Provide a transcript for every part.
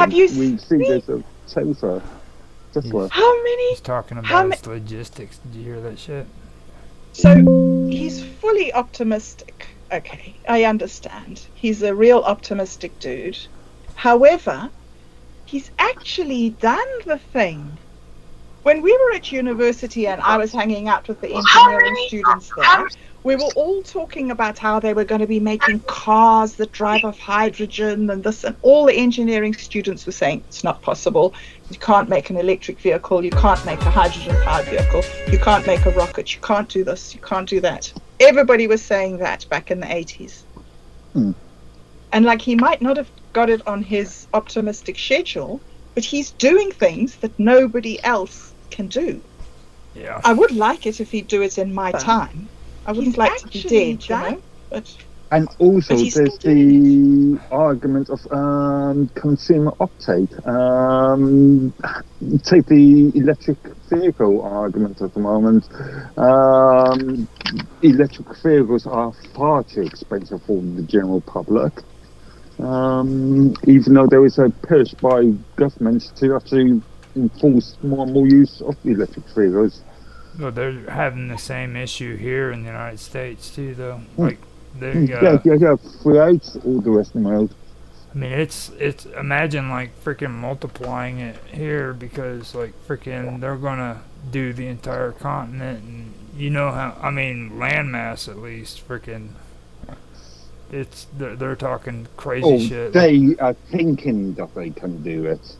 Have you we see there's a Tesla. How many? He's talking about his logistics. Did you hear that shit? So he's fully optimistic. Okay, I understand. He's a real optimistic dude. However, he's actually done the thing. When we were at university and I was hanging out with the engineering students there, we were all talking about how they were going to be making cars that drive off hydrogen and this, and all the engineering students were saying it's not possible. You can't make an electric vehicle. You can't make a hydrogen-powered vehicle. You can't make a rocket. You can't do this. You can't do that. Everybody was saying that back in the 80s. And like, he might not have got it on his optimistic schedule, but he's doing things that nobody else can do. Yeah. I would like it if he'd do it in my time. I wouldn't like to be dead, you know. But and also there's the argument of consumer uptake. Take the electric vehicle argument at the moment. Electric vehicles are far too expensive for the general public. Even though there is a push by governments to actually enforce more and more use of electric vehicles. Well, they're having the same issue here in the United States too, though. Like, throughout all the Western world. I mean, it's imagine like freaking multiplying it here, because like freaking they're gonna do the entire continent, and you know how, I mean, landmass at least, freaking. It's they're talking crazy shit. They are thinking that they can do it.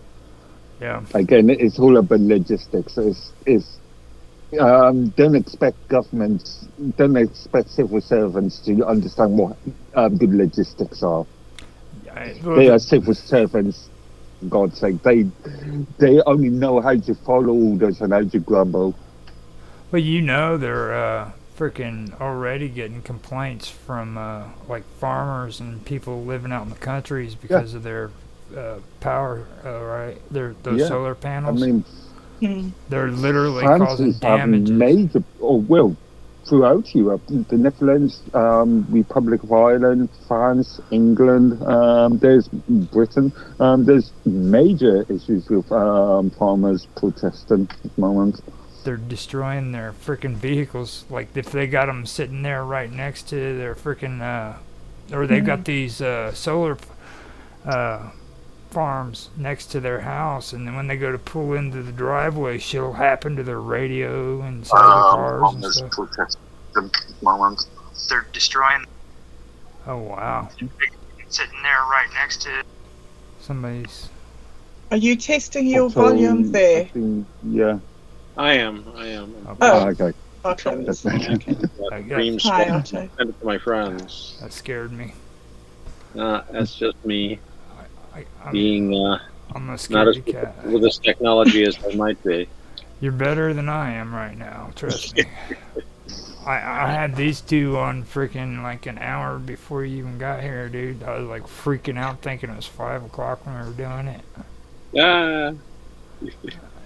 Yeah. Again, it's all about logistics. Don't expect governments, don't expect civil servants to understand what good logistics are. They are civil servants, for God's sake. They only know how to follow orders and how to grumble. Well, you know, they're freaking already getting complaints from like farmers and people living out in the countries because of their power, right? Those solar panels. I mean, they're literally France causing is having damages. Throughout Europe, the Netherlands, Republic of Ireland, France, England, there's Britain, there's major issues with farmers protesting at the moment. They're destroying their freaking vehicles. Like, if they got them sitting there right next to their freaking, or they've got these solar farms next to their house, and then when they go to pull into the driveway, shit'll happen to their radio inside the cars and stuff. They're destroying. Oh wow! Sitting there right next to somebody's. Are you testing your volume there? Yeah. I am. Oh, okay. Dreams send it to my friends. That scared me. That's just me. I'm being I'm a not as cat. with this technology as I might be. You're better than I am right now, trust me. I had these two on freaking like an hour before you even got here, dude. I was like freaking out thinking it was 5 o'clock when we were doing it.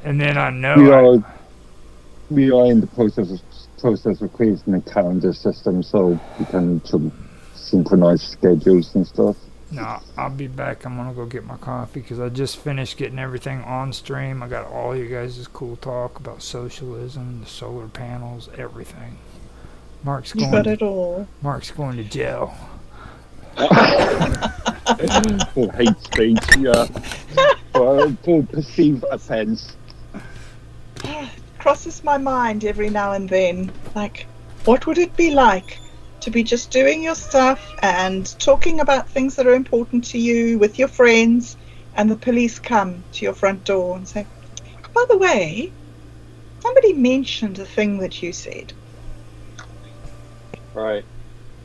And then I know we are in the process of creating a calendar system so we can sort of synchronize schedules and stuff. No, I'll be back. I'm gonna go get my coffee because I just finished getting everything on stream. I got all you guys' cool talk about socialism, the solar panels, everything. Mark's got it all. Mark's going to jail. For hate speech, yeah. for perceived offence. Crosses my mind every now and then. Like, what would it be like to be just doing your stuff and talking about things that are important to you with your friends, and the police come to your front door and say, by the way, somebody mentioned a thing that you said. Right.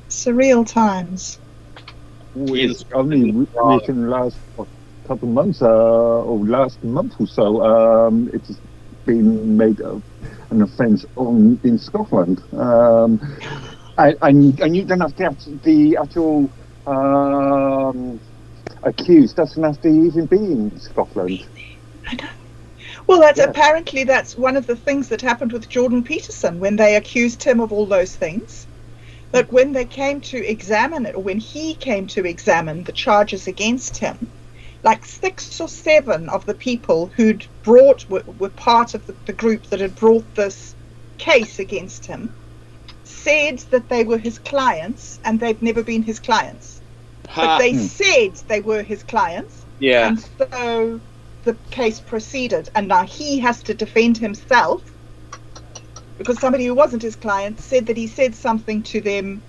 Surreal times. It's only within the last couple of months, or last month or so, it's been made an offence in Scotland. And you don't have to have the actual accused doesn't have to even be in Scotland. I know. Well, apparently that's one of the things that happened with Jordan Peterson when they accused him of all those things. That when they came to examine it, or when he came to examine the charges against him, like 6 or 7 of the people who'd were part of the group that had brought this case against him said that they were his clients, and they've never been his clients. But they said they were his clients. Yeah. And so the case proceeded, and now he has to defend himself because somebody who wasn't his client said that he said something to them.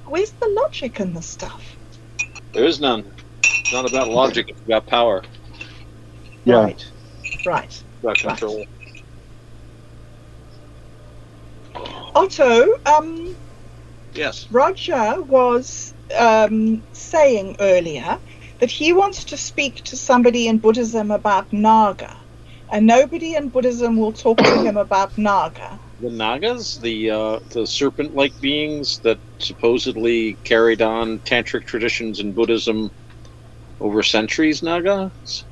Where's the logic in this stuff? There is none. It's not about logic, it's about power. Yeah. Right. About control. Otto, Yes. Roger was saying earlier that he wants to speak to somebody in Buddhism about Naga, and nobody in Buddhism will talk to him about Naga. The Nagas, the serpent-like beings that supposedly carried on tantric traditions in Buddhism over centuries, Nagas?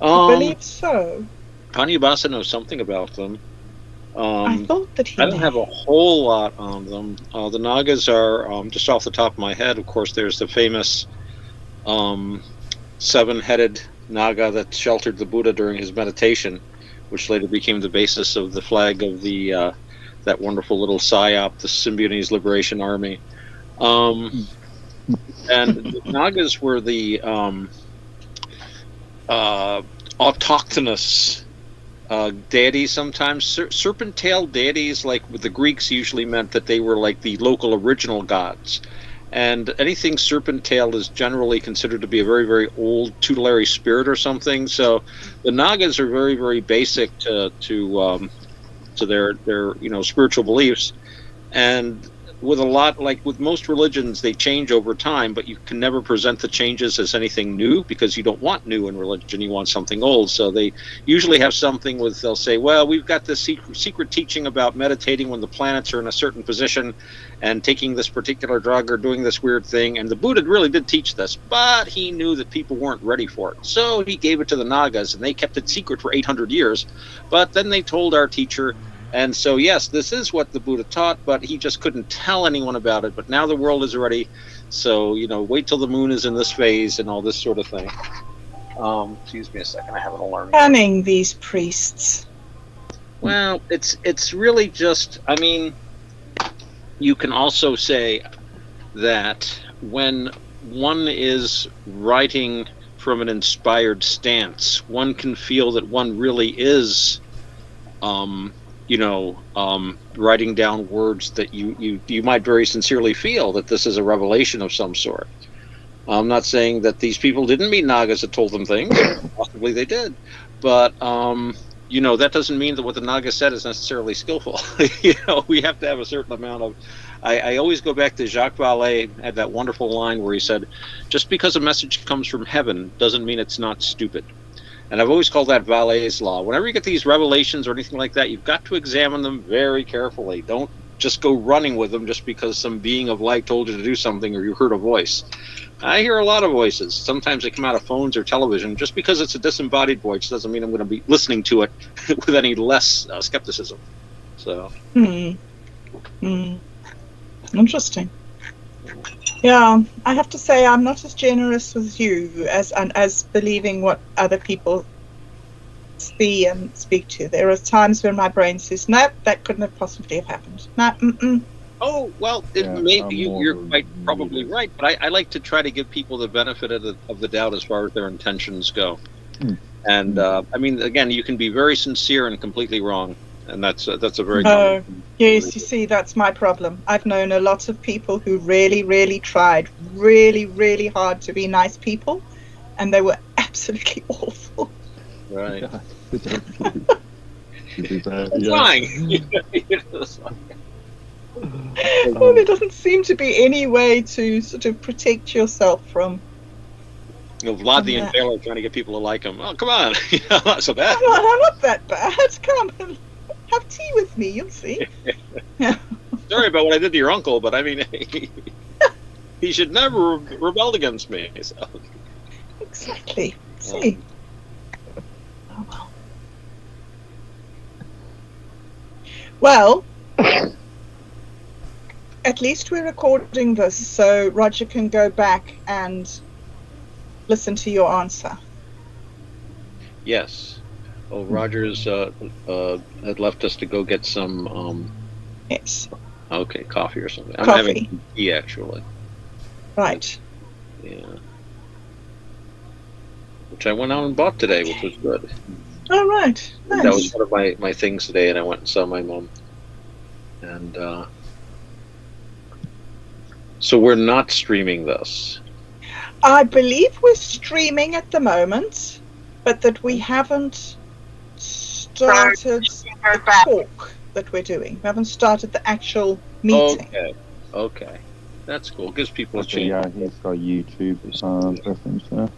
I believe so. Panyabasa knows something about them. I thought that he I don't have a whole lot on them. The Nagas are, just off the top of my head, of course, there's the famous 7-headed Naga that sheltered the Buddha during his meditation, which later became the basis of the flag of the that wonderful little PSYOP, the Symbionese Liberation Army. And the Nagas were the autochthonous deities sometimes. Serpent-tailed deities, like with the Greeks, usually meant that they were like the local original gods. And anything serpent-tailed is generally considered to be a very, very old tutelary spirit or something. So the Nagas are very, very basic to their spiritual beliefs. And with a lot, like with most religions, they change over time, but you can never present the changes as anything new because you don't want new in religion. You want something old. So they usually have something they'll say, well, we've got this secret teaching about meditating when the planets are in a certain position and taking this particular drug or doing this weird thing. And the Buddha really did teach this, but he knew that people weren't ready for it. So he gave it to the Nagas, and they kept it secret for 800 years. But then they told our teacher. And so, yes, this is what the Buddha taught, but he just couldn't tell anyone about it. But now the world is ready. So, wait till the moon is in this phase and all this sort of thing. Excuse me a second. I have an alarm. Banning these priests. Well, it's really just, you can also say that when one is writing from an inspired stance, one can feel that one really is writing down words that you might very sincerely feel that this is a revelation of some sort. I'm not saying that these people didn't meet Nagas that told them things. Possibly they did. But, that doesn't mean that what the Naga said is necessarily skillful. We have to have a certain amount of... I always go back to Jacques Vallée, had that wonderful line where he said, just because a message comes from heaven doesn't mean it's not stupid. And I've always called that Vallée's law. Whenever you get these revelations or anything like that, you've got to examine them very carefully. Don't just go running with them just because some being of light told you to do something or you heard a voice. I hear a lot of voices. Sometimes they come out of phones or television. Just because it's a disembodied voice doesn't mean I'm going to be listening to it with any less skepticism. So. Interesting. Yeah, I have to say I'm not as generous as you as believing what other people see and speak to. There are times when my brain says, nope, that couldn't have possibly have happened. No, Oh, well, you're quite probably right, but I like to try to give people the benefit of the doubt as far as their intentions go. And, again, you can be very sincere and completely wrong. And that's a very common. Yes, you see, that's my problem. I've known a lot of people who really, really tried really, really hard to be nice people, and they were absolutely awful. Right. It's fine. Well, there doesn't seem to be any way to sort of protect yourself from... Vlad the Impaler trying to get people to like him. Oh, come on. Not so bad. I'm not that bad. Come on. Have tea with me, you'll see. Sorry about what I did to your uncle, but he should never rebelled against me. So. Exactly. See. Oh well. Well, at least we're recording this, so Roger can go back and listen to your answer. Yes. Oh, Rogers had left us to go get some. Yes. Okay, coffee or something. I'm Coffee. having tea actually. Right. Yeah. Which I went out and bought today, which was good. All right. Nice. That was one of my things today, and I went and saw my mom. And so we're not streaming this. I believe we're streaming at the moment, but that we haven't started the talk that we're doing. We haven't started the actual meeting. Okay. That's cool. Gives people a chance. Yeah, he's got YouTube preference there.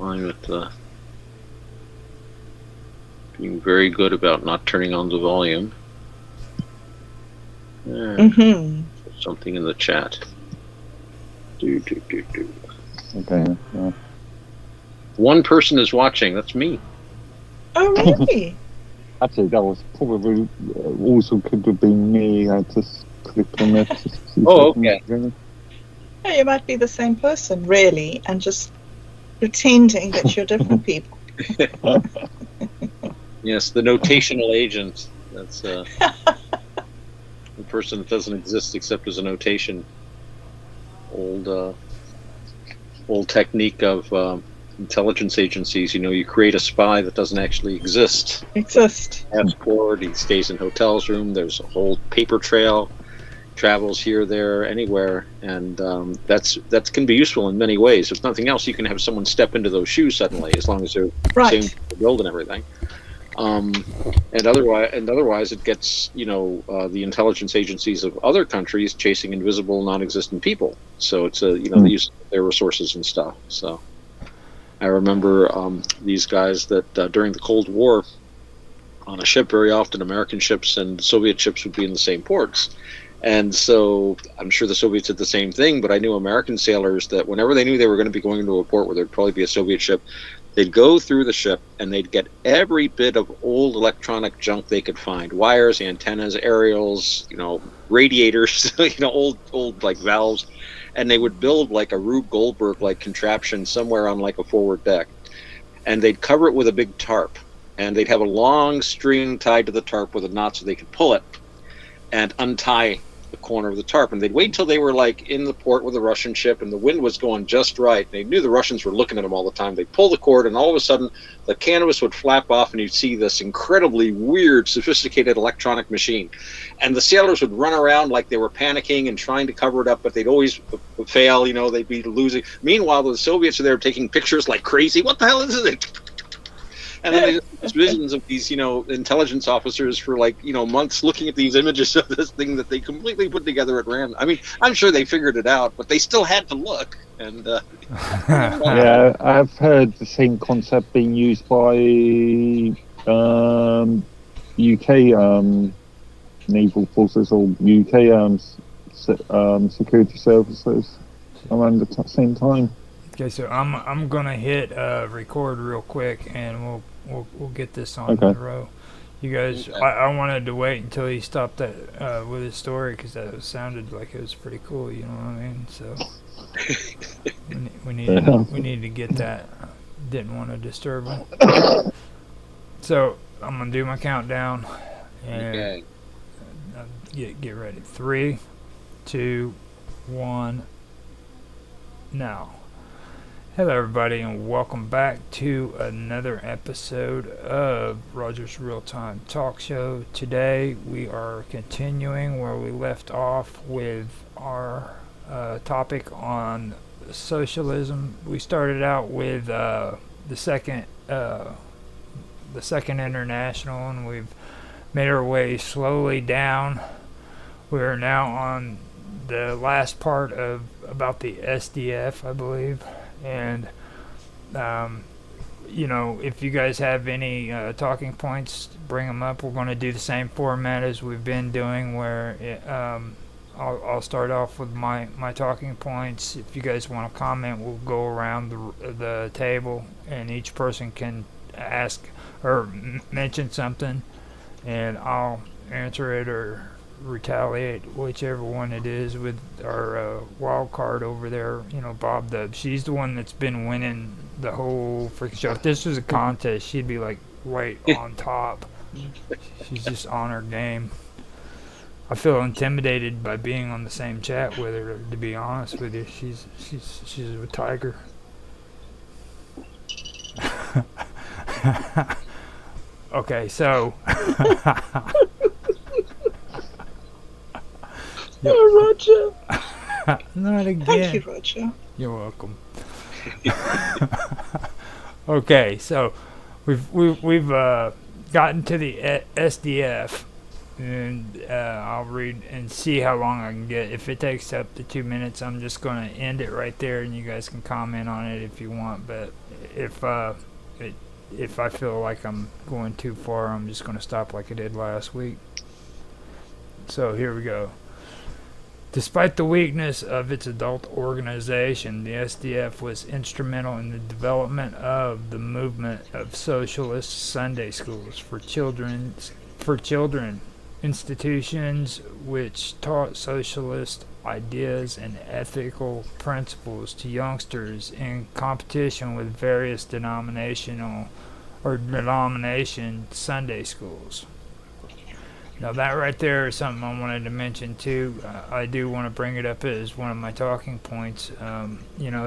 I'm at being very good about not turning on the volume. Something in the chat. Do. Okay. Yeah. One person is watching. That's me. Oh, really? Actually, that was probably also could have been me. I just clicked on it. Okay. Oh, you might be the same person, really, and just pretending that you're different people. Yes, the notational agent. That's the person that doesn't exist except as a notation. Old technique of intelligence agencies. You create a spy that doesn't actually exist. Passport. He stays in hotel's room. There's a whole paper trail. Travels here, there, anywhere, and that can be useful in many ways. If nothing else, you can have someone step into those shoes suddenly, as long as they're same build and everything. And otherwise, it gets the intelligence agencies of other countries chasing invisible, non-existent people. So it's the use of their resources and stuff. So I remember these guys that during the Cold War, on a ship, very often American ships and Soviet ships would be in the same ports. And so I'm sure the Soviets did the same thing, but I knew American sailors that whenever they knew they were going to be going into a port where there'd probably be a Soviet ship, they'd go through the ship and they'd get every bit of old electronic junk they could find: wires, antennas, aerials, radiators, old like valves, and they would build like a Rube Goldberg like contraption somewhere on like a forward deck, and they'd cover it with a big tarp, and they'd have a long string tied to the tarp with a knot so they could pull it and untie the corner of the tarp. And they'd wait till they were like in the port with a Russian ship and the wind was going just right. They knew the Russians were looking at them all the time. They'd pull the cord and all of a sudden the canvas would flap off and you'd see this incredibly weird, sophisticated electronic machine. And the sailors would run around like they were panicking and trying to cover it up, but they'd always fail, they'd be losing. Meanwhile, the Soviets are there taking pictures like crazy. What the hell is it? And then there's visions of these, intelligence officers for months looking at these images of this thing that they completely put together at random. I mean, I'm sure they figured it out, but they still had to look. And yeah, I've heard the same concept being used by UK naval forces or UK security services around the same time. Okay, so I'm gonna hit record real quick, and we'll get this on the row. You guys, I wanted to wait until he stopped that with his story because that sounded like it was pretty cool. You know what I mean? So we need to get that. Didn't want to disturb him. So I'm gonna do my countdown and get ready. 3, 2, 1. Now. Hello everybody and welcome back to another episode of Roger's Real-Time Talk Show. Today we are continuing where we left off with our topic on socialism. We started out with the second international, and we've made our way slowly down. We're now on the last part of about the SDF, I believe. And, if you guys have any talking points, bring them up. We're going to do the same format as we've been doing, where I'll start off with my talking points. If you guys want to comment, we'll go around the table, and each person can ask or mention something, and I'll answer it or retaliate, whichever one it is, with our wild card over there, Bob Dub. She's the one that's been winning the whole freaking show. If this was a contest, she'd be like right on top. She's just on her game. I feel intimidated by being on the same chat with her, to be honest with you. She's a tiger. Okay, so Oh, Roger. not again. Thank you, Roger. You're welcome. Okay, so we've gotten to the SDF, and I'll read and see how long I can get. If it takes up to 2 minutes, I'm just going to end it right there, and you guys can comment on it if you want. But if I feel like I'm going too far, I'm just going to stop like I did last week. So here we go. Despite the weakness of its adult organization, the SDF was instrumental in the development of the movement of socialist Sunday schools for children, institutions which taught socialist ideas and ethical principles to youngsters in competition with various denomination Sunday schools. Now that right there is something I wanted to mention too. I do want to bring it up as one of my talking points.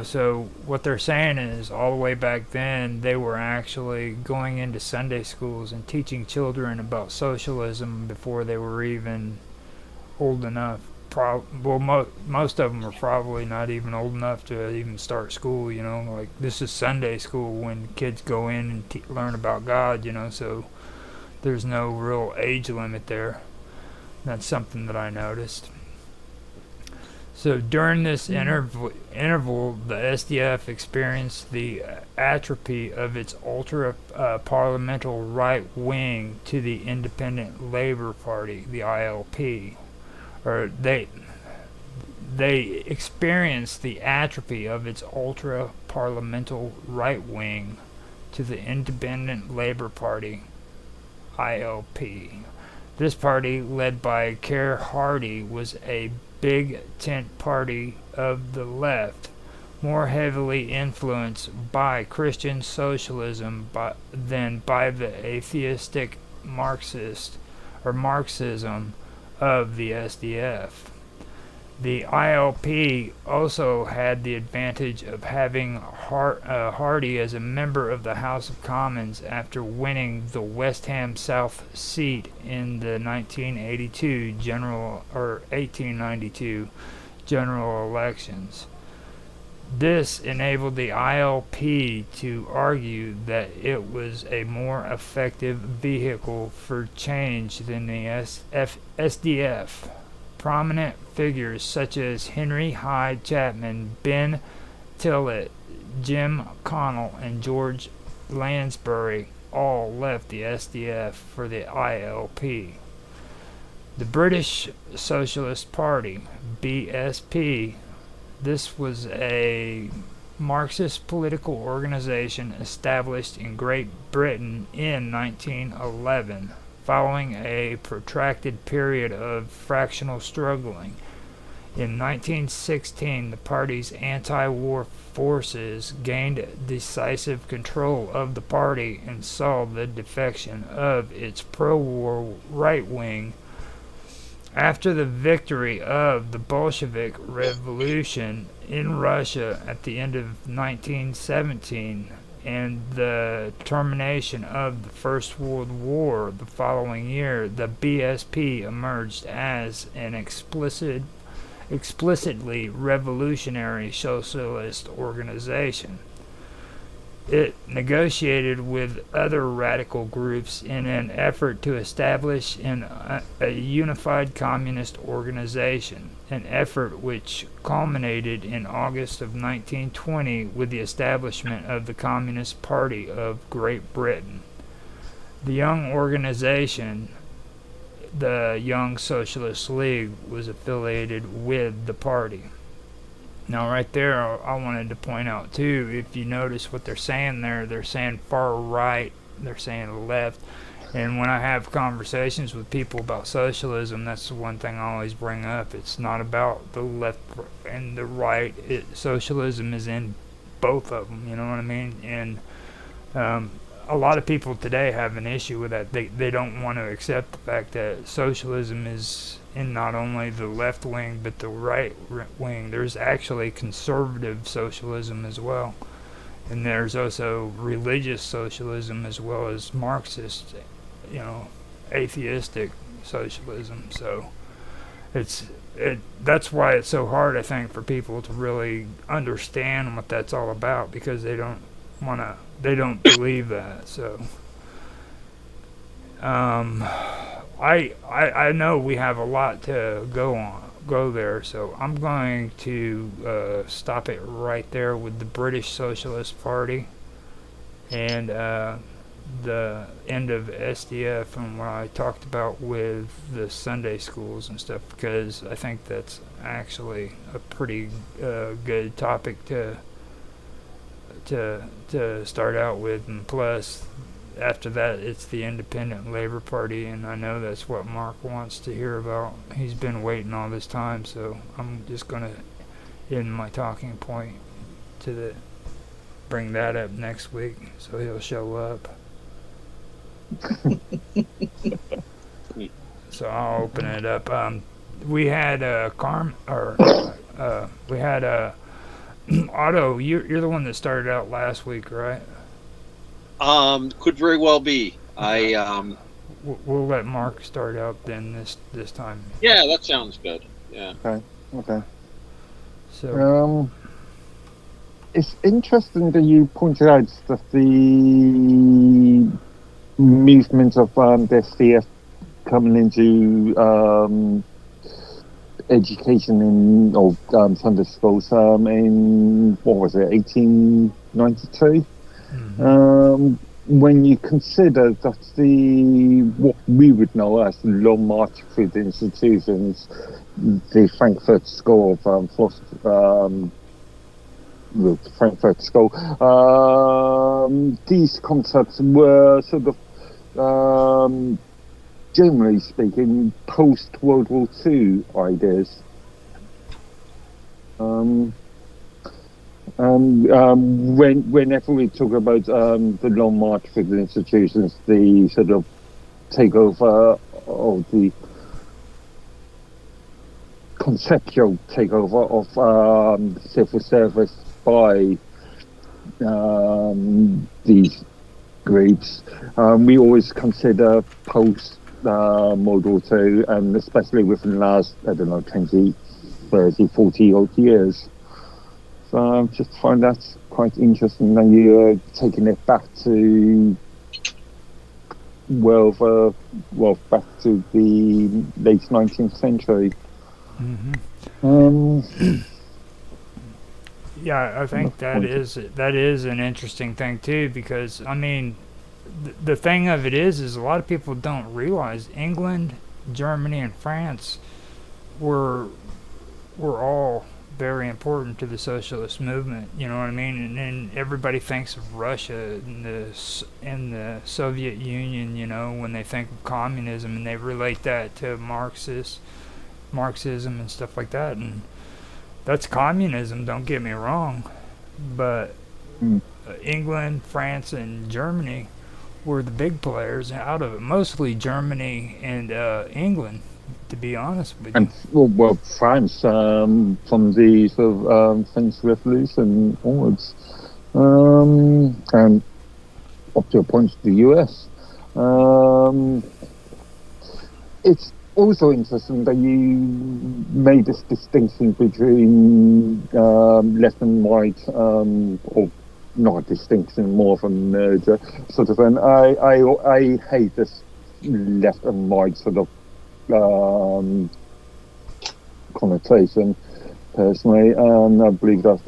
So what they're saying is all the way back then they were actually going into Sunday schools and teaching children about socialism before they were even old enough. Most of them are probably not even old enough to even start school. Like this is Sunday school when kids go in and learn about God. So there's no real age limit there. That's something that I noticed. So during this interval, the SDF experienced the atrophy of its ultra-parliamentary right wing to the Independent Labour Party, the ILP. Or they experienced the atrophy of its ultra-parliamentary right wing to the Independent Labour Party, ILP. This party, led by Keir Hardie, was a big tent party of the left, more heavily influenced by Christian Socialism than by the atheistic Marxism of the SDF. The ILP also had the advantage of having Hardie as a member of the House of Commons after winning the West Ham South seat in the 1892 general elections. This enabled the ILP to argue that it was a more effective vehicle for change than the SDF. Prominent figures such as Henry Hyde Champion, Ben Tillett, Jim Connell, and George Lansbury all left the SDF for the ILP. The British Socialist Party, BSP, this was a Marxist political organization established in Great Britain in 1911. Following a protracted period of fractional struggling. In 1916, the party's anti-war forces gained decisive control of the party and saw the defection of its pro-war right wing. After the victory of the Bolshevik Revolution in Russia at the end of 1917, and the termination of the First World War the following year, the BSP emerged as an explicitly revolutionary socialist organization. It negotiated with other radical groups in an effort to establish a unified communist organization, an effort which culminated in August of 1920 with the establishment of the Communist Party of Great Britain. The young organization, the Young Socialist League, was affiliated with the party. Now right there, I wanted to point out too, if you notice what they're saying there, they're saying far right, they're saying left, And when I have conversations with people about socialism, that's the one thing I always bring up. It's not about the left and the right. Socialism is in both of them, you know what I mean? And a lot of people today have an issue with that. They don't want to accept the fact that socialism is in not only the left wing, but the right wing. There's actually conservative socialism as well. And there's also religious socialism as well as Marxist, atheistic socialism. So that's why it's so hard, I think, for people to really understand what that's all about, because they don't believe that. So I know we have a lot to go there, so I'm going to stop it right there with the British Socialist Party and the end of SDF and what I talked about with the Sunday schools and stuff, because I think that's actually a pretty good topic to start out with. And plus, after that, it's the Independent Labour Party, and I know that's what Mark wants to hear about. He's been waiting all this time, so I'm just going to end my talking point to bring that up next week, so he'll show up. So I'll open it up. We had we had Otto. You're the one that started out last week, right? Could very well be. We'll let Mark start out then this time. Yeah, that sounds good. Yeah. Okay. So it's interesting that you pointed out that the movement of the SDF coming into education or Sunday schools in what was it, 1892? Mm-hmm. When you consider that what we would know as the long march through the institutions, the Frankfurt School of philosophy, the Frankfurt School, these concepts were sort of, generally speaking, post-World War II ideas. Whenever we talk about the long march through the institutions, the sort of takeover of the conceptual takeover of civil service by these groups, we always consider post World War II, and especially within the last, 20, 30, 40 odd years. So I just find that quite interesting that you're taking it back to back to the late 19th century. Mm-hmm. Yeah, I think that is an interesting thing too, because I mean, the thing of it is a lot of people don't realize England, Germany, and France were all very important to the socialist movement. You know what I mean? And then everybody thinks of Russia and the Soviet Union, when they think of communism, and they relate that to Marxism and stuff like that. And that's communism, don't get me wrong, but England, France, and Germany were the big players out of it. Mostly Germany and England, to be honest with you. And France, from the sort of French Revolution onwards, and up to a point the US. It's also interesting that you made this distinction between left and right, or not a distinction, more of a merger sort of. And I hate this left and right sort of connotation personally, and I believe that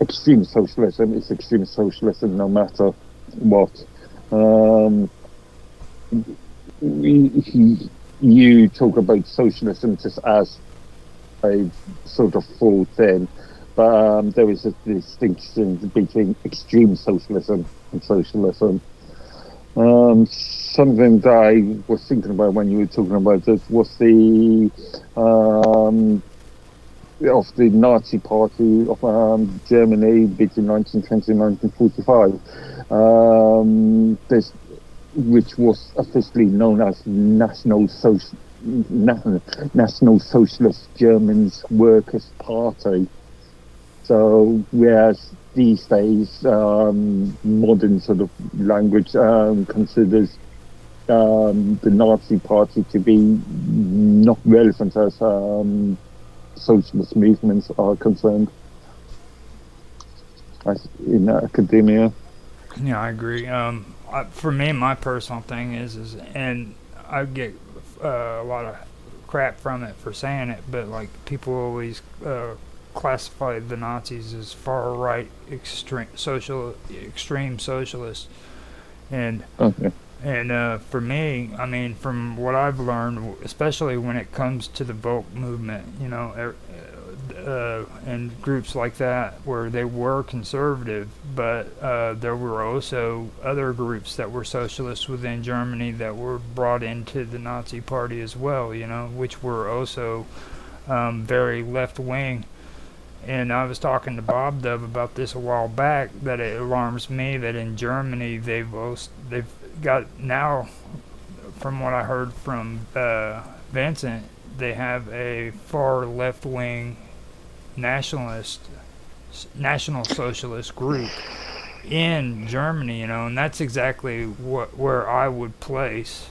extreme socialism is extreme socialism no matter what. You talk about socialism just as a sort of full thing, but there is a distinction between extreme socialism and socialism. Something that I was thinking about when you were talking about it was the of the Nazi Party of Germany between 1920 and 1945, which was officially known as National Socialist Germans Workers' Party. So whereas these days modern sort of language considers the Nazi Party to be not relevant as socialist movements are concerned, as in academia. Yeah, I agree. For me, my personal thing is, and I get a lot of crap from it for saying it, but like people always classify the Nazis as far right, extreme socialists, and Okay. and for me, I mean, from what I've learned, especially when it comes to the Volk movement, you know, and groups like that, where they were conservative, but there were also other groups that were socialists within Germany that were brought into the Nazi Party as well, you know, which were also very left-wing. And I was talking to Bob Dove about this a while back, that it alarms me that in Germany they've got now, from what I heard from Vincent, they have a far left-wing national socialist group in Germany, you know, and that's exactly where I would place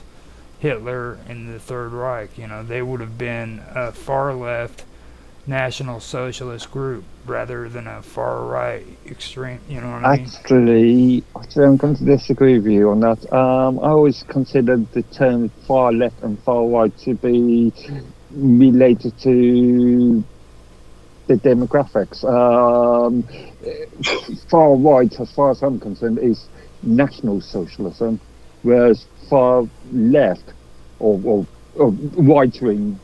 Hitler in the Third Reich. You know, they would have been a far left National Socialist group rather than a far right extreme. You know what I mean? Actually, I'm going to disagree with you on that. I always considered the term far left and far right to be related to the demographics. Far right, as far as I'm concerned, is National Socialism, whereas far left or right-wing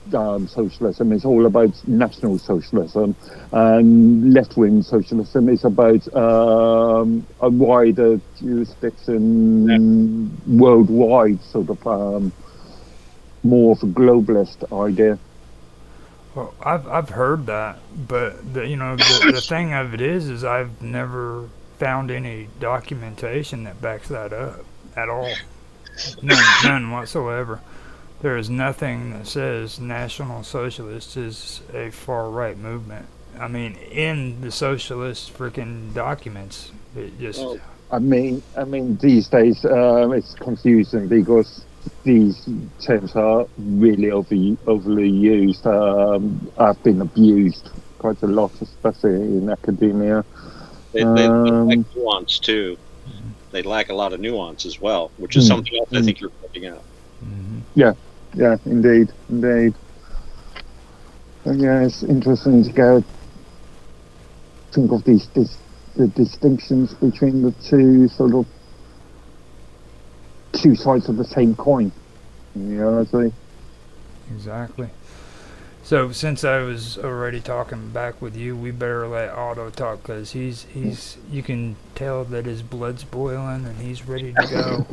socialism is all about National Socialism, and left-wing socialism is about a wider jurisdiction, worldwide sort of more of a globalist idea. Well, I've heard that, but the thing of it is I've never found any documentation that backs that up at all. None whatsoever. There is nothing that says National Socialist is a far right movement. I mean, in the socialist freaking documents, it just. Well, I mean, these days it's confusing because these terms are really overly used. I've been abused quite a lot, especially in academia. They lack nuance too. They lack a lot of nuance as well, which is something else I think you're pointing out. Yeah, indeed. And yeah, it's interesting to go think of the distinctions between the two sides of the same coin. Exactly. So since I was already talking back with you, we better let Otto talk, because he's you can tell that his blood's boiling and he's ready to go.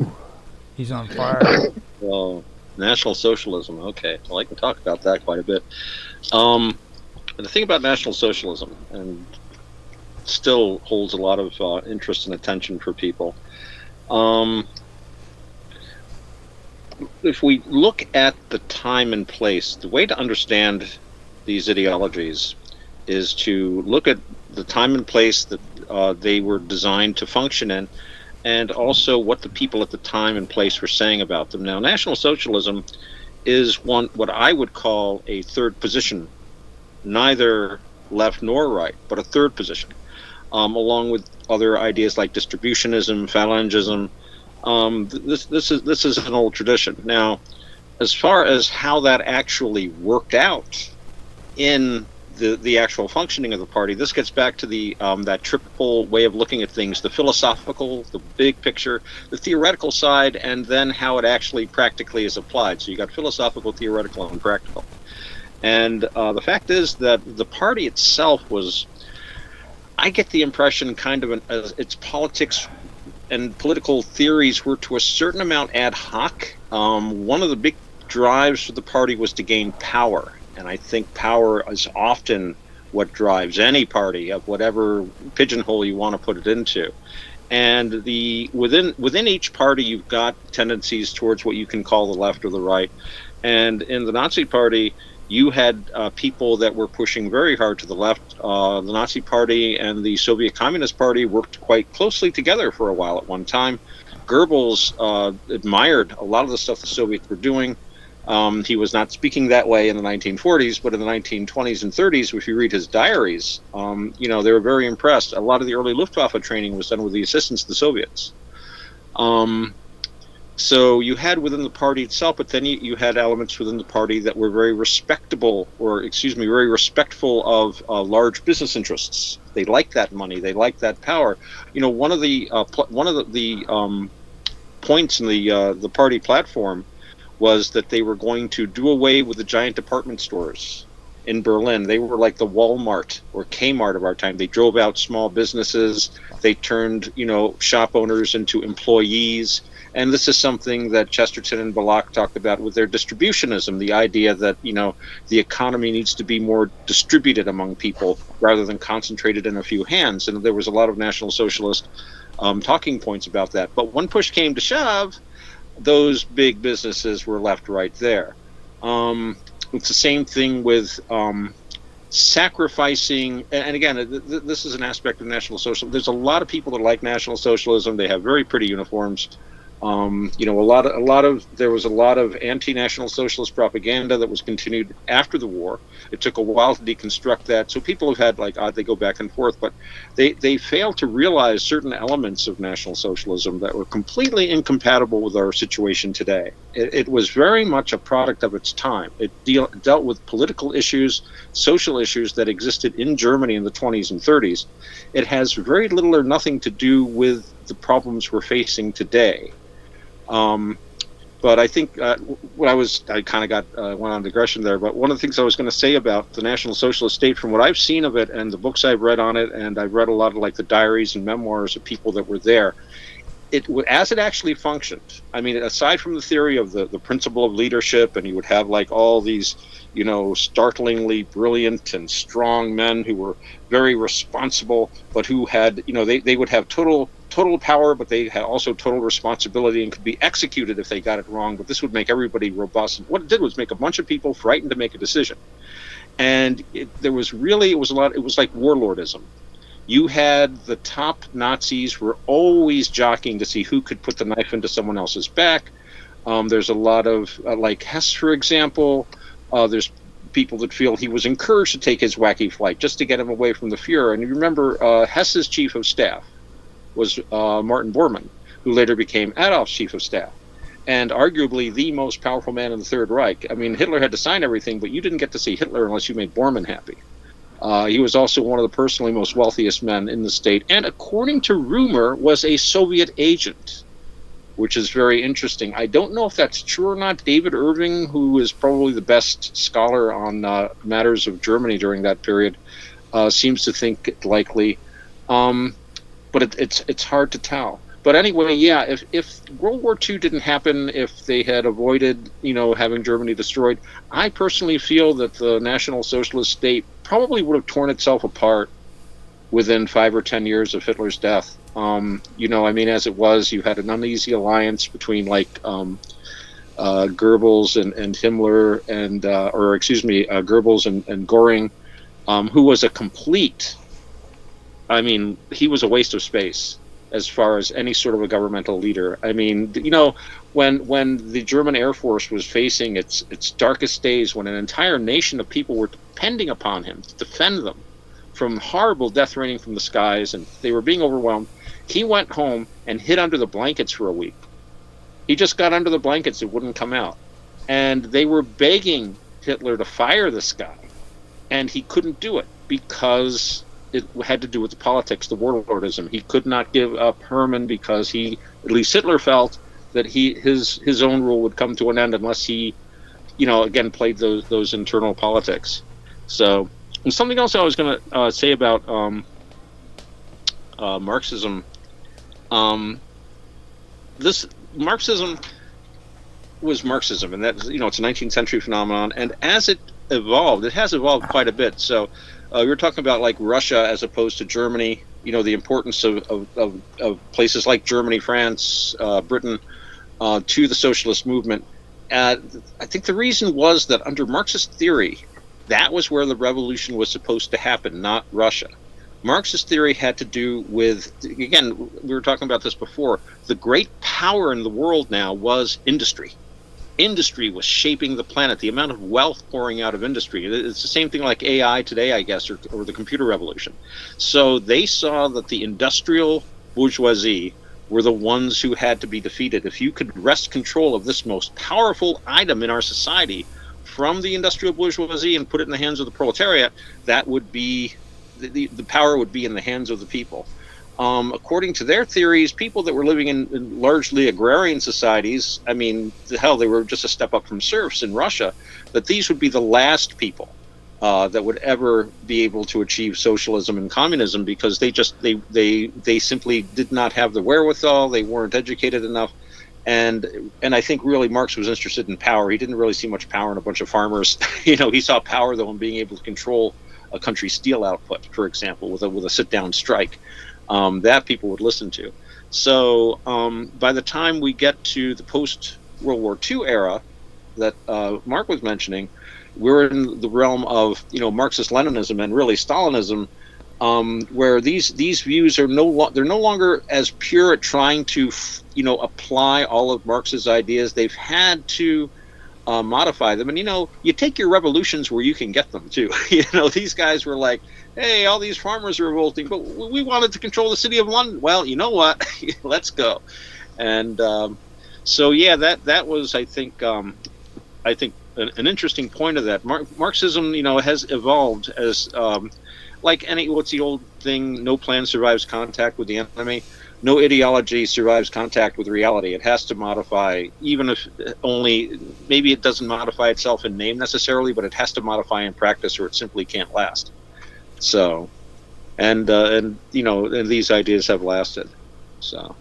He's on fire. Well, National Socialism. Okay, well, I can talk about that quite a bit. The thing about National Socialism, and still holds a lot of interest and attention for people. If we look at the time and place, the way to understand these ideologies is to look at the time and place that they were designed to function in, and also what the people at the time and place were saying about them. Now, National Socialism is what I would call a third position, neither left nor right, but a third position, along with other ideas like distributionism, phalangism. This is an old tradition. Now, as far as how that actually worked out in the actual functioning of the party, this gets back to the that triple way of looking at things: the philosophical, the big picture, the theoretical side, and then how it actually practically is applied. So you got philosophical, theoretical, and practical. And the fact is that the party itself was, I get the impression, kind of its politics and political theories were to a certain amount ad hoc. One of the big drives for the party was to gain power, and I think power is often what drives any party of whatever pigeonhole you want to put it into. And within each party, you've got tendencies towards what you can call the left or the right. And in the Nazi Party, you had people that were pushing very hard to the left. The Nazi Party and the Soviet Communist Party worked quite closely together for a while at one time. Goebbels admired a lot of the stuff the Soviets were doing. He was not speaking that way in the 1940s, but in the 1920s and 30s, if you read his diaries, they were very impressed. A lot of the early Luftwaffe training was done with the assistance of the Soviets. So you had within the party itself, but then you had elements within the party that were very respectable, very respectful of large business interests. They liked that money. They liked that power. One of the points in the party platform was that they were going to do away with the giant department stores in Berlin. They were like the Walmart or Kmart of our time. They drove out small businesses. They turned, shop owners into employees. And this is something that Chesterton and Belloc talked about with their distributionism, the idea that, the economy needs to be more distributed among people rather than concentrated in a few hands. And there was a lot of National Socialist talking points about that. But when push came to shove, those big businesses were left right there. It's the same thing with sacrificing, and again, this is an aspect of National Socialism. There's a lot of people that like National Socialism. They have very pretty uniforms. There was a lot of anti-National Socialist propaganda that was continued after the war. It took a while to deconstruct that. So people have had they go back and forth, but they failed to realize certain elements of National Socialism that were completely incompatible with our situation today. It was very much a product of its time. It dealt with political issues, social issues that existed in Germany in the 20s and 30s. It has very little or nothing to do with the problems we're facing today. But I think I kind of went on digression there. But one of the things I was going to say about the National Socialist state, from what I've seen of it and the books I've read on it, and I've read a lot of the diaries and memoirs of people that were there, as it actually functioned. I mean, aside from the theory of the principle of leadership, and you would have all these, startlingly brilliant and strong men who were very responsible, but who had, they would have total power, but they had also total responsibility and could be executed if they got it wrong. But this would make everybody robust. And what it did was make a bunch of people frightened to make a decision. And it was like warlordism. You had the top Nazis were always jockeying to see who could put the knife into someone else's back. There's a lot of, like Hess, for example. There's people that feel he was encouraged to take his wacky flight just to get him away from the Fuhrer. And you remember Hess's chief of staff was Martin Bormann, who later became Adolf's chief of staff, and arguably the most powerful man in the Third Reich. I mean, Hitler had to sign everything, but you didn't get to see Hitler unless you made Bormann happy. He was also one of the personally most wealthiest men in the state, and according to rumor, was a Soviet agent, which is very interesting. I don't know if that's true or not. David Irving, who is probably the best scholar on matters of Germany during that period, seems to think it likely. But it's hard to tell. But anyway, yeah, if World War II didn't happen, if they had avoided, having Germany destroyed, I personally feel that the National Socialist state probably would have torn itself apart within 5 or 10 years of Hitler's death. As it was, you had an uneasy alliance between Goebbels and Himmler Goebbels and Göring, who was a complete. I mean, he was a waste of space as far as any sort of a governmental leader. I mean, when the German Air Force was facing its darkest days, when an entire nation of people were depending upon him to defend them from horrible death raining from the skies, and they were being overwhelmed, he went home and hid under the blankets for a week. He just got under the blankets, it wouldn't come out. And they were begging Hitler to fire this guy, and he couldn't do it because it had to do with the politics, the warlordism. He could not give up Hermann because at least Hitler felt that his own rule would come to an end unless he, again, played those internal politics. So, and something else I was going to say about Marxism. this Marxism was Marxism, and that's, it's a 19th century phenomenon. And as it evolved, it has evolved quite a bit. So you're talking about like Russia as opposed to Germany. The importance of places like Germany, France, Britain to the socialist movement. I think the reason was that under Marxist theory, that was where the revolution was supposed to happen, not Russia. Marxist theory had to do with, again, we were talking about this before, the great power in the world now was industry. Industry was shaping the planet, the amount of wealth pouring out of industry. It's the same thing like AI today, I guess, or the computer revolution. So they saw that the industrial bourgeoisie were the ones who had to be defeated. If you could wrest control of this most powerful item in our society from the industrial bourgeoisie and put it in the hands of the proletariat, that would be the power would be in the hands of the people. According to their theories, people that were living in largely agrarian societies, I mean, hell, they were just a step up from serfs in Russia, that these would be the last people that would ever be able to achieve socialism and communism, because they simply did not have the wherewithal, they weren't educated enough. And I think really Marx was interested in power. He didn't really see much power in a bunch of farmers. He saw power, though, in being able to control a country's steel output, for example, with a sit-down strike. That people would listen to. So by the time we get to the post-World War II era that Mark was mentioning, we're in the realm of Marxist-Leninism and really Stalinism, where these views are they're no longer as pure at trying to apply all of Marx's ideas. They've had to modify them, and you take your revolutions where you can get them too. These guys were like, hey, all these farmers are revolting, but we wanted to control the city of London. Well, you know what? Let's go. And so yeah, that was I think an interesting point of that. Marxism has evolved as like what's the old thing, no plan survives contact with the enemy. No ideology survives contact with reality. It has to modify, even if maybe it doesn't modify itself in name necessarily, but it has to modify in practice, or it simply can't last. So, and these ideas have lasted. So,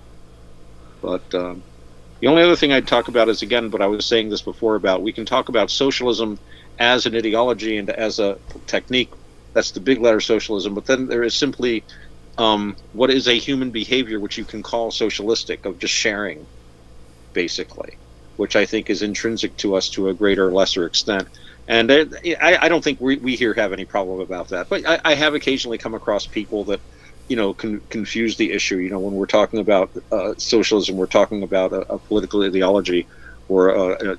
but the only other thing I'd talk about is, again, but I was saying this before about, we can talk about socialism as an ideology and as a technique. That's the big letter socialism. But then there is simply what is a human behavior which you can call socialistic, of just sharing, basically, which I think is intrinsic to us to a greater or lesser extent. And I don't think we here have any problem about that. But I have occasionally come across people that, confuse the issue. When we're talking about socialism, we're talking about a political ideology or a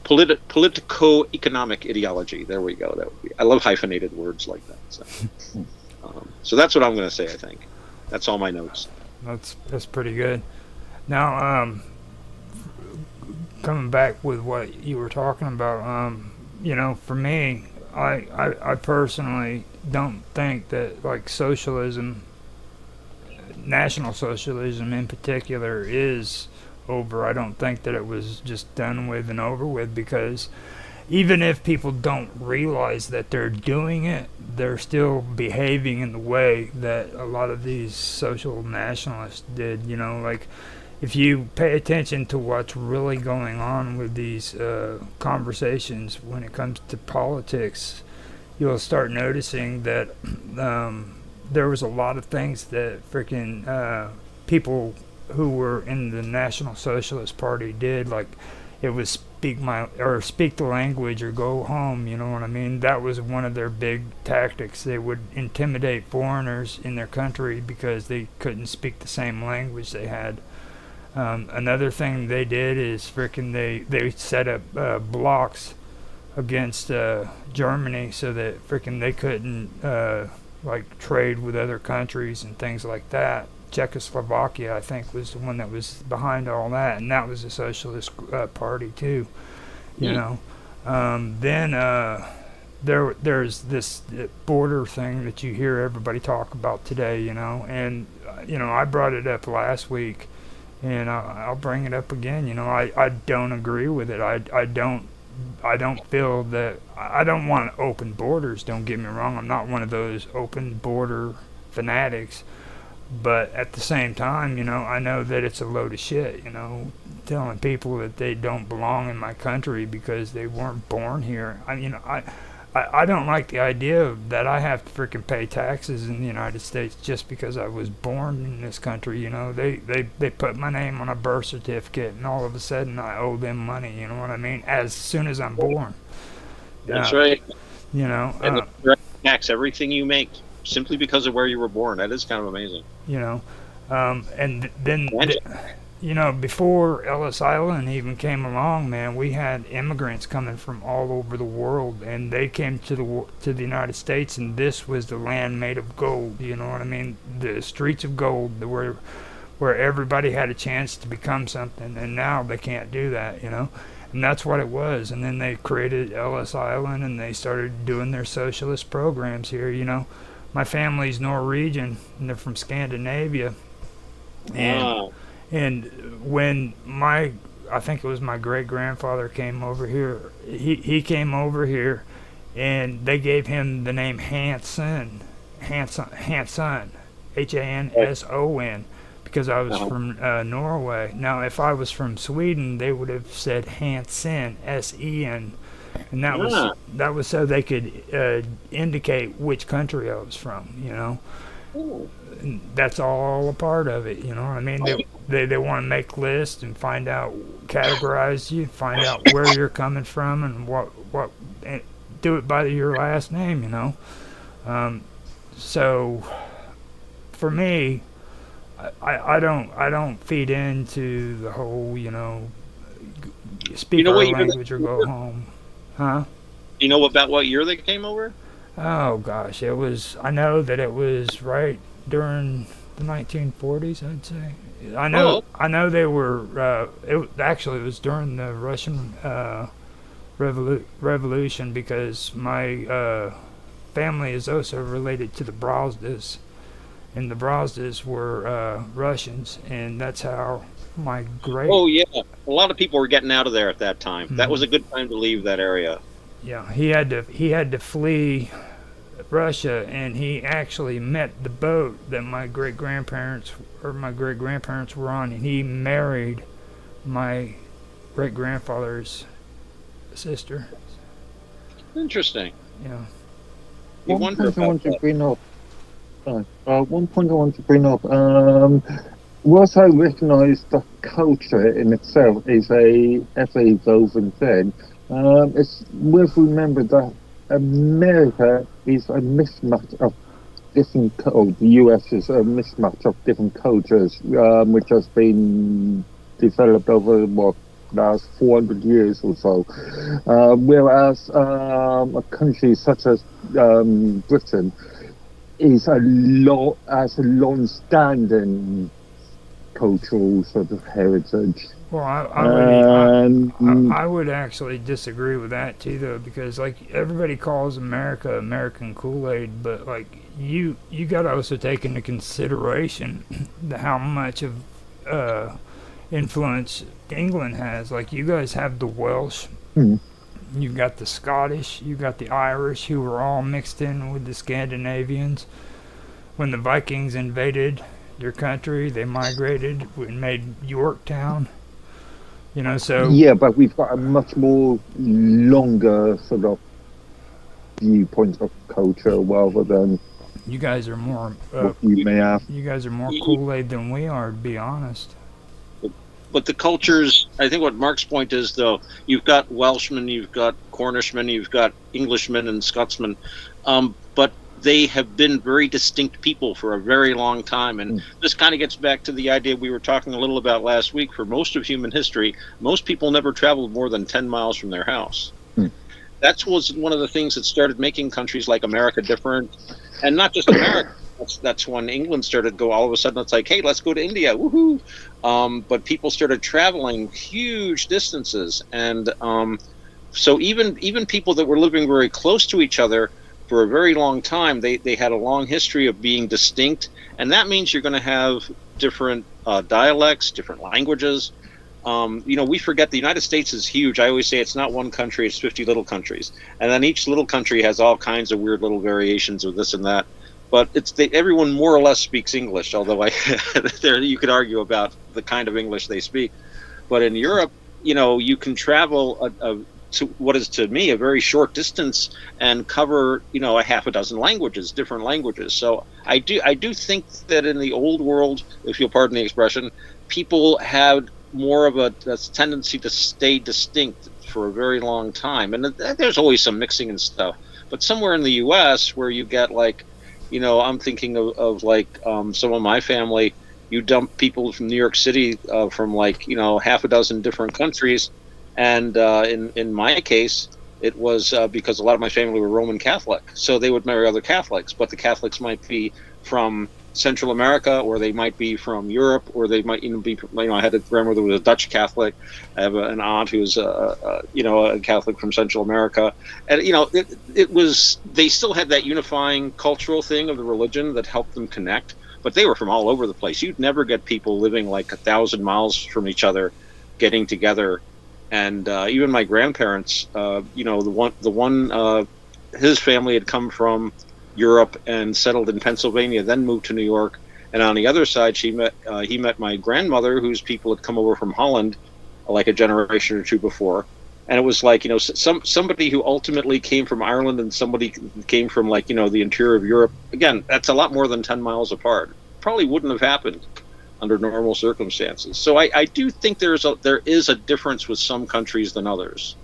politico-economic ideology. There we go. That would be. I love hyphenated words like that. So that's what I'm going to say, I think. That's all my notes. That's pretty good. Now, coming back with what you were talking about, for me, I personally don't think that, like, socialism, National Socialism in particular, is over. I don't think that it was just done with and over with, because even if people don't realize that they're doing it, they're still behaving in the way that a lot of these social nationalists did. Like, if you pay attention to what's really going on with these conversations when it comes to politics, you'll start noticing that there was a lot of things that freaking people who were in the National Socialist Party did. Like, it was speak the language or go home, you know what I mean? That was one of their big tactics. They would intimidate foreigners in their country because they couldn't speak the same language they had. Another thing they did is freaking they set up blocks against Germany so that freaking they couldn't like trade with other countries and things like that. Czechoslovakia, I think, was the one that was behind all that, and that was a socialist party too. Then there's this border thing that you hear everybody talk about today, and I brought it up last week, and I'll bring it up again. I don't agree with it. I don't feel that. I don't want open borders, don't get me wrong. I'm not one of those open border fanatics. But at the same time, I know that it's a load of shit, telling people that they don't belong in my country because they weren't born here. I don't like the idea that I have to freaking pay taxes in the United States just because I was born in this country. They put my name on a birth certificate, and all of a sudden I owe them money. You know what I mean? As soon as I'm born. That's right. And they tax everything you make simply because of where you were born. That is kind of amazing. And then. Before Ellis Island even came along, man, we had immigrants coming from all over the world, and they came to the United States, and this was the land made of gold. You know what I mean? The streets of gold, where everybody had a chance to become something, and now they can't do that. And that's what it was. And then they created Ellis Island, and they started doing their socialist programs here. My family's Norwegian, and they're from Scandinavia, And when I think it was my great-grandfather came over here, he came over here, and they gave him the name Hanson, Hanson, Hanson, because I was from Norway. Now, if I was from Sweden, they would have said Hansen, S-E-N, and that was so they could indicate which country I was from, And that's all a part of it, you know what I mean? They want to make lists and categorize you, find out where you're coming from, and and do it by your last name, So for me, I don't feed into the whole, speak our language or go home, huh? You know about what year they came over? Oh gosh, I know that it was right during the 1940s, I'd say. I know they were. It was during the Russian Revolution, because my family is also related to the Brazdas, and the Brazdas were Russians, and that's how my great. Oh yeah, a lot of people were getting out of there at that time. Mm-hmm. That was a good time to leave that area. Yeah, he had to flee Russia, and he actually met the boat that my great grandparents were on, and he married my great grandfather's sister. Interesting. Yeah. One point I want to bring up. Whilst I recognise that culture in itself is a ever-evolving thing, it's worth remembering that America is a mismatch of the US is a mismatch of different cultures, which has been developed over the last 400 years or so. Whereas a country such as Britain has a long-standing cultural sort of heritage. Well, I would actually disagree with that too, though, because like everybody calls America American Kool-Aid, but like you got to also take into consideration how much of influence England has. Like you guys have the Welsh, you've got the Scottish, you've got the Irish, who were all mixed in with the Scandinavians. When the Vikings invaded your country, they migrated and made Yorktown. So yeah, but we've got a much more longer sort of viewpoint of culture rather than you guys are more. You may have. You guys are more Kool-Aid than we are, to be honest. But the cultures, I think what Mark's point is, though, you've got Welshmen, you've got Cornishmen, you've got Englishmen and Scotsmen, but they have been very distinct people for a very long time. And this kind of gets back to the idea we were talking a little about last week. For most of human history, most people never traveled more than 10 miles from their house. That was one of the things that started making countries like America different. And not just America. That's when England started to go, all of a sudden it's like, hey, let's go to India, woohoo. But people started traveling huge distances. And so even people that were living very close to each other for a very long time, they had a long history of being distinct, and that means you're going to have different dialects, different languages. We forget the United States is huge. I always say it's not one country, it's 50 little countries. And then each little country has all kinds of weird little variations of this and that. but everyone more or less speaks English, although there you could argue about the kind of English they speak. But in Europe, you can travel to what is to me a very short distance and cover a half a dozen different languages. So I do think that in the old world, if you'll pardon the expression, people had more of a tendency to stay distinct for a very long time, and there's always some mixing and stuff. But somewhere in the U.S. where you get I'm thinking of some of my family, you dump people from New York City from half a dozen different countries, and in my case, it was because a lot of my family were Roman Catholic, so they would marry other Catholics, but the Catholics might be from Central America, or they might be from Europe, or they might even be. I had a grandmother who was a Dutch Catholic. I have an aunt who was a Catholic from Central America, and it was. They still had that unifying cultural thing of the religion that helped them connect, but they were from all over the place. You'd never get people living 1,000 miles from each other, getting together, and even my grandparents. The one his family had come from Europe and settled in Pennsylvania, then moved to New York. And on the other side, he met my grandmother, whose people had come over from Holland, a generation or two before. And it was somebody who ultimately came from Ireland and somebody came from the interior of Europe. Again, that's a lot more than 10 miles apart. Probably wouldn't have happened under normal circumstances. So I do think there is a difference with some countries than others.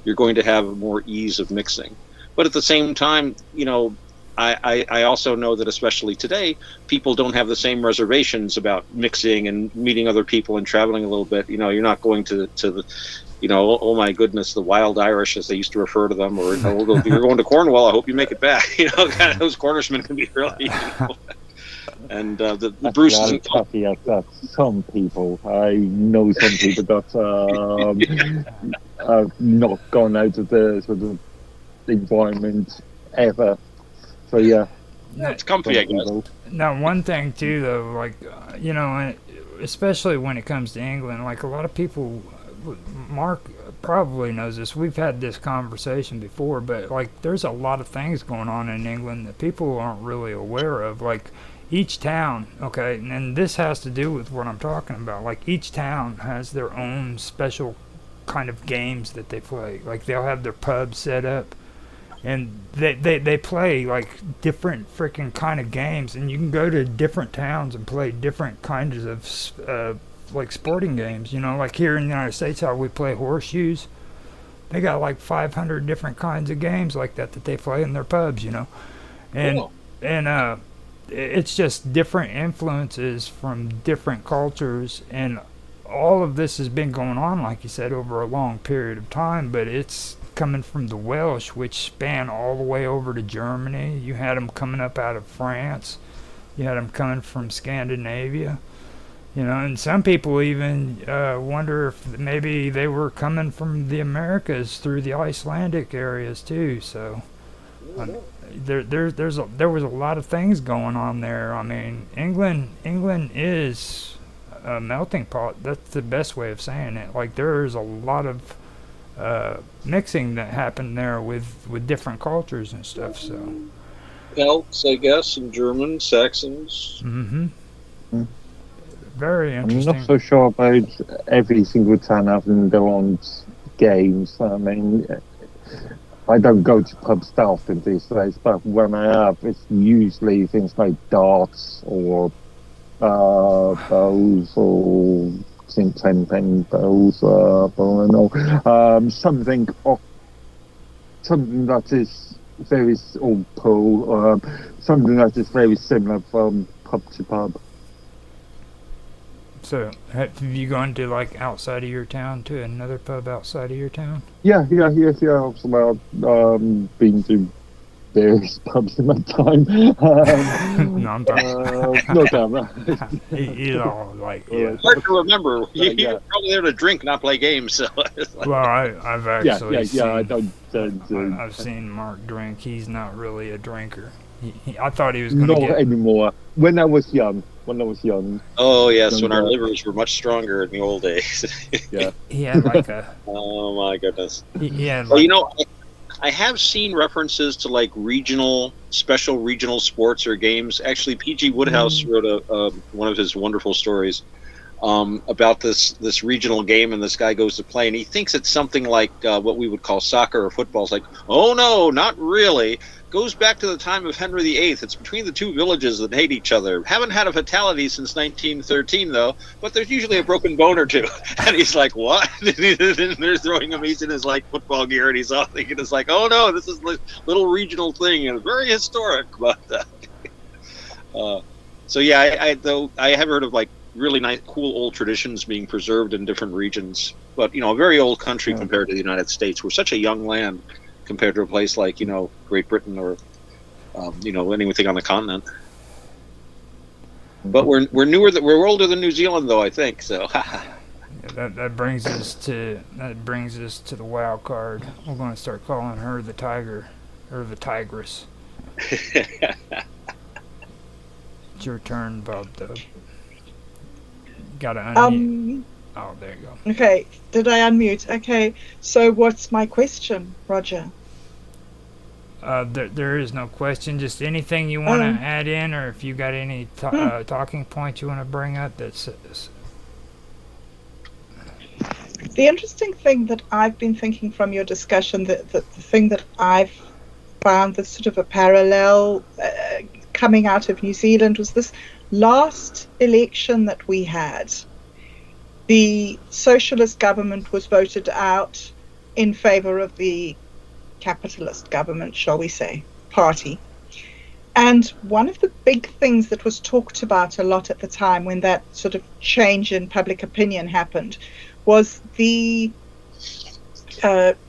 You're going to have more ease of mixing. But at the same time, I also know that especially today, people don't have the same reservations about mixing and meeting other people and traveling a little bit. You're not going to the, oh my goodness, the wild Irish, as they used to refer to them, or if you're going to Cornwall, I hope you make it back. Kind of those Cornishmen can be really, and the Bruces and that's some people. I know some people that have not gone out of the sort of environment ever. So yeah, it's comfy, I guess. Now, one thing too, though, especially when it comes to England, a lot of people, Mark probably knows this. We've had this conversation before, but there's a lot of things going on in England that people aren't really aware of. Each town, okay, and this has to do with what I'm talking about. Each town has their own special kind of games that they play. They'll have their pubs set up, and they play different freaking kind of games, and you can go to different towns and play different kinds of sporting games. Here in the United States, how we play horseshoes, they got 500 different kinds of games like that they play in their pubs. And cool. And it's just different influences from different cultures, and all of this has been going on, like you said, over a long period of time, but it's coming from the Welsh, which span all the way over to Germany. You had them coming up out of France. You had them coming from Scandinavia. And some people even wonder if maybe they were coming from the Americas through the Icelandic areas too. So there was a lot of things going on there. I mean, England is a melting pot. That's the best way of saying it. There's a lot of mixing that happened there with different cultures and stuff. So Celts, I guess, and German, Saxons. Mm-hmm. Very interesting. I'm not so sure about every single town having their own games. I mean, I don't go to pubs that often these days, but when I have, it's usually things like darts or bows or ten bows, something that is very, or pool, something that is very similar from pub to pub. So, have you gone to outside of your town to another pub outside of your town? Yeah. Well, been to various pubs in my time. No, I'm talking. No doubt. Yeah. Hard to remember. You're probably there to drink, not play games. So. Well, I've actually seen, I don't. I've seen Mark drink. He's not really a drinker. I thought he was going to Not anymore. When I was young. Oh yes, when our livers were much stronger in the old days. Yeah. He had a. Oh my goodness. He had well, I have seen references to like special regional sports or games. Actually, P.G. Wodehouse wrote one of his wonderful stories about this regional game, and this guy goes to play, and he thinks it's something like what we would call soccer or football. It's like, oh no, not really. Goes back to the time of Henry VIII. It's between the two villages that hate each other. Haven't had a fatality since 1913, though, but there's usually a broken bone or two. And he's like, what? And they're throwing him. He's in his like football gear, and he's all thinking, it's like, oh no, this is a little regional thing, and very historic. But so yeah, I have heard of like really nice, cool old traditions being preserved in different regions. But a very old country compared to the United States. We're such a young land compared to a place like Great Britain or anything on the continent. But we're older than New Zealand, though, I think. So that brings us to the wild card. We're going to start calling her the tiger or the tigress. Yeah. It's your turn, Bob Dub. Gotta unmute. Oh, there you go. Okay, did I unmute? Okay, so what's my question, Roger? There is no question. Just anything you want to add in, or if you got any talking points you want to bring up. That's the interesting thing that I've been thinking from your discussion. The thing that I've found that's sort of a parallel coming out of New Zealand was this last election that we had. The socialist government was voted out in favor of the capitalist government, shall we say, party. And one of the big things that was talked about a lot at the time when that sort of change in public opinion happened was the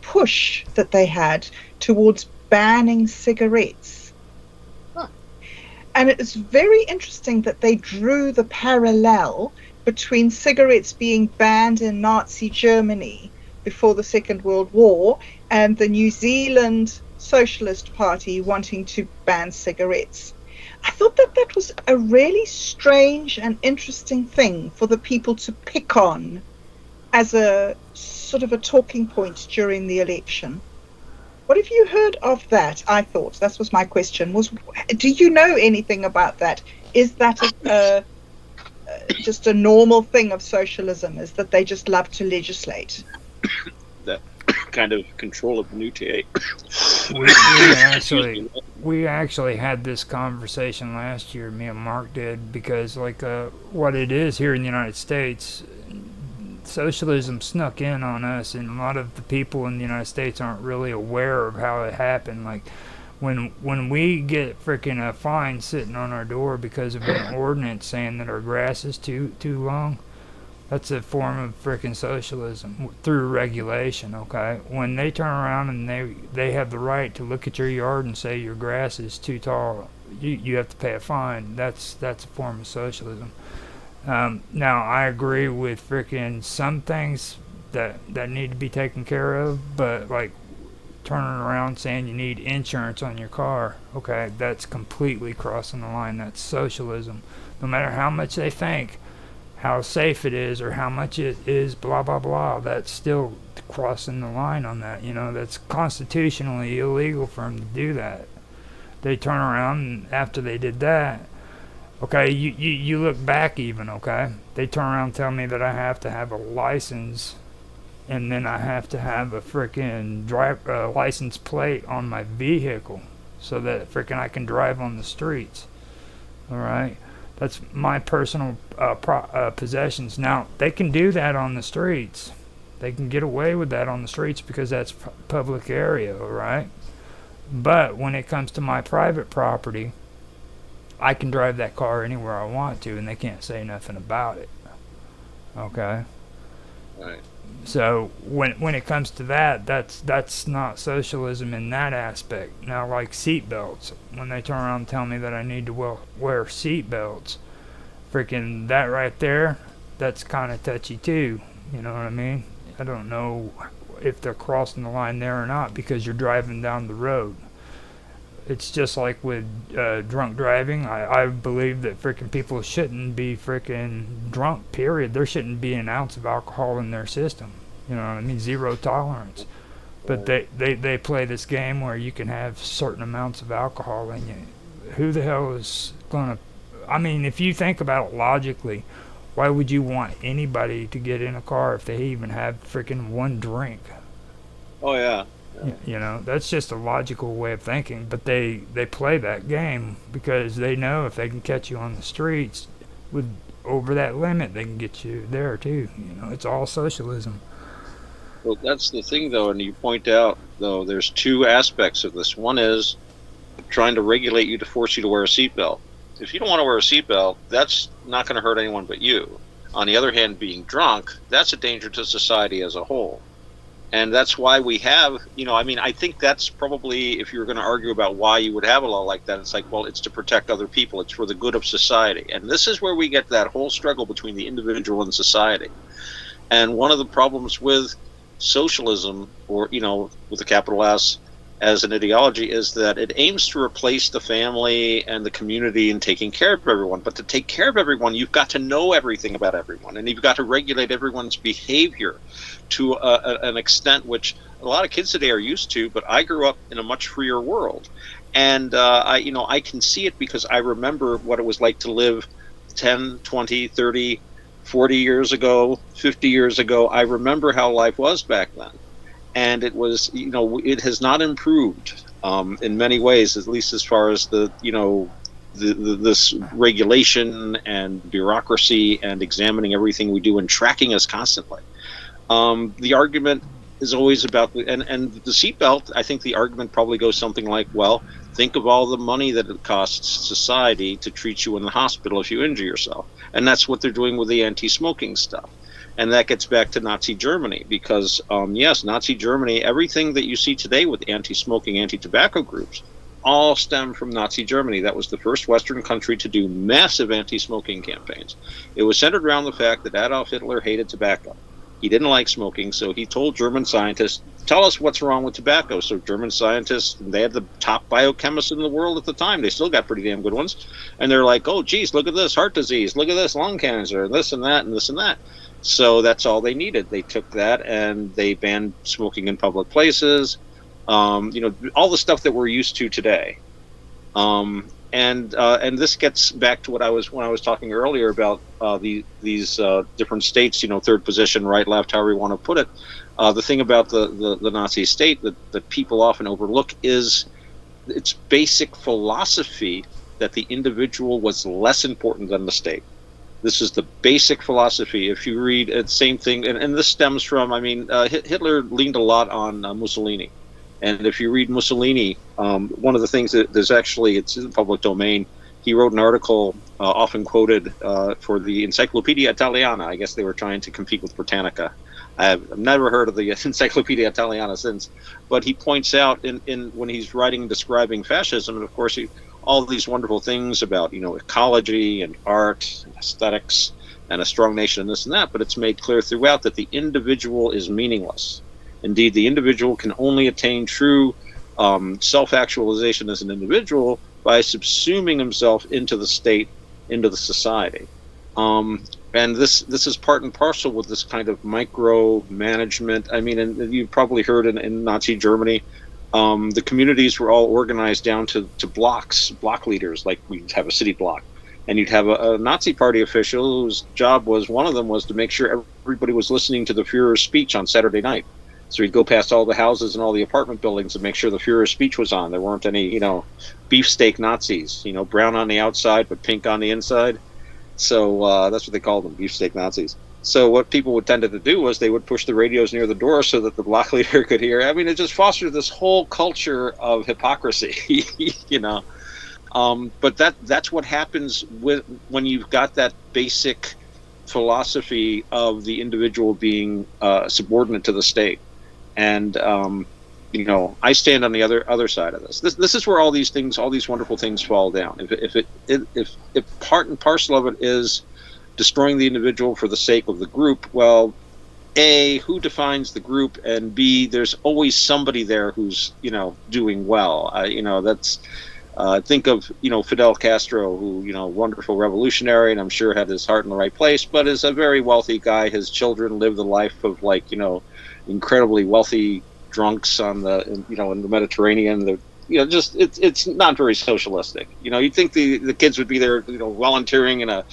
push that they had towards banning cigarettes. Huh. And it is very interesting that they drew the parallel between cigarettes being banned in Nazi Germany before the Second World War and the New Zealand Socialist Party wanting to ban cigarettes. I thought that was a really strange and interesting thing for the people to pick on as a sort of a talking point during the election. What have you heard of that? I thought that was my question. Do you know anything about that? Is that just a normal thing of socialism, is that they just love to legislate? That kind of control of nuclei. We actually had this conversation last year, me and Mark did, because what it is here in the United States, socialism snuck in on us, and a lot of the people in the United States aren't really aware of how it happened. Like when we get freaking a fine sitting on our door because of an ordinance saying that our grass is too long, that's a form of freaking socialism through regulation. Okay, when they turn around and they have the right to look at your yard and say your grass is too tall, you have to pay a fine. That's a form of socialism. Now I agree with freaking some things that need to be taken care of, but like turning around saying you need insurance on your car, okay, that's completely crossing the line. That's socialism. No matter how much they think how safe it is or how much it is, blah blah blah, that's still crossing the line on that. That's constitutionally illegal for them to do that. They turn around and after they did that, okay, you look back even, okay, they turn around and tell me that I have to have a license, and then I have to have a freaking license plate on my vehicle so that freaking I can drive on the streets. All right, that's my personal possessions. Now they can do that on the streets. They can get away with that on the streets because that's public area, all right. But when it comes to my private property, I can drive that car anywhere I want to, and they can't say nothing about it. Okay. Right. So when it comes to that, that's not socialism in that aspect. Now, like seat belts, when they turn around and tell me that I need to wear seat belts, freaking that right there, that's kind of touchy too. You know what I mean? I don't know if they're crossing the line there or not because you're driving down the road. It's just like with drunk driving. I believe that freaking people shouldn't be freaking drunk, period. There shouldn't be an ounce of alcohol in their system. You know what I mean? Zero tolerance. But they play this game where you can have certain amounts of alcohol in you. Who the hell is going to... I mean, if you think about it logically, why would you want anybody to get in a car if they even have freaking one drink? Oh, yeah. You know, that's just a logical way of thinking. But they play that game because they know if they can catch you on the streets with over that limit, they can get you there too. You know, it's all socialism. Well, that's the thing, though, and you point out, though, there's two aspects of this. One is trying to regulate you to force you to wear a seatbelt. If you don't want to wear a seatbelt, that's not going to hurt anyone but you. On the other hand, being drunk, that's a danger to society as a whole. And that's why we have, I think that's probably, if you were going to argue about why you would have a law like that, it's like, well, it's to protect other people. It's for the good of society. And this is where we get that whole struggle between the individual and society. And one of the problems with socialism, or, with a capital S, as an ideology, is that it aims to replace the family and the community in taking care of everyone. But to take care of everyone, you've got to know everything about everyone, and you've got to regulate everyone's behavior to an extent which a lot of kids today are used to. But I grew up in a much freer world, and I can see it because I remember what it was like to live 10, 20, 30, 40 years ago, 50 years ago. I remember how life was back then. And it was, it has not improved in many ways, at least as far as this regulation and bureaucracy and examining everything we do and tracking us constantly. The argument is always about, and the seatbelt, I think the argument probably goes something like, well, think of all the money that it costs society to treat you in the hospital if you injure yourself. And that's what they're doing with the anti-smoking stuff. And that gets back to Nazi Germany because, yes, Nazi Germany, everything that you see today with anti-smoking, anti-tobacco groups, all stem from Nazi Germany. That was the first Western country to do massive anti-smoking campaigns. It was centered around the fact that Adolf Hitler hated tobacco. He didn't like smoking, so he told German scientists, tell us what's wrong with tobacco. So German scientists, they had the top biochemists in the world at the time. They still got pretty damn good ones. And they're like, oh, geez, look at this, heart disease. Look at this, lung cancer, and this and that, and this and that. So that's all they needed. They took that and they banned smoking in public places, all the stuff that we're used to today. And this gets back to when I was talking earlier about these different states, third position, right, left, however you want to put it. The thing about the Nazi state that people often overlook is its basic philosophy that the individual was less important than the state. This is the basic philosophy. If you read the same thing, and this stems from, Hitler leaned a lot on Mussolini. And if you read Mussolini, one of the things that there's actually, it's in the public domain, he wrote an article often quoted for the Encyclopedia Italiana. I guess they were trying to compete with Britannica. I've never heard of the Encyclopedia Italiana since. But he points out in when he's writing and describing fascism, and of course all these wonderful things about, ecology and art and aesthetics and a strong nation and this and that, but it's made clear throughout that the individual is meaningless. Indeed, the individual can only attain true self-actualization as an individual by subsuming himself into the state, into the society. And this is part and parcel with this kind of micro-management. And you've probably heard in Nazi Germany, the communities were all organized down to blocks, block leaders, like we'd have a city block. And you'd have a Nazi party official whose job was, one of them was to make sure everybody was listening to the Führer's speech on Saturday night. So he'd go past all the houses and all the apartment buildings and make sure the Führer's speech was on. There weren't any, beefsteak Nazis, brown on the outside but pink on the inside. So that's what they called them, beefsteak Nazis. So what people would tend to do was they would push the radios near the door so that the block leader could hear. It just fostered this whole culture of hypocrisy, But that's what happens when you've got that basic philosophy of the individual being subordinate to the state. And I stand on the other side of this. This is where all these things, all these wonderful things fall down. If part and parcel of it is destroying the individual for the sake of the group, well, A, who defines the group, and B, there's always somebody there who's doing well. That's think of Fidel Castro, who wonderful revolutionary, and I'm sure had his heart in the right place, but is a very wealthy guy. His children live the life of incredibly wealthy drunks on in the Mediterranean. Just it's not very socialistic. You'd think the kids would be there, volunteering in a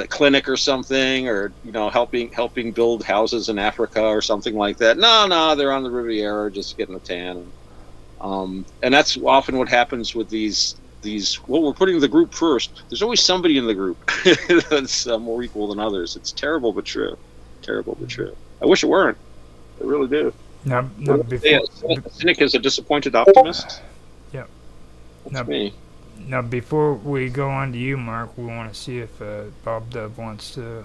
clinic or something, or helping build houses in Africa or something like that. No, they're on the Riviera just getting a tan. And that's often what happens with these. Well, we're putting the group first. There's always somebody in the group that's more equal than others. It's terrible but true. Terrible but true. I wish it weren't. I really do. No, a cynic is a disappointed optimist. Yeah. That's me. Now, before we go on to you, Mark, we want to see if Bob Dub wants to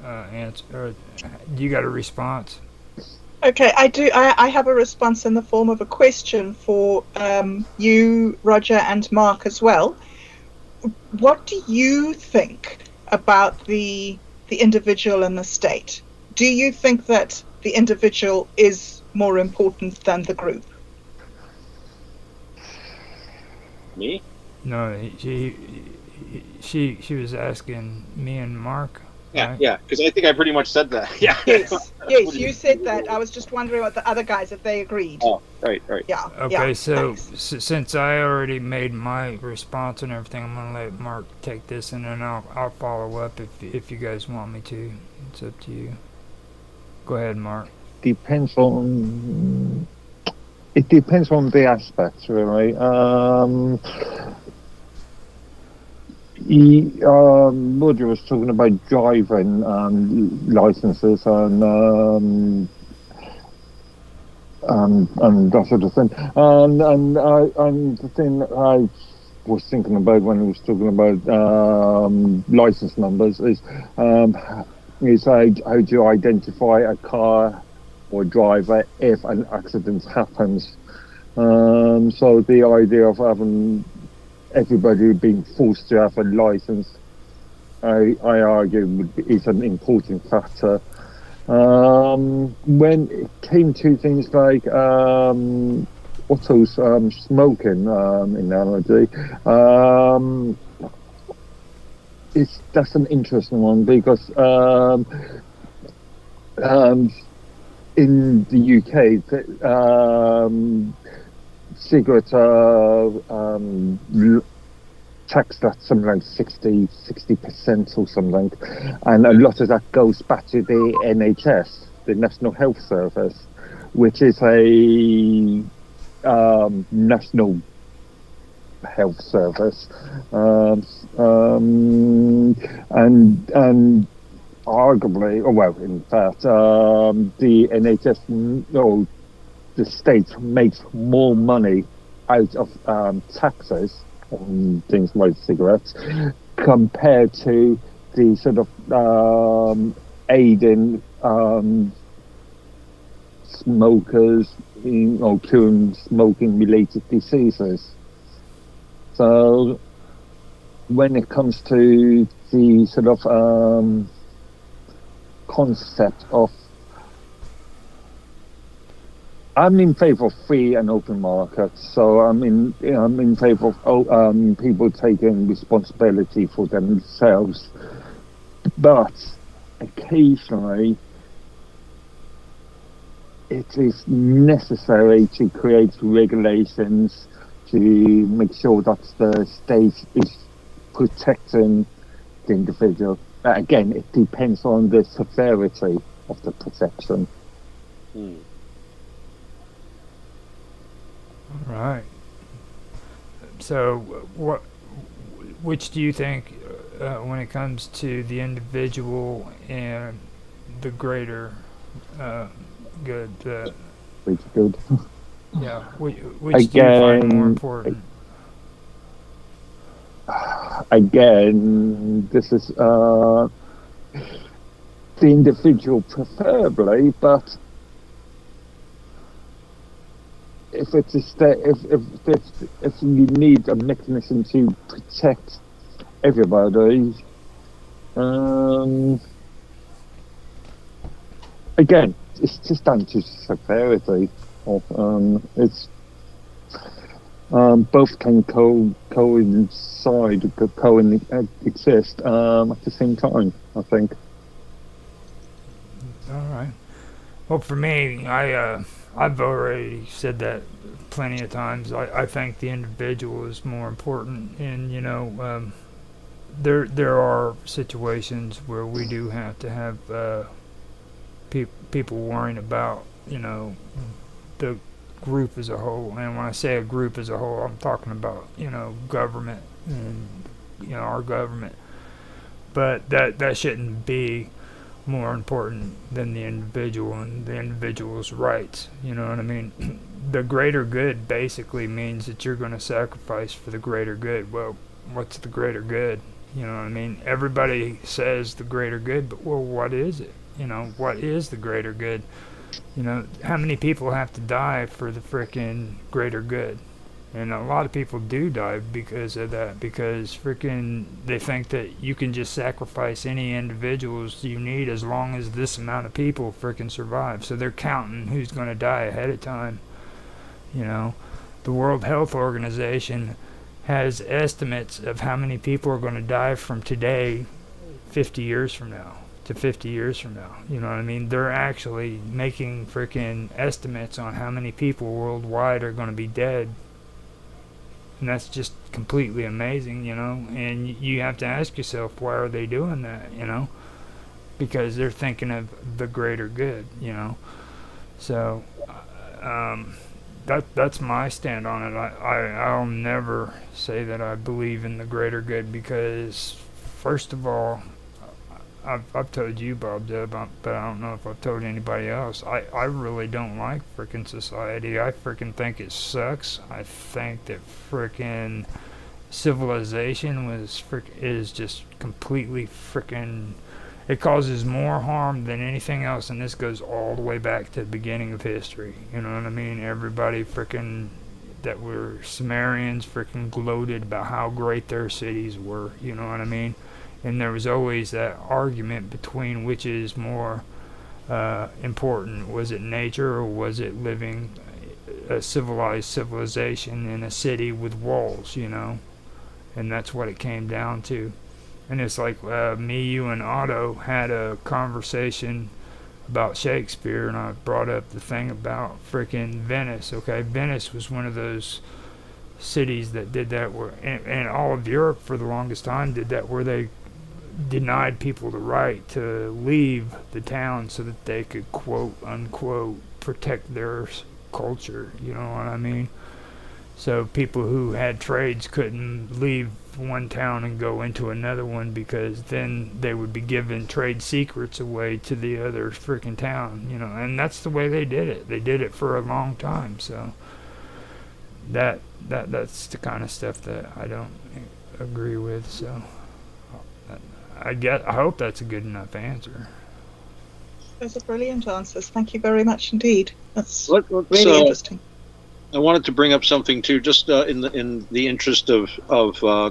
answer. Or, you got a response? Okay, I do. I have a response in the form of a question for you, Roger, and Mark as well. What do you think about the individual and the state? Do you think that the individual is more important than the group? Me? No, she was asking me and Mark. Yeah, right? yeah, because I think I pretty much said that. Yeah. Yes, you said that. I was just wondering what the other guys, if they agreed. Oh, right. Yeah. Okay, yeah, so thanks. since I already made my response and everything, I'm gonna let Mark take this, and then I'll follow up if you guys want me to. It's up to you. Go ahead, Mark. It depends on the aspects, really. Roger was talking about driving licenses and that sort of thing. And the thing I was thinking about when he was talking about license numbers is how do you identify a car or driver if an accident happens? So the idea of having everybody being forced to have a license, I argue, is an important factor. When it came to things like Otto's smoking analogy, that's an interesting one because in the UK, cigarettes are taxed at something like 60% or something, and a lot of that goes back to the NHS, the National Health Service, which is a national health service, and arguably, in fact, the NHS, the state makes more money out of taxes on things like cigarettes compared to the sort of aiding smokers in curing smoking-related diseases. So when it comes to the sort of concept of, I'm in favour of free and open markets, so I'm in favour of people taking responsibility for themselves, but occasionally it is necessary to create regulations to make sure that the state is protecting the individual. Again, it depends on the severity of the protection. All right. So, which do you think, when it comes to the individual and the greater good? Which good? Yeah. Which do you find more important? Again, this is the individual preferably, but if it's if you need a mechanism to protect everybody, again, it's just down to severity. It's both can coexist at the same time, I think. All right. Well, for me, I've already said that plenty of times. I think the individual is more important, and there are situations where we do have to have people worrying about the group as a whole. And when I say a group as a whole, I'm talking about government and our government. But that shouldn't be more important than the individual and the individual's rights. You know what I mean? The greater good basically means that you're going to sacrifice for the greater good. Well, what's the greater good? You know what I mean? Everybody says the greater good, but well, what is it? What is the greater good? How many people have to die for the frickin' greater good? And a lot of people do die because of that, because frickin' they think that you can just sacrifice any individuals you need as long as this amount of people frickin' survive. So they're counting who's going to die ahead of time. The World Health Organization has estimates of how many people are going to die from today 50 years from now to 50 years from now. You know what I mean? They're actually making frickin' estimates on how many people worldwide are going to be dead. And that's just completely amazing, and you have to ask yourself, why are they doing that, because they're thinking of the greater good, so that's my stand on it. I'll never say that I believe in the greater good, because first of all, I've told you, Bob Dub, but I don't know if I've told anybody else. I really don't like frickin' society. I frickin' think it sucks. I think that frickin' civilization is just completely frickin'. It causes more harm than anything else, and this goes all the way back to the beginning of history. You know what I mean? Everybody frickin' that were Sumerians frickin' gloated about how great their cities were. You know what I mean? And there was always that argument between which is more important. Was it nature, or was it living a civilized civilization in a city with walls, And that's what it came down to. And it's like me, you, and Otto had a conversation about Shakespeare, and I brought up the thing about frickin' Venice. Okay, Venice was one of those cities that did that, and all of Europe for the longest time did that, where they denied people the right to leave the town so that they could, quote unquote, protect their culture. You know what I mean? So people who had trades couldn't leave one town and go into another one, because then they would be giving trade secrets away to the other freaking town, and that's the way they did it. They did it for a long time. So that's the kind of stuff that I don't agree with. So I hope that's a good enough answer. Those are brilliant answers. Thank you very much indeed. That's really interesting. I wanted to bring up something too, just in the interest of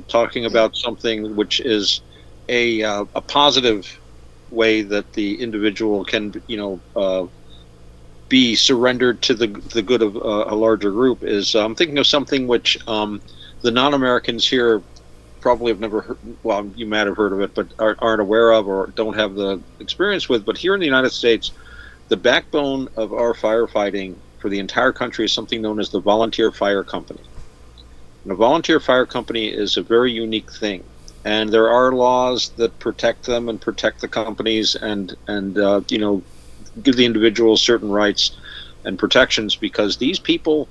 talking about something which is a positive way that the individual can be surrendered to the good of a larger group. Is I'm thinking of something which the non-Americans here probably have never heard, well, you might have heard of it, but aren't aware of or don't have the experience with. But here in the United States, the backbone of our firefighting for the entire country is something known as the Volunteer Fire Company. And a volunteer fire company is a very unique thing, and there are laws that protect them and protect the companies and give the individuals certain rights and protections, because these people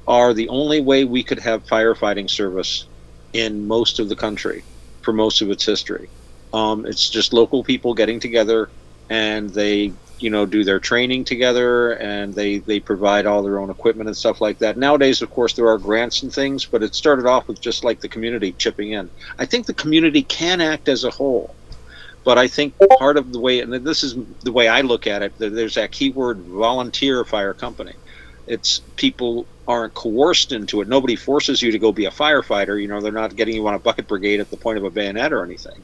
are the only way we could have firefighting service in most of the country for most of its history. It's just local people getting together, and they do their training together, and they provide all their own equipment and stuff like that. Nowadays, of course, there are grants and things, but it started off with just like the community chipping in. I think the community can act as a whole, but I think part of the way, and this is the way I look at it, there's that keyword volunteer fire company. It's people aren't coerced into it. Nobody forces you to go be a firefighter. They're not getting you on a bucket brigade at the point of a bayonet or anything.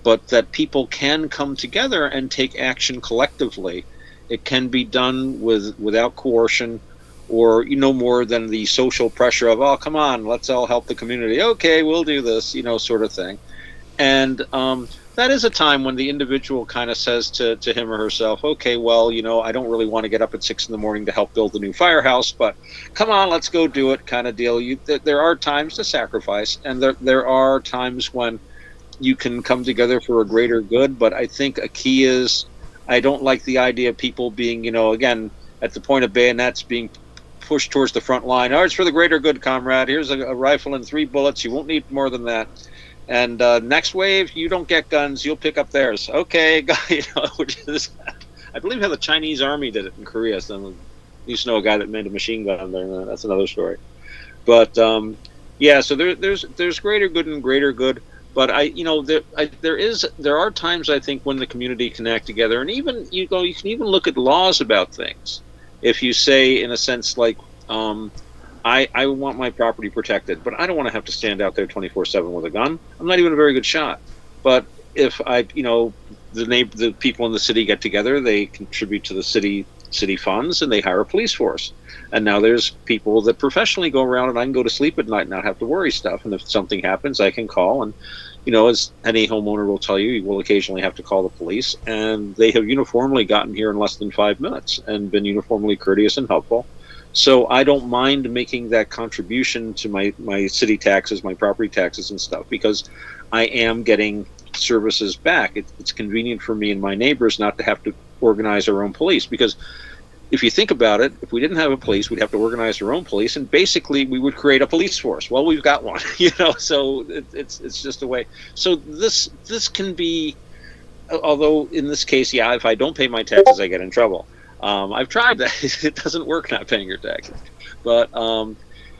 But that people can come together and take action collectively. It can be done without coercion, or more than the social pressure of, oh, come on, let's all help the community. Okay, we'll do this, sort of thing. And that is a time when the individual kind of says to him or herself, okay, well, I don't really want to get up at 6 a.m. to help build the new firehouse, but come on, let's go do it, kind of deal. There are times to sacrifice, and there are times when you can come together for a greater good. But I think a key is, I don't like the idea of people being, again, at the point of bayonets, being pushed towards the front line. Oh, it's for the greater good, comrade. Here's a rifle and 3 bullets. You won't need more than that. And next wave, you don't get guns, you'll pick up theirs. Okay, which is, I believe how the Chinese army did it in Korea. So I used to know a guy that made a machine gun there. That's another story. But yeah, so there's greater good and greater good. But there are times, I think, when the community can act together, and even you can even look at laws about things. If you say, in a sense, like, I want my property protected, but I don't want to have to stand out there 24/7 with a gun. I'm not even a very good shot. But if the people in the city get together, they contribute to the city funds, and they hire a police force. And now there's people that professionally go around, and I can go to sleep at night and not have to worry stuff. And if something happens, I can call. And as any homeowner will tell you, you will occasionally have to call the police. And they have uniformly gotten here in less than 5 minutes and been uniformly courteous and helpful. So I don't mind making that contribution to my city taxes, my property taxes and stuff, because I am getting services back. It's convenient for me and my neighbors not to have to organize our own police, because if you think about it, if we didn't have a police, we'd have to organize our own police, and basically we would create a police force. Well, we've got one, so it's just a way. So this can be, although in this case, yeah, if I don't pay my taxes, I get in trouble. I've tried that. It doesn't work not paying your taxes. But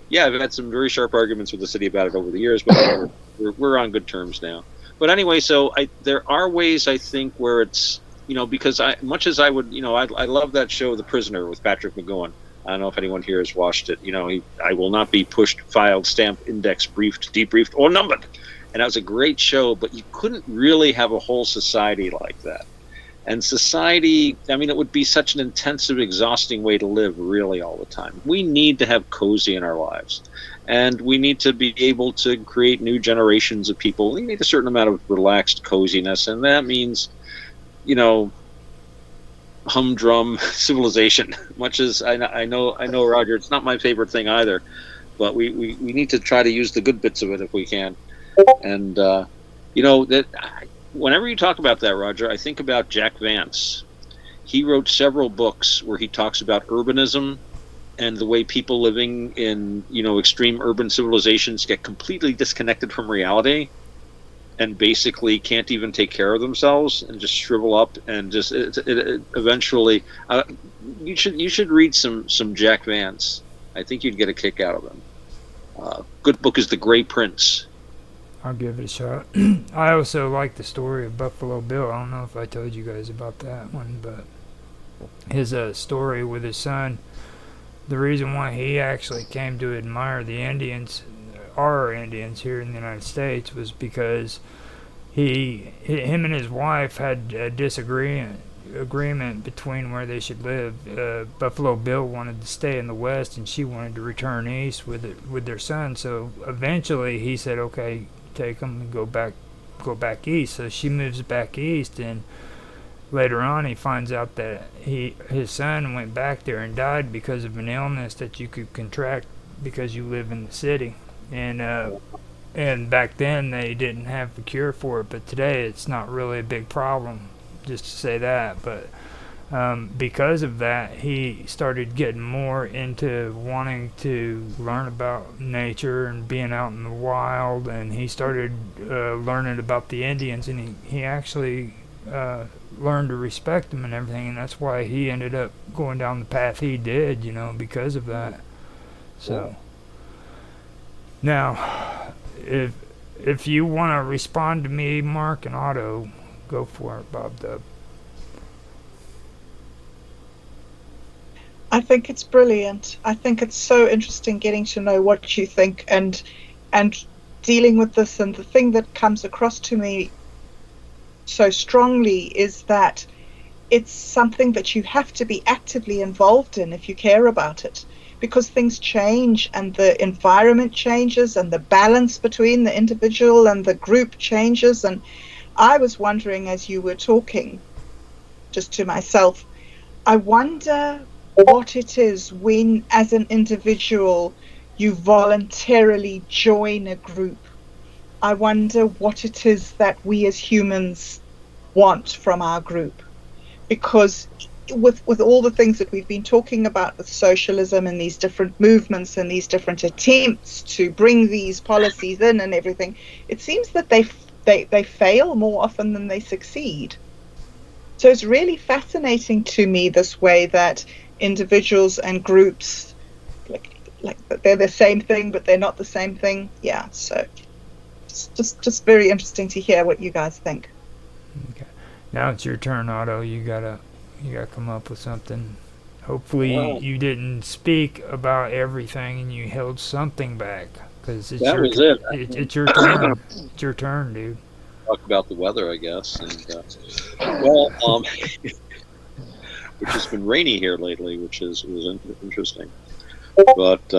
yeah, I've had some very sharp arguments with the city about it over the years, but we're on good terms now. But anyway, so there are ways, I think, where it's, because much as I would, I love that show, The Prisoner, with Patrick McGowan. I don't know if anyone here has watched it. I will not be pushed, filed, stamped, indexed, briefed, debriefed, or numbered. And that was a great show, but you couldn't really have a whole society like that. And society, it would be such an intensive, exhausting way to live really all the time. We need to have cozy in our lives. And we need to be able to create new generations of people. We need a certain amount of relaxed coziness. And that means, humdrum civilization. Much as I know, Roger, it's not my favorite thing either. But we need to try to use the good bits of it if we can. And, whenever you talk about that, Roger, I think about Jack Vance. He wrote several books where he talks about urbanism and the way people living in, extreme urban civilizations get completely disconnected from reality and basically can't even take care of themselves and just shrivel up and just it eventually. You should read some Jack Vance. I think you'd get a kick out of him. Good book is The Gray Prince. I'll give it a shot. I also like the story of Buffalo Bill. I don't know if I told you guys about that one, but his story with his son, the reason why he actually came to admire the Indians, our Indians here in the United States, was because him and his wife had a agreement between where they should live. Buffalo Bill wanted to stay in the West, and she wanted to return east with their son. So eventually he said, okay, take them and go back east. So she moves back east, and later on he finds out that his son went back there and died because of an illness that you could contract because you live in the city. And back then they didn't have the cure for it, but today it's not really a big problem, just to say that. But because of that, he started getting more into wanting to learn about nature and being out in the wild, and he started learning about the Indians, and he actually learned to respect them and everything, and that's why he ended up going down the path he did, because of that. So now, if you want to respond to me, Mark and Otto, go for it, Bob Dub. I think it's brilliant. I think it's so interesting getting to know what you think and dealing with this. And the thing that comes across to me so strongly is that it's something that you have to be actively involved in if you care about it, because things change and the environment changes and the balance between the individual and the group changes. And I was wondering as you were talking, just to myself, I wonder what it is when, as an individual, you voluntarily join a group. I wonder what it is that we as humans want from our group. Because with all the things that we've been talking about with socialism and these different movements and these different attempts to bring these policies in and everything, it seems that they fail more often than they succeed. So it's really fascinating to me this way that individuals and groups, like they're the same thing, but they're not the same thing. Yeah, so it's just very interesting to hear what you guys think. Okay. Now it's your turn, Otto. You gotta come up with something. Hopefully you didn't speak about everything and you held something back, because it's That your was it. it's your turn. It's your turn, dude. Talk about the weather, I guess. And which has been rainy here lately, which was interesting. But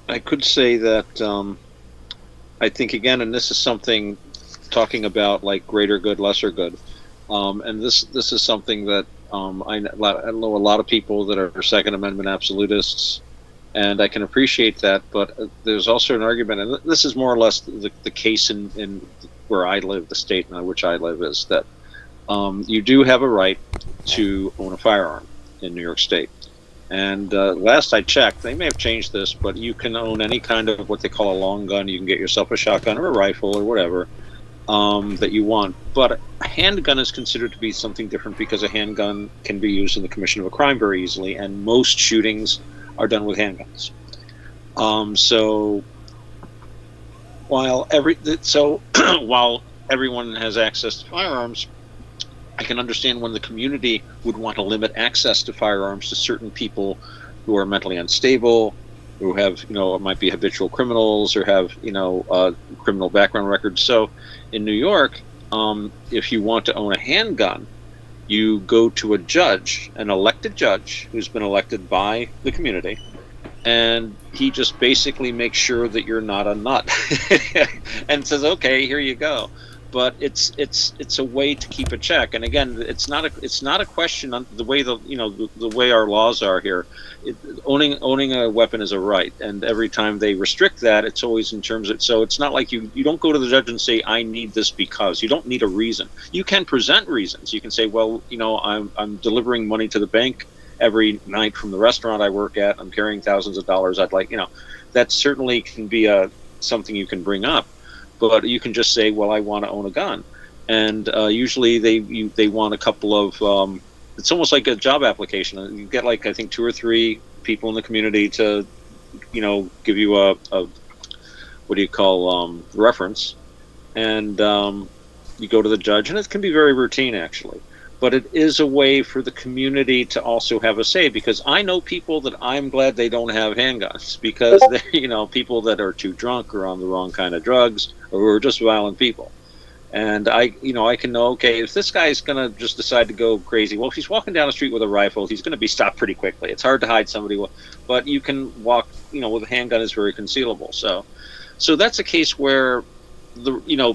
I could say that I think, again, and this is something talking about like greater good, lesser good, and this is something that I know a lot of people that are Second Amendment absolutists, and I can appreciate that, but there's also an argument, and this is more or less the case in where I live, the state in which I live, is that you do have a right to own a firearm in New York State. And last I checked, they may have changed this, but you can own any kind of what they call a long gun. You can get yourself a shotgun or a rifle or whatever that you want. But a handgun is considered to be something different, because a handgun can be used in the commission of a crime very easily, and most shootings are done with handguns. So while while everyone has access to firearms, I can understand when the community would want to limit access to firearms to certain people who are mentally unstable, who have, might be habitual criminals or have, criminal background records. So in New York, if you want to own a handgun, you go to a judge, an elected judge who's been elected by the community, and he just basically makes sure that you're not a nut and says, okay, here you go. But it's a way to keep a check. And again, it's not a question on the way the way our laws are here. Owning a weapon is a right, and every time they restrict that, it's always in terms of, so it's not like you don't go to the judge and say, I need this because. You don't need a reason. You can present reasons. You can say, well, I'm delivering money to the bank every night from the restaurant I work at. I'm carrying thousands of dollars. I'd like, that certainly can be something you can bring up. But you can just say, well, I want to own a gun. And usually they want a couple of, it's almost like a job application. You get like, I think 2 or 3 people in the community to, give you a what do you call, reference. And you go to the judge, and it can be very routine, actually. But it is a way for the community to also have a say, because I know people that I'm glad they don't have handguns, because they're, people that are too drunk or on the wrong kind of drugs, or who are just violent people. And I can know, okay, if this guy's going to just decide to go crazy, well, if he's walking down the street with a rifle, he's going to be stopped pretty quickly. It's hard to hide somebody, but you can walk, with a handgun is very concealable. So that's a case where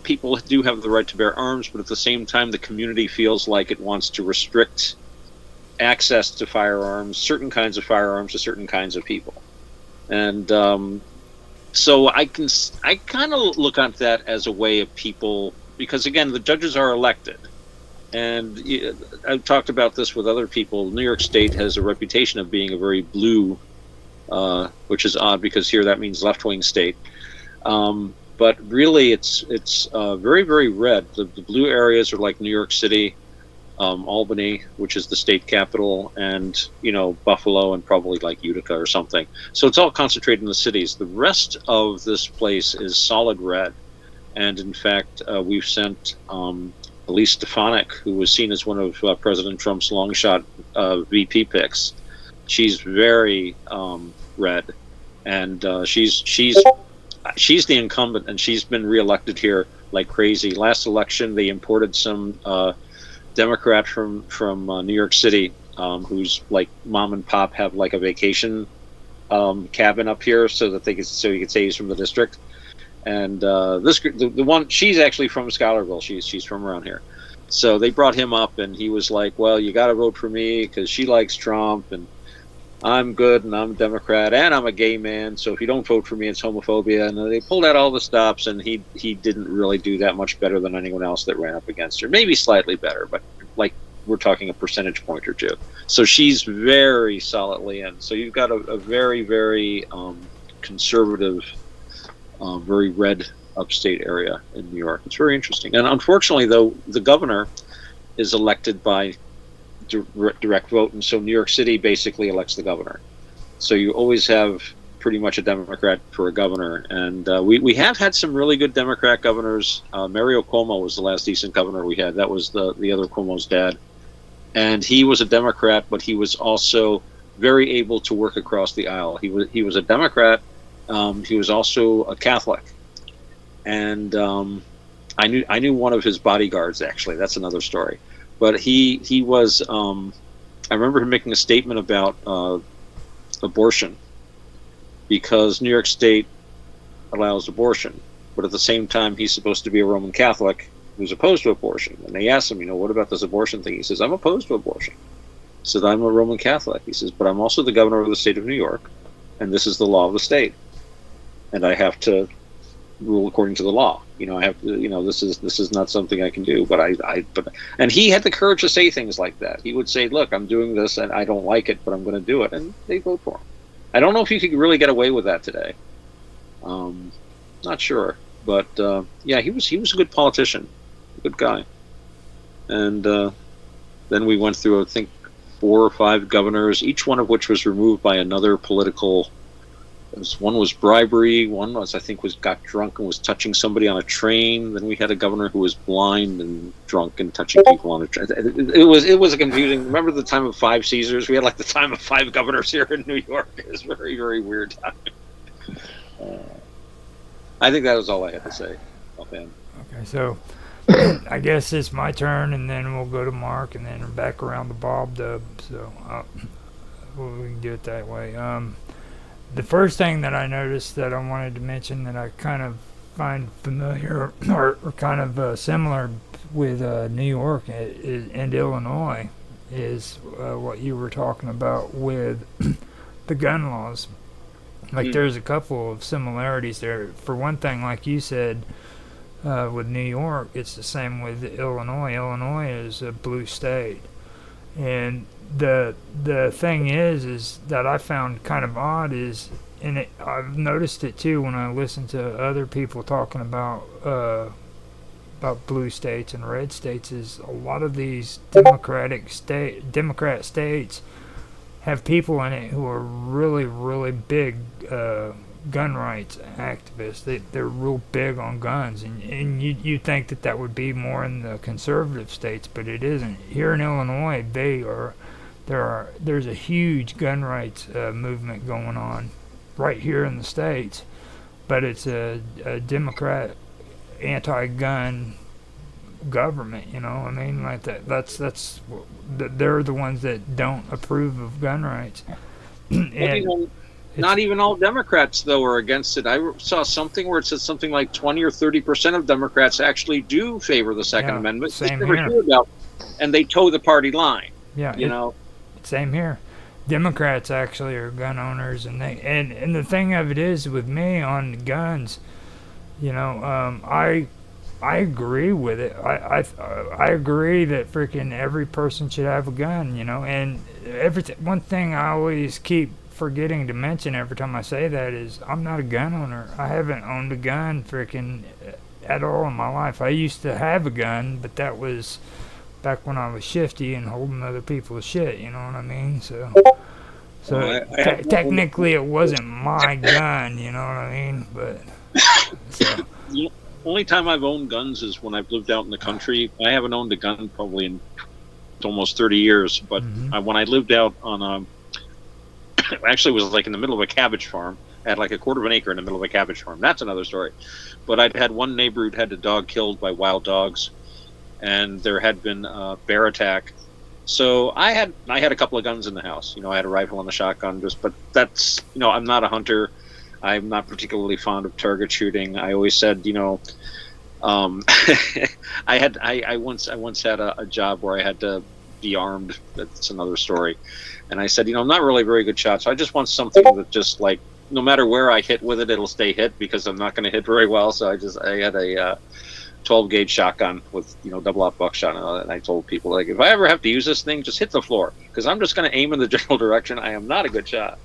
people do have the right to bear arms, but at the same time, the community feels like it wants to restrict access to firearms, certain kinds of firearms, to certain kinds of people. And so I kind of look at that as a way of people, because again, the judges are elected. And I've talked about this with other people. New York State has a reputation of being a very blue, which is odd, because here that means left-wing state. But really, it's very, very red. The blue areas are like New York City, Albany, which is the state capital, and Buffalo, and probably like Utica or something. So it's all concentrated in the cities. The rest of this place is solid red. And in fact, we've sent Elise Stefanik, who was seen as one of President Trump's long shot VP picks. She's very red, and she's the incumbent, and she's been reelected here like crazy. Last election, they imported some Democrat from New York City, who's like mom and pop have like a vacation cabin up here, so he could say he's from the district. And the one, she's actually from Schuylerville. She's from around here. So they brought him up, and he was like, well, you got to vote for me because she likes Trump, and I'm good, and I'm a Democrat, and I'm a gay man, so if you don't vote for me, it's homophobia. And they pulled out all the stops, and he didn't really do that much better than anyone else that ran up against her. Maybe slightly better, but like we're talking a percentage point or two. So she's very solidly in. So you've got a very, very conservative, very red upstate area in New York. It's very interesting. And unfortunately, though, the governor is elected by direct vote, and so New York City basically elects the governor. So you always have pretty much a Democrat for a governor. And we have had some really good Democrat governors. Mario Cuomo was the last decent governor we had. That was the other Cuomo's dad. And he was a Democrat, but he was also very able to work across the aisle. He was a Democrat. He was also a Catholic. And I knew one of his bodyguards, actually. That's another story. But he was, I remember him making a statement about abortion, because New York State allows abortion, but at the same time he's supposed to be a Roman Catholic who's opposed to abortion. And they asked him, what about this abortion thing? He says, I'm opposed to abortion. He said, I'm a Roman Catholic. He says, but I'm also the governor of the state of New York, and this is the law of the state, and I have to rule according to the law. I have to, this is not something I can do, but and he had the courage to say things like that. He would say, look, I'm doing this and I don't like it, but I'm going to do it. And they vote for him. I don't know if you could really get away with that today. Not sure, but yeah, he was a good politician, a good guy. And then we went through, I think, 4 or 5 governors, each one of which was removed by another political. One was bribery. One was, I think, got drunk and was touching somebody on a train. Then we had a governor who was blind and drunk and touching people on a train. It was a confusing. Remember the time of 5 Caesars? We had like the time of 5 governors here in New York. It was a very, very weird time. I think that was all I had to say offhand. Okay, so I guess it's my turn, and then we'll go to Mark, and then back around to Bob Dub. So we can do it that way. The first thing that I noticed that I wanted to mention that I kind of find familiar or kind of similar with New York and Illinois is what you were talking about with the gun laws. Like there's a couple of similarities there. For one thing, like you said, with New York, it's the same with Illinois. Illinois is a blue state. And the thing is that I found kind of odd is, and I've noticed it too when I listen to other people talking about blue states and red states, is a lot of these Democrat states have people in it who are really, really big gun rights activists. They're real big on guns, and you think that would be more in the conservative states, but it isn't. Here in Illinois, there's a huge gun rights movement going on right here in the states, but it's a Democrat anti-gun government. I mean, like they're the ones that don't approve of gun rights. And not even all Democrats, though, are against it. I saw something where it said something like 20 or 30% of Democrats actually do favor the Second Amendment. Same never here. hear about, and they toe the party line. Yeah, same here. Democrats actually are gun owners, and the thing of it is with me on guns, I agree with it. I agree that freaking every person should have a gun, and one thing I always keep forgetting to mention every time I say that is I'm not a gun owner. I haven't owned a gun freaking at all in my life. I used to have a gun, but that was back when I was shifty and holding other people's shit, you know what I mean? So technically it wasn't my gun, you know what I mean? But so. The only time I've owned guns is when I've lived out in the country. I haven't owned a gun probably in almost 30 years, but when I lived out on actually it was like in the middle of a cabbage farm. I had like a quarter of an acre in the middle of a cabbage farm. That's another story. But I'd had one neighbor who'd had a dog killed by wild dogs, and there had been a bear attack. So I had a couple of guns in the house. I had a rifle and a shotgun, but that's, I'm not a hunter. I'm not particularly fond of target shooting. I always said, I once had a job where I had to be armed. That's another story. And I said, I'm not really a very good shot, so I just want something that just like, no matter where I hit with it, it'll stay hit, because I'm not going to hit very well. So I had a 12 gauge shotgun with double aught buckshot, and I told people, like, if I ever have to use this thing, just hit the floor, because I'm just going to aim in the general direction. I am not a good shot.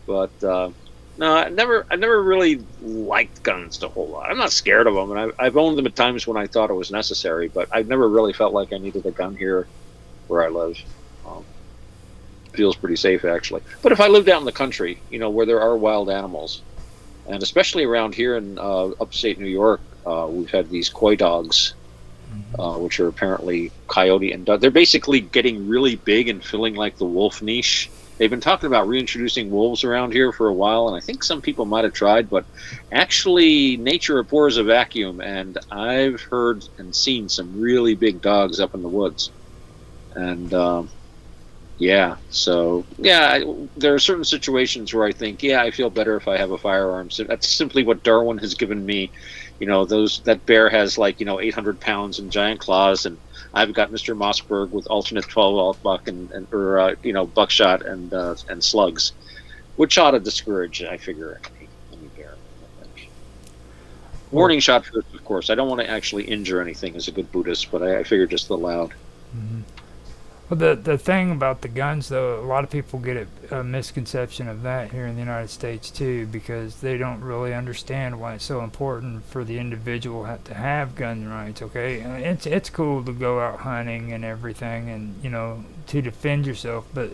But no, I never really liked guns a whole lot. I'm not scared of them, and I've owned them at times when I thought it was necessary, but I've never really felt like I needed a gun here where I live. Feels pretty safe, actually. But if I lived out in the country, where there are wild animals, and especially around here in upstate New York, we've had these coy dogs, which are apparently coyote and dog. They're basically getting really big and filling like the wolf niche. They've been talking about reintroducing wolves around here for a while, and I think some people might have tried, but actually nature abhors a vacuum, and I've heard and seen some really big dogs up in the woods. And there are certain situations where I think, I feel better if I have a firearm. So that's simply what Darwin has given me. That bear has 800 pounds and giant claws, and I've got Mr. Mossberg with alternate 12-aught buck and buckshot and slugs, which ought to discourage, I figure, any bear. Warning shot first, of course. I don't want to actually injure anything as a good Buddhist, but I figure just the loud. Mm-hmm. Well, the thing about the guns, though, a lot of people get a misconception of that here in the United States, too, because they don't really understand why it's so important for the individual to have gun rights, okay? It's cool to go out hunting and everything and, to defend yourself, but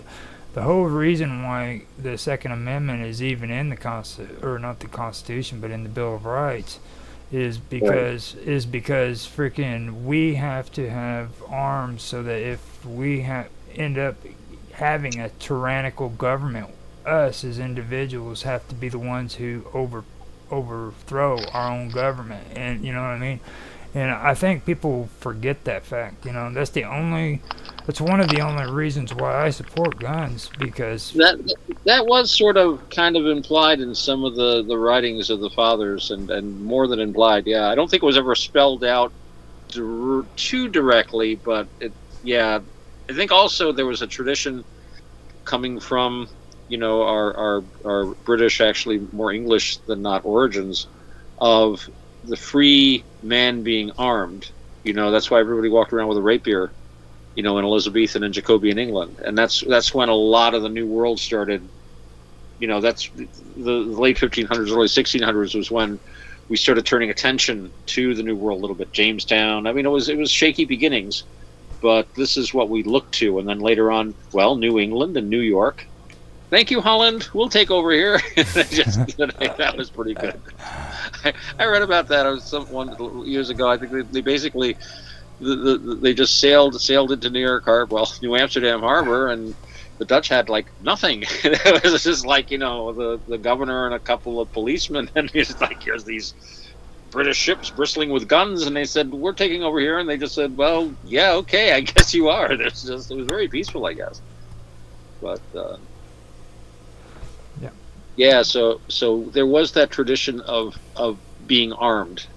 the whole reason why the Second Amendment is even in not the Constitution, but in the Bill of Rights, is because freaking we have to have arms so that if we end up having a tyrannical government, us as individuals have to be the ones who overthrow our own government, and you know what I mean. And I think people forget that fact. That's one of the only reasons why I support guns, because that was sort of kind of implied in some of the writings of the fathers, and more than implied. Yeah, I don't think it was ever spelled out too directly, but I think also there was a tradition coming from our British, actually more English than not, origins of the free man being armed. That's why everybody walked around with a rapier, in Elizabethan and Jacobean England, and that's when a lot of the New World started. That's the late 1500s, early 1600s was when we started turning attention to the New World a little bit. Jamestown. I mean, it was shaky beginnings, but this is what we looked to, and then later on, New England and New York. Thank you, Holland. We'll take over here. That was pretty good. I read about that. I was years ago. I think they basically they just sailed into New Amsterdam Harbor, and the Dutch had nothing. It was just the governor and a couple of policemen, and here's these British ships bristling with guns, and they said, we're taking over here, and they just said, well, yeah, okay, I guess you are. It was very peaceful, I guess. But so there was that tradition of being armed,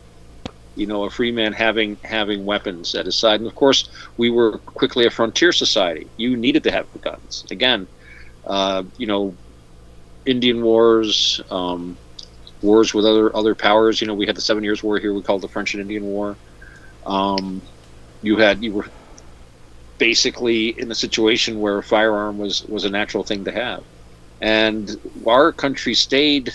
a free man having weapons at his side. And of course, we were quickly a frontier society. You needed to have the guns. Again, Indian wars, wars with other powers. We had the 7 Years' War here. We called the French and Indian War. You were basically in a situation where a firearm was a natural thing to have. And our country stayed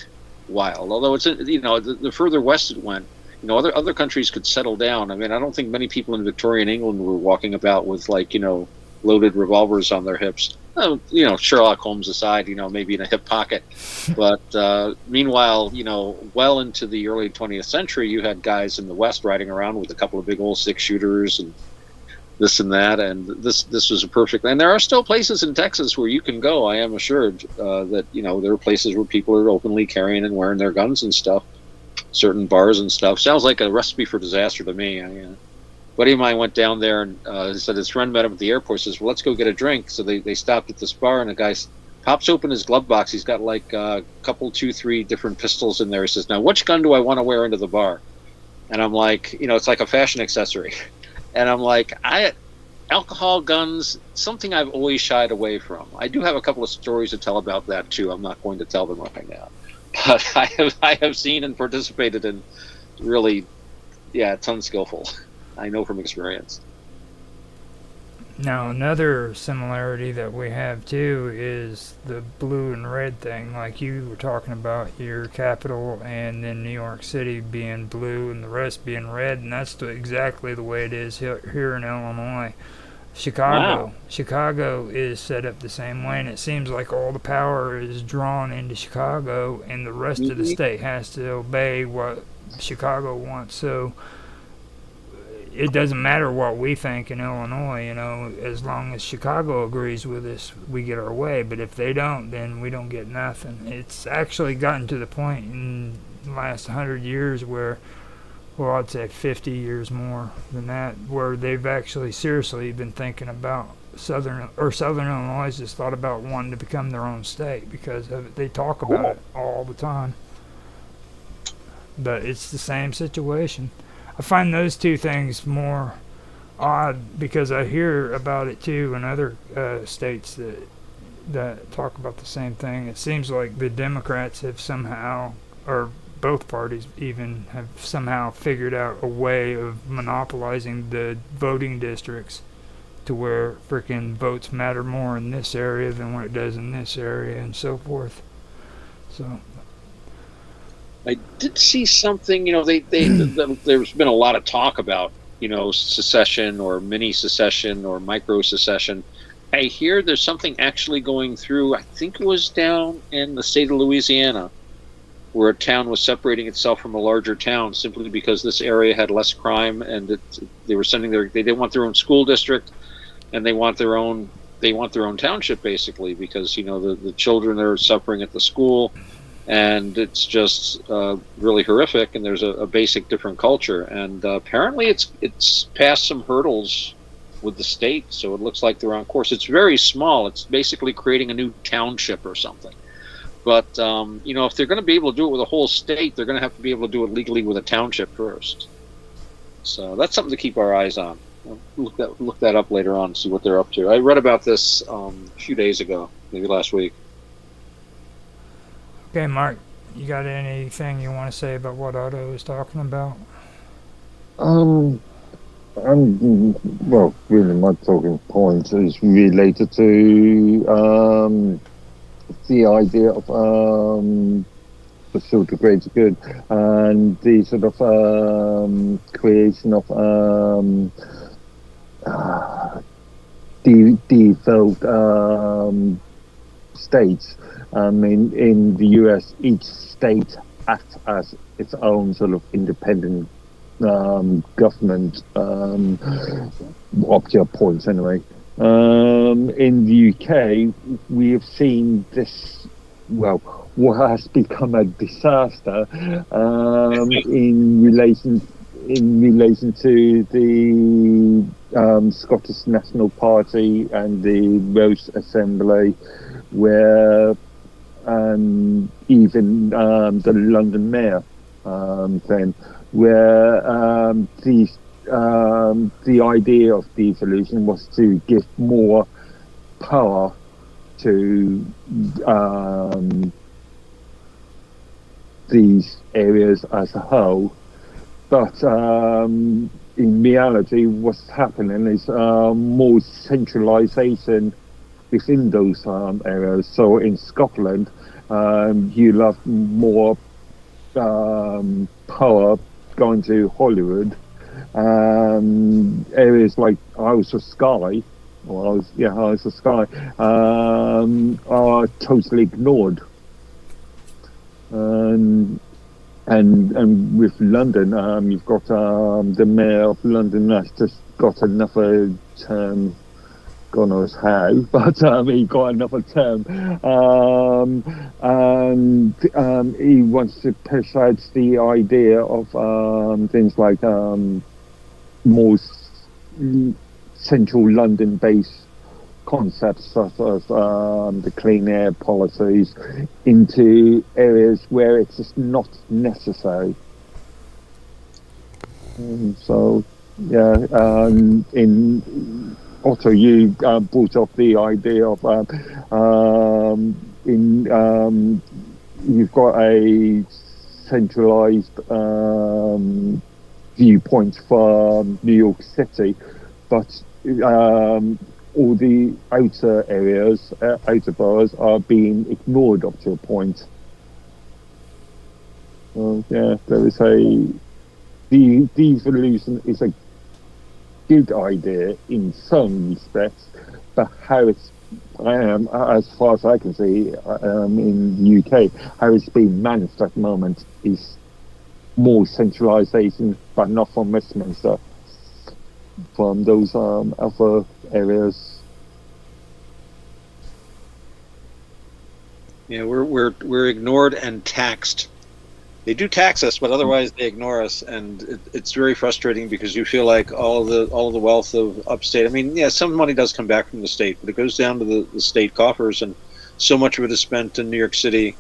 wild, although it's the further west it went, other countries could settle down. I mean, I don't think many people in Victorian England were walking about with loaded revolvers on their hips. Sherlock Holmes aside, maybe in a hip pocket. But meanwhile, well into the early 20th century, you had guys in the West riding around with a couple of big old 6-shooters and this and that, and this was a perfect. And there are still places in Texas where you can go. I am assured that there are places where people are openly carrying and wearing their guns and stuff. Certain bars and stuff. Sounds like a recipe for disaster to me. A buddy of mine went down there and said his friend met him at the airport. Says, "Well, let's go get a drink." So they stopped at this bar, and the guy pops open his glove box. He's got like a couple, 2, 3 different pistols in there. He says, "Now, which gun do I want to wear into the bar?" And I'm like, it's like a fashion accessory. And I'm like, alcohol, guns, something I've always shied away from. I do have a couple of stories to tell about that too. I'm not going to tell them right now, but I have seen and participated in really, it's unskillful. I know from experience. Now, another similarity that we have too is the blue and red thing, like you were talking about your capital and then New York City being blue and the rest being red, and that's exactly the way it is here in Illinois. Chicago is set up the same way, and it seems like all the power is drawn into Chicago, and the rest of the state has to obey what Chicago wants. So it doesn't matter what we think in Illinois, as long as Chicago agrees with us, we get our way. But if they don't, then we don't get nothing. It's actually gotten to the point in the last 100 years where, well, I'd say 50 years more than that, where they've actually seriously been thinking about Southern Illinois has thought about wanting to become their own state because of it. They talk about it all the time. But it's the same situation. I find those two things more odd because I hear about it too in other states that talk about the same thing. It seems like the Democrats have somehow, or both parties even, have somehow figured out a way of monopolizing the voting districts to where frickin' votes matter more in this area than what it does in this area and so forth. So I did see something, there's been a lot of talk about, secession or mini secession or micro secession. I hear there's something actually going through, I think it was down in the state of Louisiana, where a town was separating itself from a larger town simply because this area had less crime, and they were sending they didn't want their own school district, and they want their own township basically because, the children are suffering at the school. And it's just really horrific, and there's a basic different culture. And apparently it's passed some hurdles with the state, so it looks like they're on course. It's very small. It's basically creating a new township or something. But, if they're going to be able to do it with a whole state, they're going to have to be able to do it legally with a township first. So that's something to keep our eyes on. Look that up later on, see what they're up to. I read about this a few days ago, maybe last week. Okay, Mark, you got anything you want to say about what Otto is talking about? Well, really, my talking point is related to the idea of the sort of greater good and the sort of creation of default states. In the US, each state acts as its own sort of independent government, up to a point anyway. In the UK, we have seen this, what has become a disaster in relation to the Scottish National Party and the Welsh Assembly, where even the London Mayor then, where the idea of devolution was to give more power to these areas as a whole. But in reality, what's happening is more centralisation within those areas. So in Scotland, you'll have more power going to Hollywood. Areas like Isles of Skye, are totally ignored. And with London, you've got the mayor of London that's just got another term. God knows how, but he got another term, and he wants to push out the idea of things like more central London-based concepts such as the clean air policies into areas where it's just not necessary. So, yeah, in Otto, you brought up the idea of you've got a centralized viewpoint for New York City, but all the outer areas, outer boroughs, are being ignored up to a point. So, yeah, there is the devolution is a good idea in some respects, but how it's, as far as I can see, in the UK, how it's being managed at the moment is more centralisation, but not from Westminster, from those other areas. Yeah, we're ignored and taxed. They do tax us, but otherwise they ignore us, and it's very frustrating because you feel like all of the wealth of upstate. I mean, yeah, some money does come back from the state, but it goes down to the state coffers, and so much of it is spent in New York City.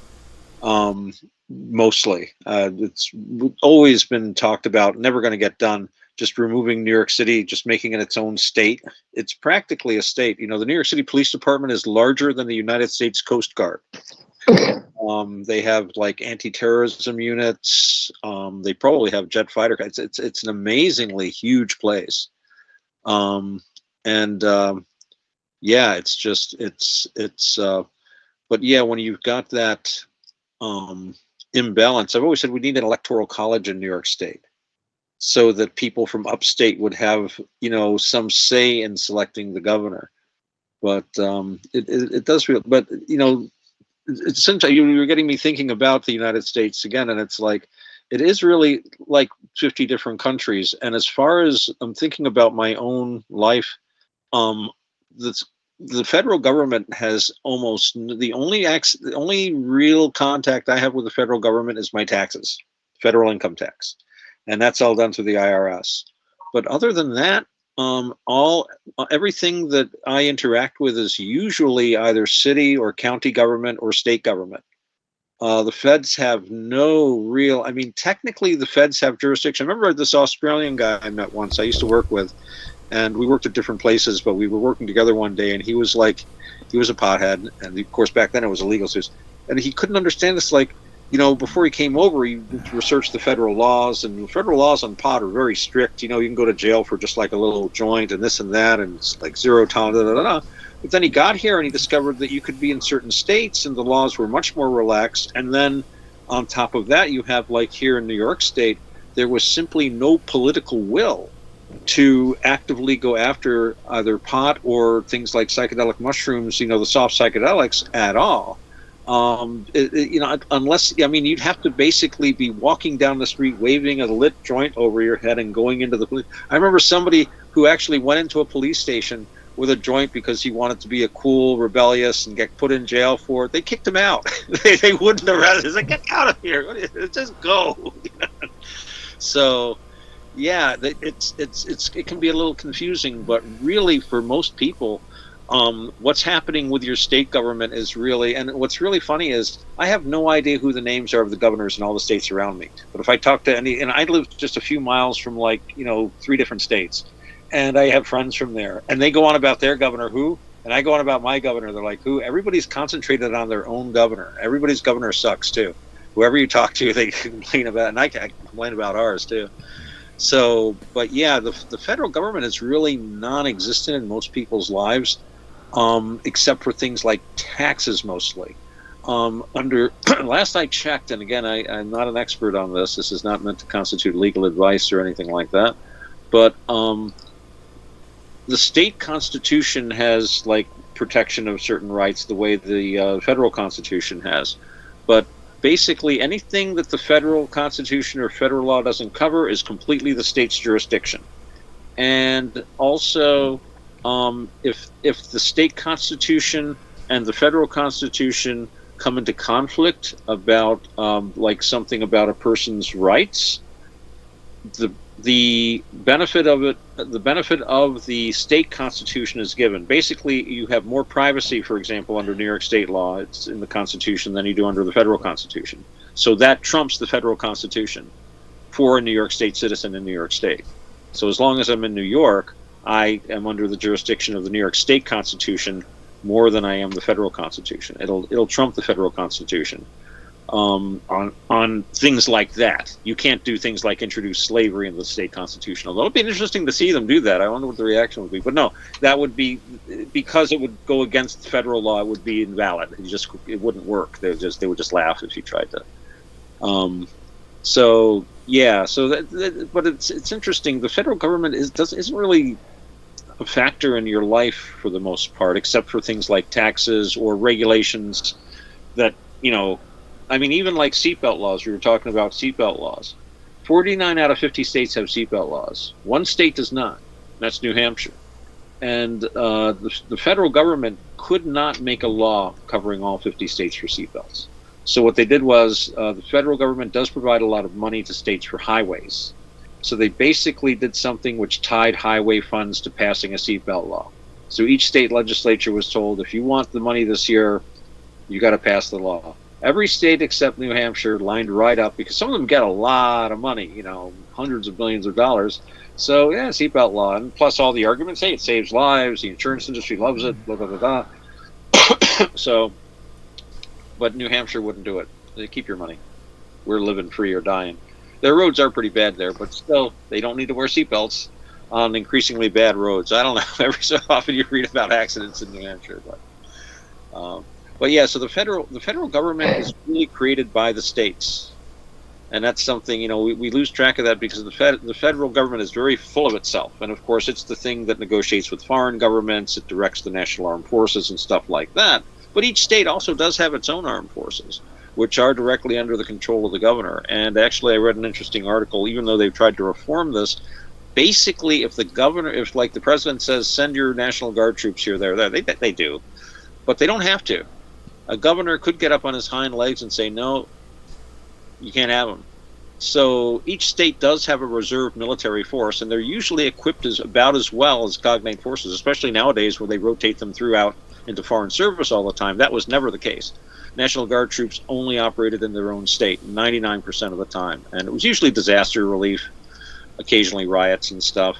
Mostly, it's always been talked about, never going to get done. Just removing New York City, just making it its own state. It's practically a state. You know, the New York City Police Department is larger than the United States Coast Guard. They have like anti-terrorism units. They probably have jet fighter. It's an amazingly huge place. Yeah, but yeah, when you've got that imbalance, I've always said we need an electoral college in New York State, so that people from upstate would have, you know, some say in selecting the governor. But it does feel, but you know, it's essentially, you're getting me thinking about the United States again, and it's like, it is really like 50 different countries. And as far as I'm thinking about my own life, the federal government has almost the only real contact I have with the federal government is my taxes, federal income tax, and that's all done through the IRS. But other than that, everything that I interact with is usually either city or county government or state government. The feds have no real, I mean, technically the feds have jurisdiction. I remember this Australian guy I met once, I used to work with, and we worked at different places, but we were working together one day, and he was a pothead, and of course back then it was illegal, and he couldn't understand this, like, you know, before he came over, he researched the federal laws, and the federal laws on pot are very strict. You know, you can go to jail for just like a little joint and this and that, and it's like zero tolerance. But then he got here and he discovered that you could be in certain states and the laws were much more relaxed. And then on top of that, you have, like here in New York State, there was simply no political will to actively go after either pot or things like psychedelic mushrooms, you know, the soft psychedelics at all. You know, unless, I mean, you'd have to basically be walking down the street waving a lit joint over your head and going into the police. I remember somebody who actually went into a police station with a joint because he wanted to be a cool, rebellious, and get put in jail for it. They kicked him out. they wouldn't arrest him. They said, get out of here. Just go. So, yeah, it can be a little confusing, but really for most people, what's happening with your state government is really, and what's really funny is I have no idea who the names are of the governors in all the states around me. But if I talk to any, and I live just a few miles from, like, you know, 3 different states, and I have friends from there, and they go on about their governor who, and I go on about my governor. They're like, who? Everybody's concentrated on their own governor. Everybody's governor sucks too. Whoever you talk to, they complain about, and I can complain about ours too. So, but yeah, the federal government is really non-existent in most people's lives. Except for things like taxes mostly. Under last I checked, and again, I'm not an expert on this. This is not meant to constitute legal advice or anything like that. But the state constitution has like protection of certain rights the way the federal constitution has. But basically, anything that the federal constitution or federal law doesn't cover is completely the state's jurisdiction. And also, if the state constitution and the federal constitution come into conflict about like something about a person's rights, the benefit of the state constitution is given. Basically, you have more privacy, for example, under New York state law, it's in the Constitution, than you do under the federal Constitution. So that trumps the federal Constitution for a New York State citizen in New York State. So as long as I'm in New York, I am under the jurisdiction of the New York State Constitution more than I am the federal Constitution. It'll trump the federal Constitution on things like that. You can't do things like introduce slavery in the state constitution. Although it'd be interesting to see them do that. I wonder what the reaction would be. But no, that would be, because it would go against federal law. It would be invalid. It wouldn't work. They would just laugh if you tried to. So yeah. So but it's interesting. The federal government isn't really a factor in your life for the most part, except for things like taxes or regulations that, I mean, even like seatbelt laws. We were talking about seatbelt laws. 49 out of 50 states have seatbelt laws. One state does not. That's New Hampshire. And the federal government could not make a law covering all 50 states for seatbelts. So what they did was, the federal government does provide a lot of money to states for highways. So they basically did something which tied highway funds to passing a seatbelt law. So each state legislature was told, if you want the money this year, you got to pass the law. Every state except New Hampshire lined right up, because some of them get a lot of money, hundreds of millions of dollars. So yeah, seatbelt law, and plus all the arguments, hey, it saves lives, the insurance industry loves it, blah, blah, blah, blah. So, but New Hampshire wouldn't do it. They keep your money. We're living free or dying. Their roads are pretty bad there, but still, they don't need to wear seatbelts on increasingly bad roads. I don't know. Every so often you read about accidents in New Hampshire, but yeah. So the federal government is really created by the states, and that's something we lose track of that, because the federal government is very full of itself, and of course it's the thing that negotiates with foreign governments. It directs the national armed forces and stuff like that. But each state also does have its own armed forces, which are directly under the control of the governor. And actually, I read an interesting article. Even though they've tried to reform this, basically, if the president says, send your National Guard troops here, there, they do, but they don't have to. A governor could get up on his hind legs and say, no, you can't have them. So each state does have a reserve military force, and they're usually equipped about as well as cognate forces, especially nowadays where they rotate them throughout into foreign service all the time. That was never the case. National Guard troops only operated in their own state 99% of the time, and it was usually disaster relief, occasionally riots and stuff.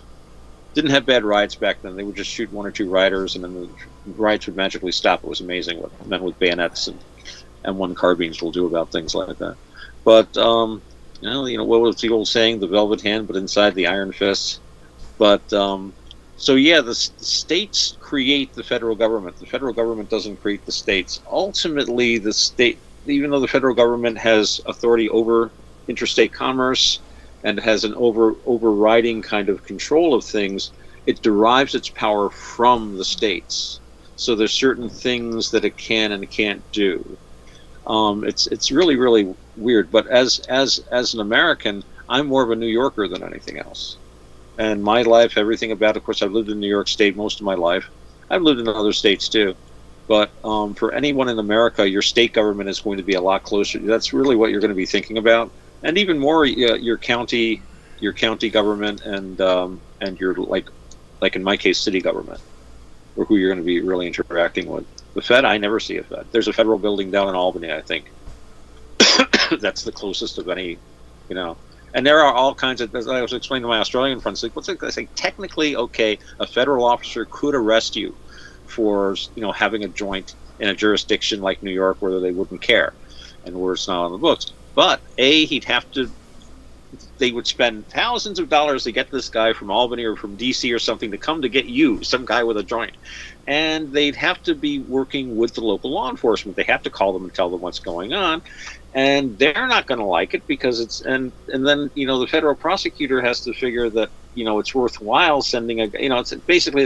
Didn't have bad riots back then. They would just shoot one or two rioters, and then the riots would magically stop. It was amazing what men with bayonets and M1 carbines will do about things like that. But what was the old saying? The velvet hand, but inside the iron fist. But so yeah, the states create the federal government. The federal government doesn't create the states. Ultimately, the state, even though the federal government has authority over interstate commerce and has an overriding kind of control of things, it derives its power from the states. So there's certain things that it can and can't do. It's really, really weird. But as an American, I'm more of a New Yorker than anything else. And my life, everything about it, of course, I've lived in New York State most of my life. I've lived in other states too. But for anyone in America, your state government is going to be a lot closer. That's really what you're going to be thinking about. And even more, your county government and your, like in my case, city government, or who you're going to be really interacting with. The Fed, I never see a Fed. There's a federal building down in Albany, I think. That's the closest of any, And there are all kinds of, as I was explaining to my Australian friends, I say, technically, okay, a federal officer could arrest you for, having a joint in a jurisdiction like New York where they wouldn't care and where it's not on the books. But they would spend thousands of dollars to get this guy from Albany or from DC or something to come to get you, some guy with a joint. And they'd have to be working with the local law enforcement. They have to call them and tell them what's going on. And they're not going to like it because and then, the federal prosecutor has to figure that, it's worthwhile sending it's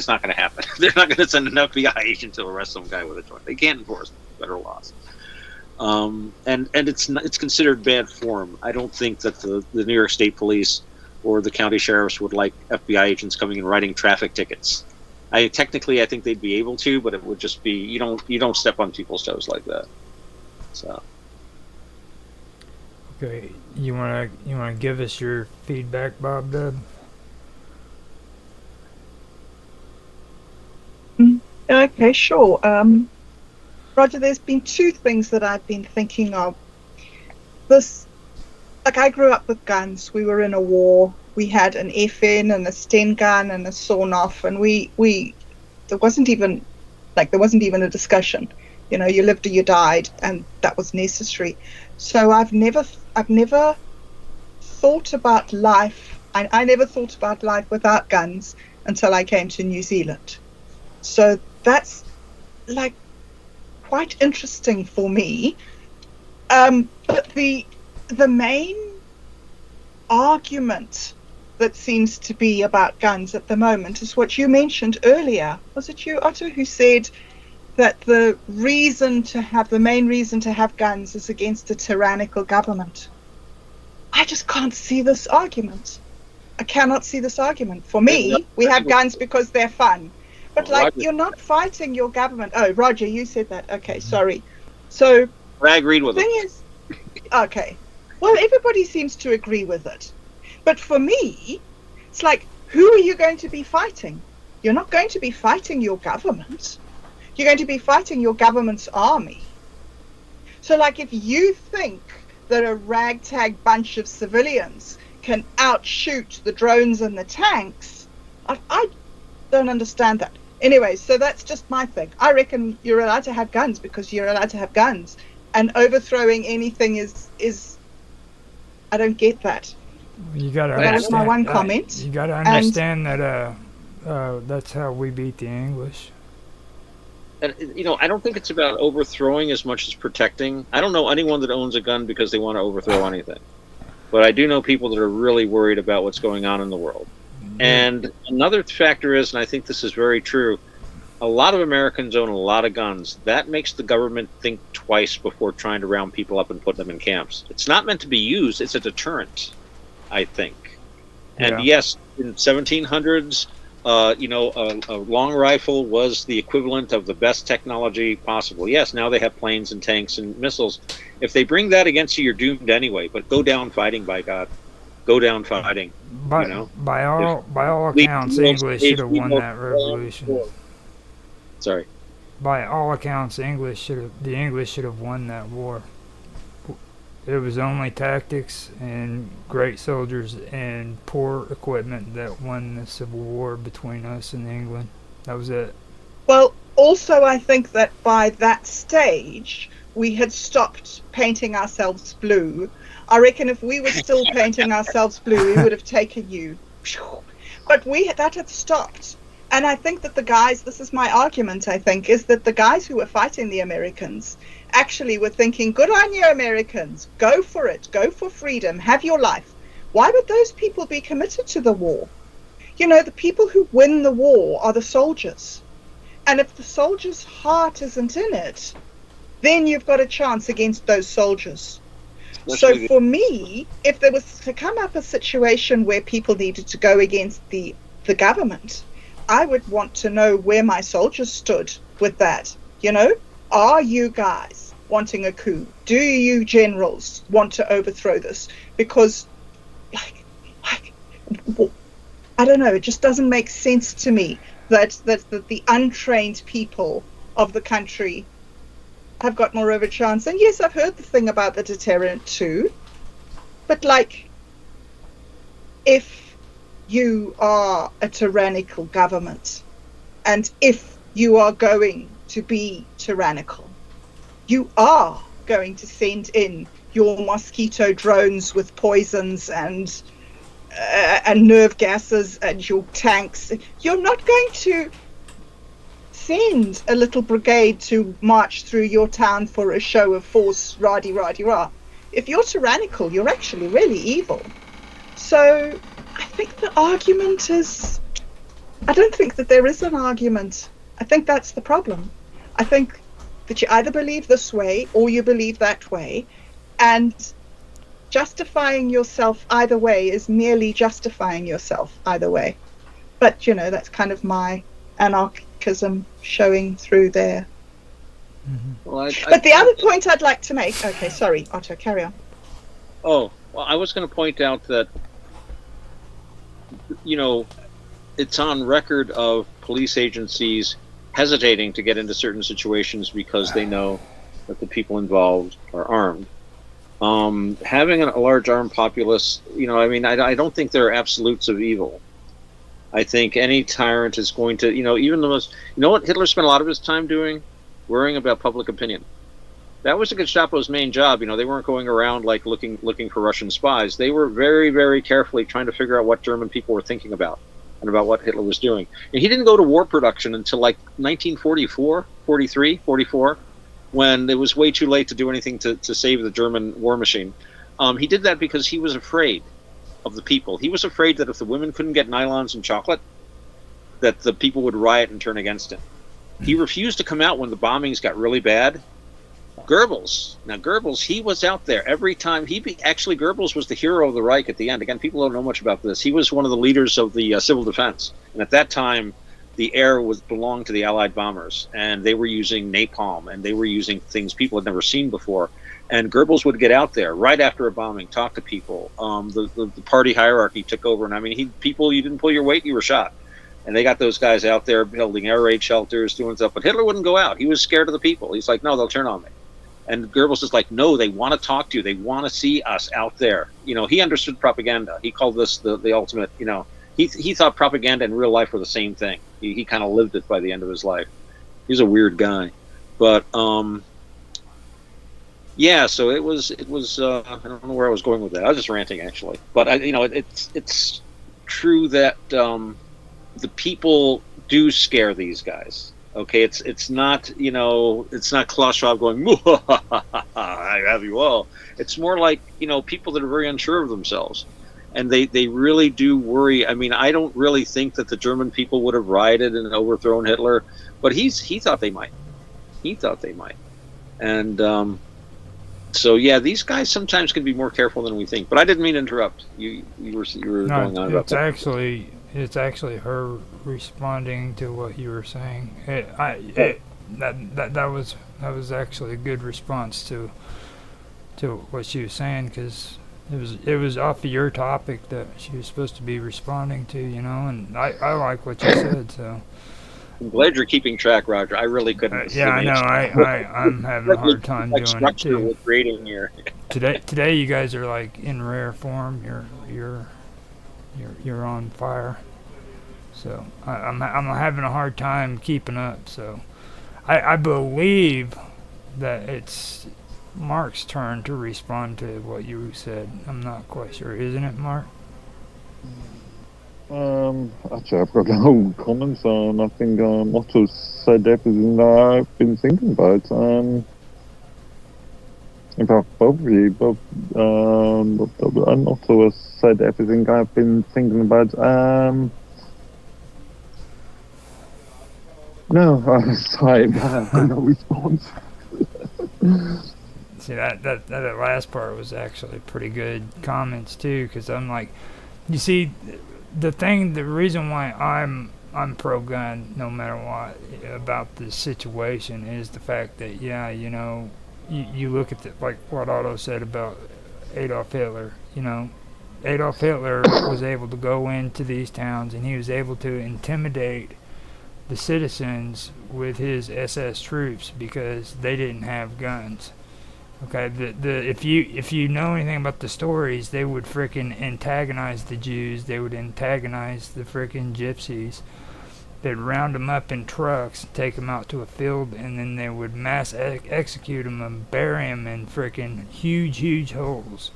not going to happen. They're not going to send an FBI agent to arrest some guy with a joint. They can't enforce federal laws. And it's considered bad form. I don't think that the New York State Police or the county sheriffs would like FBI agents coming and writing traffic tickets. I think they'd be able to, but it would just be you don't step on people's toes like that. So. Okay, you wanna give us your feedback, Bob Dub? Okay, sure. Roger, there's been two things that I've been thinking of. This, like, I grew up with guns. We were in a war. We had an FN and a Sten gun and a sawn-off, and there wasn't even a discussion. You know, you lived or you died, and that was necessary. So I've never thought about life. I never thought about life without guns until I came to New Zealand. So that's like quite interesting for me. But the main argument that seems to be about guns at the moment is what you mentioned earlier. Was it you, Otto, who said that the main reason to have guns is against a tyrannical government? I just can't see this argument. I cannot see this argument. For me, we have guns because they're fun. But like, you're not fighting your government. Oh, Roger, you said that. Okay, sorry. So I agreed with the thing is, okay, well, everybody seems to agree with it. But for me, it's like, who are you going to be fighting? You're not going to be fighting your government. You're going to be fighting your government's army. So like, if you think that a ragtag bunch of civilians can outshoot the drones and the tanks, I don't understand that. Anyway, so that's just my thing. I reckon you're allowed to have guns because you're allowed to have guns, and overthrowing anything is I don't get that. You gotta That's my one comment. You gotta understand that that's how we beat the English. And, you know, I don't think it's about overthrowing as much as protecting. I don't know anyone that owns a gun because they want to overthrow anything. But I do know people that are really worried about what's going on in the world. And another factor is, and I think this is very true, a lot of Americans own a lot of guns. That makes the government think twice before trying to round people up and put them in camps. It's not meant to be used. It's a deterrent, I think. And yes, in 1700s, you know, a long rifle was the equivalent of the best technology possible. Yes, now they have planes and tanks and missiles. If they bring that against you, you're doomed anyway. But go down fighting, by God. Go down fighting. By, you know? by all accounts, English should have won that revolution. Sorry. By all accounts, the English should have won that war. It was only tactics and great soldiers and poor equipment that won the Civil War between us and England. That was it. Well, also I think that by that stage, we had stopped painting ourselves blue. I reckon if we were still painting ourselves blue, we would have taken you. But that had stopped. And I think that the guys, this is my argument, I think, is that the guys who were fighting the Americans actually were thinking, good on you, Americans, go for it, go for freedom, have your life. Why would those people be committed to the war? You know, the people who win the war are the soldiers. And if the soldier's heart isn't in it, then you've got a chance against those soldiers. So for me, if there was to come up a situation where people needed to go against the government, I would want to know where my soldiers stood with that. You know, are you guys wanting a coup? Do you generals want to overthrow this? Because, like, I don't know, it just doesn't make sense to me that the untrained people of the country have got more of a chance. And yes, I've heard the thing about the deterrent too, but like, if you are a tyrannical government, and if you are going to be tyrannical, you are going to send in your mosquito drones with poisons and nerve gases and your tanks. You're not going to send a little brigade to march through your town for a show of force, rah-de-rah-de-rah. If you're tyrannical, you're actually really evil. So I think the argument is, I don't think that there is an argument. I think that's the problem. I think that you either believe this way or you believe that way, and justifying yourself either way is merely justifying yourself either way. But, you know, that's kind of my anarchism showing through there. Mm-hmm. Well, but the other point I'd like to make, okay, sorry, Otto, carry on. Oh, well, I was going to point out that, you know, it's on record of police agencies hesitating to get into certain situations because they know that the people involved are armed. Having a large armed populace, I mean, I don't think there are absolutes of evil. I think any tyrant is going to, even the most, what Hitler spent a lot of his time doing? Worrying about public opinion. That was the Gestapo's main job. They weren't going around like looking for Russian spies. They were very, very carefully trying to figure out what German people were thinking about and about what Hitler was doing. And he didn't go to war production until like 1944, 43, 44, when it was way too late to do anything to save the German war machine. He did that because he was afraid of the people. He was afraid that if the women couldn't get nylons and chocolate, that the people would riot and turn against him. He refused to come out when the bombings got really bad. Goebbels, he was out there every time. Actually, Goebbels was the hero of the Reich at the end. Again, people don't know much about this. He was one of the leaders of the civil defense. And at that time, the air belonged to the Allied bombers. And they were using napalm, and they were using things people had never seen before. And Goebbels would get out there right after a bombing, talk to people. The party hierarchy took over. And I mean, you didn't pull your weight, you were shot. And they got those guys out there building air raid shelters, doing stuff. But Hitler wouldn't go out. He was scared of the people. He's like, no, they'll turn on me. And Goebbels is like, no, they want to talk to you. They want to see us out there. He understood propaganda. He called this the ultimate, he thought propaganda and real life were the same thing. He kind of lived it by the end of his life. He's a weird guy. But, yeah, so it was, I don't know where I was going with that. I was just ranting, actually. But, it's true that the people do scare these guys. Okay, it's not, it's not Klaus Schwab going, I have you all. It's more like, people that are very unsure of themselves. And they really do worry. I mean, I don't really think that the German people would have rioted and overthrown Hitler, but he thought they might. He thought they might. And so, yeah, these guys sometimes can be more careful than we think. But I didn't mean to interrupt. You were going on about that. It's actually her responding to what you were saying. That was actually a good response to what she was saying, because it was off of your topic that she was supposed to be responding to, and I like what you said. So I'm glad you're keeping track, Roger. I really couldn't. Yeah, I know. I'm having a hard time doing it too. With grading here. Today, you guys are like in rare form. You're on fire, so I'm having a hard time keeping up. So I believe that it's Mark's turn to respond to what you said. I'm not quite sure, isn't it, Mark? Actually, I've got no comments. I think Otto said everything that I've been thinking about. In fact, both of you, and Otto has said everything I've been thinking about. No, I'm sorry, I've got no response. See, that last part was actually pretty good comments too, because I'm like, you see, the reason why I'm pro-gun no matter what about this situation is the fact that, yeah, you look at like what Otto said about Adolf Hitler. Adolf Hitler was able to go into these towns and he was able to intimidate the citizens with his SS troops because they didn't have guns. Okay, if you know anything about the stories, they would frickin' antagonize the Jews. They would antagonize the frickin' gypsies. They'd round them up in trucks, take them out to a field, and then they would mass execute them and bury them in frickin' huge holes.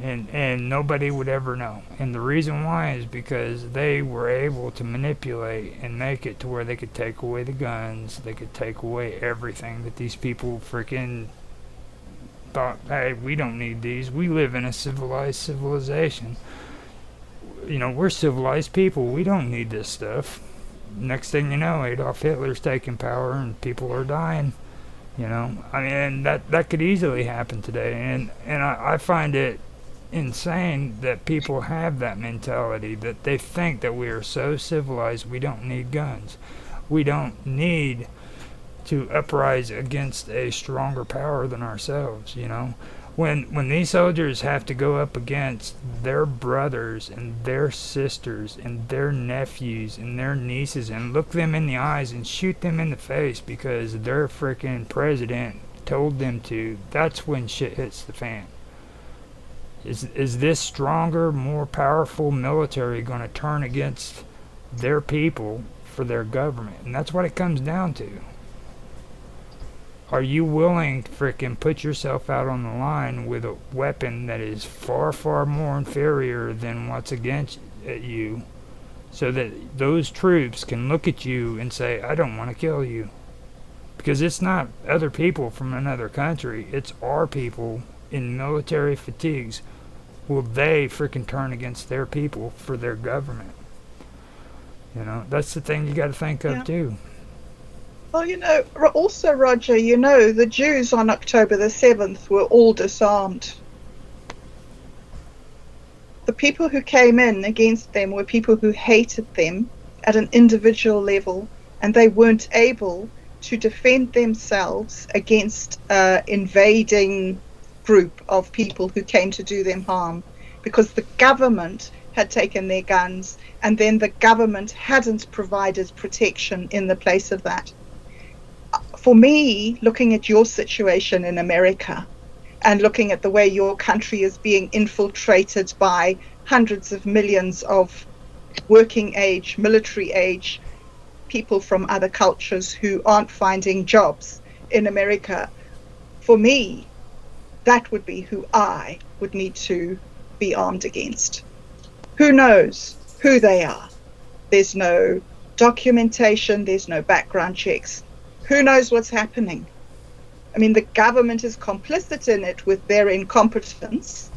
And nobody would ever know. And the reason why is because they were able to manipulate and make it to where they could take away the guns. They could take away everything that these people frickin' thought, hey, we don't need these. We live in a civilized civilization. We're civilized people. We don't need this stuff. Next thing you know, Adolf Hitler's taking power and people are dying. I mean, that could easily happen today. And I find it insane that people have that mentality, that they think that we are so civilized we don't need guns. We don't need to uprise against a stronger power than ourselves, when these soldiers have to go up against their brothers and their sisters and their nephews and their nieces and look them in the eyes and shoot them in the face because their freaking president told them to, that's when shit hits the fan. Is this stronger, more powerful military going to turn against their people for their government? And that's what it comes down to. Are you willing to frickin' put yourself out on the line with a weapon that is far, far more inferior than what's against you, so that those troops can look at you and say, I don't want to kill you? Because it's not other people from another country, it's our people in military fatigues. Will they frickin' turn against their people for their government? You know, that's the thing you got to think of too. Well, you know, also, Roger, you know, the Jews on October the 7th were all disarmed. The people who came in against them were people who hated them at an individual level, and they weren't able to defend themselves against an invading group of people who came to do them harm, because the government had taken their guns, and then the government hadn't provided protection in the place of that. For me, looking at your situation in America and looking at the way your country is being infiltrated by hundreds of millions of working age, military age people from other cultures who aren't finding jobs in America, for me, that would be who I would need to be armed against. Who knows who they are? There's no documentation, there's no background checks. Who knows what's happening? I mean, the government is complicit in it with their incompetence.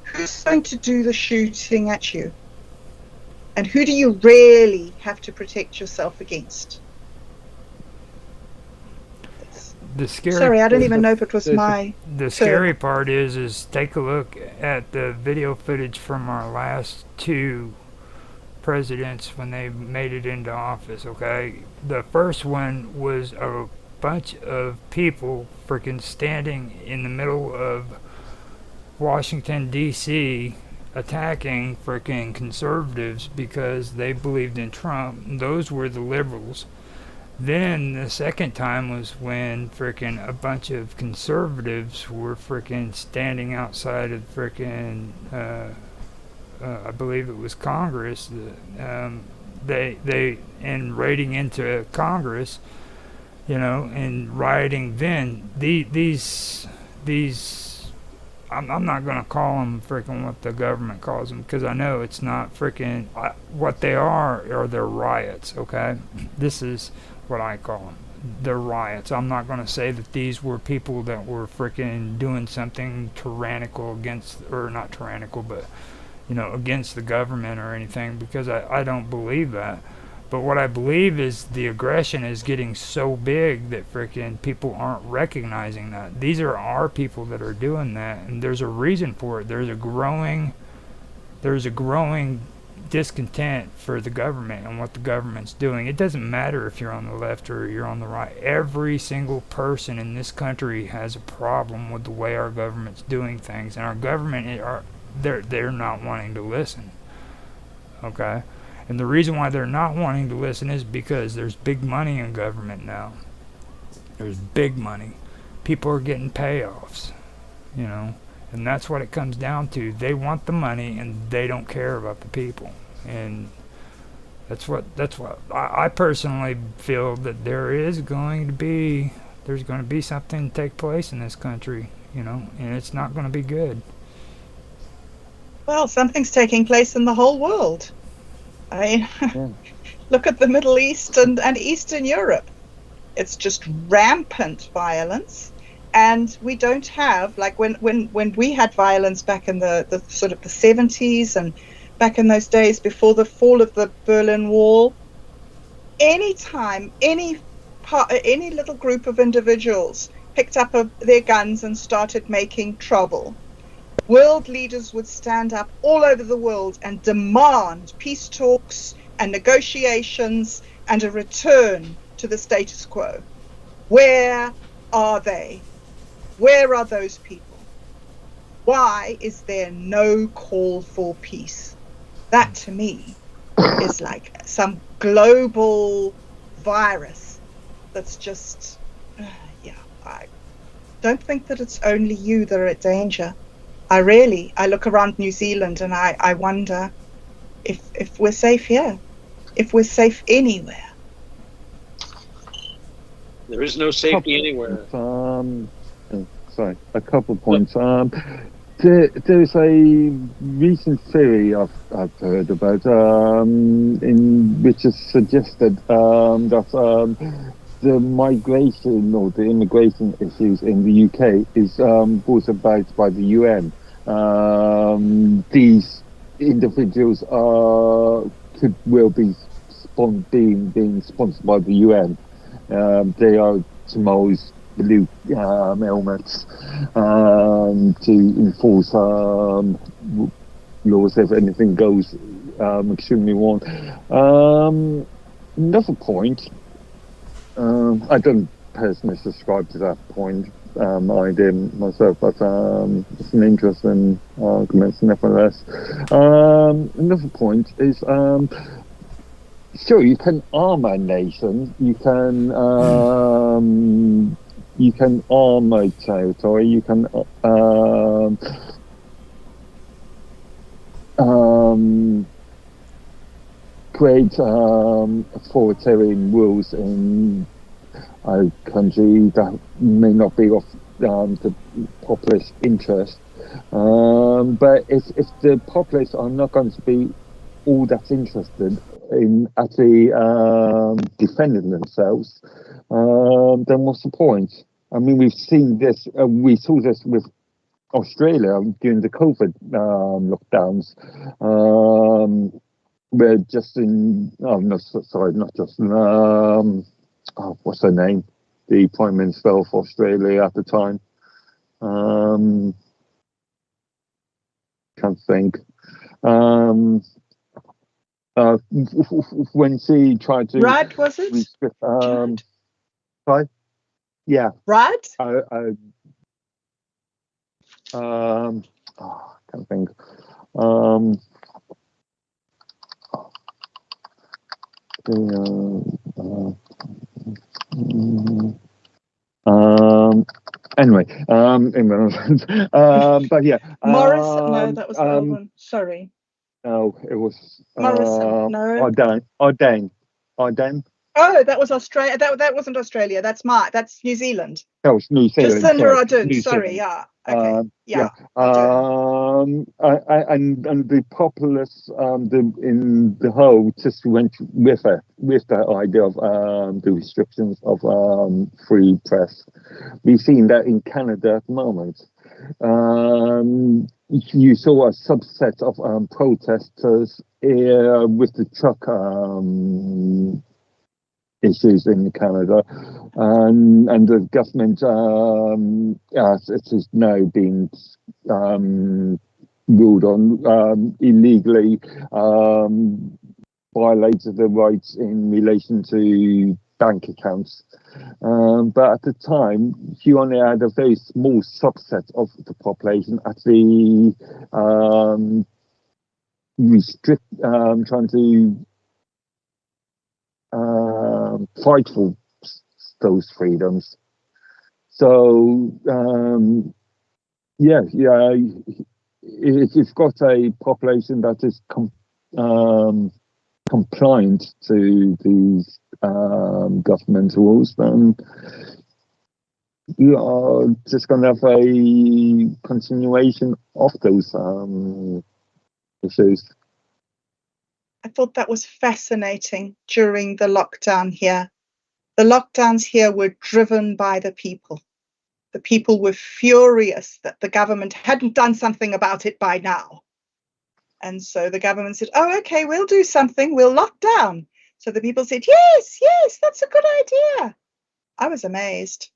Who's going to do the shooting at you? And who do you really have to protect yourself against? Sorry, I don't even know if it was my The scary part is take a look at the video footage from our last two presidents when they made it into office, okay? The first one was a bunch of people freaking standing in the middle of Washington, D.C., attacking freaking conservatives because they believed in Trump. Those were the liberals. Then the second time was when frickin' a bunch of conservatives were frickin' standing outside of frickin' I believe it was Congress. They and raiding into Congress, you know, and rioting. Then these I'm not gonna call them frickin' what the government calls them, because I know it's not frickin' what they are their riots. Okay, this is what I call them. They're riots. I'm not going to say that these were people that were freaking doing something tyrannical against, or not tyrannical, but, you know, against the government or anything, because I don't believe that. But what I believe is the aggression is getting so big that freaking people aren't recognizing that. These are our people that are doing that, and there's a reason for it. There's a growing discontent for the government and what the government's doing. It doesn't matter if you're on the left or you're on the right. Every single person in this country has a problem with the way our government's doing things, and our government they're not wanting to listen. Okay? And the reason why they're not wanting to listen is because there's big money in government now. There's big money. People are getting payoffs, you know. And that's what it comes down to. They want the money and they don't care about the people. And that's what I personally feel, that there's going to be something take place in this country, you know, and it's not going to be good. Well, something's taking place in the whole world. I mean, look at the Middle East and Eastern Europe. It's just rampant violence. And we don't have, like when we had violence back in the sort of the 70s and back in those days before the fall of the Berlin Wall, anytime any little group of individuals picked up their guns and started making trouble, world leaders would stand up all over the world and demand peace talks and negotiations and a return to the status quo. Where are they? Where are those people? Why is there no call for peace? That to me is like some global virus that's just, I don't think that it's only you that are at danger. I look around New Zealand and I wonder if we're safe here, if we're safe anywhere. There is no safety anywhere. A couple of points. There's a recent theory I've heard about, in which is suggested that the migration or the immigration issues in the UK is brought about by the UN. These individuals will be being sponsored by the UN. They are tomorrow's blue helmets to enforce laws if anything goes extremely wrong. Another point, I don't personally subscribe to that point idea myself, but it's an interesting argument nevertheless. Another point is, sure, you can arm a nation, you can arm a territory, you can create authoritarian rules in a country that may not be of the populace interest. But if the populace are not going to be all that interested in actually defending themselves, then what's the point? I mean, we've seen this, we saw this with Australia during the COVID lockdowns, where Justin, what's her name? The Prime Minister of Australia at the time. Can't think. When she tried to Brad, was it? restrict, sorry? Yeah. Brad? Can't think. Anyway, but yeah. Morrison? No, that was the old one. Sorry. No, it was Morrison. No. Ardern. Oh, that was Australia. That wasn't Australia. That's New Zealand. That was New Zealand. Jacinda Ardern. Sorry. Yeah. Okay. And the populace, in the whole, just went with the idea of the restrictions of free press. We've seen that in Canada at the moment. You saw a subset of protesters with the truck issues in Canada, and the government, it is now being ruled on illegally violated the rights in relation to bank accounts. But at the time, you only had a very small subset of the population actually trying to fight for those freedoms. So if you've got a population that is compliant to these government rules, then you are just going to have a continuation of those issues. I thought that was fascinating during the lockdown here. The lockdowns here were driven by the people. The people were furious that the government hadn't done something about it by now. And so the government said, oh, okay, we'll do something. We'll lock down. So the people said, yes, that's a good idea. I was amazed.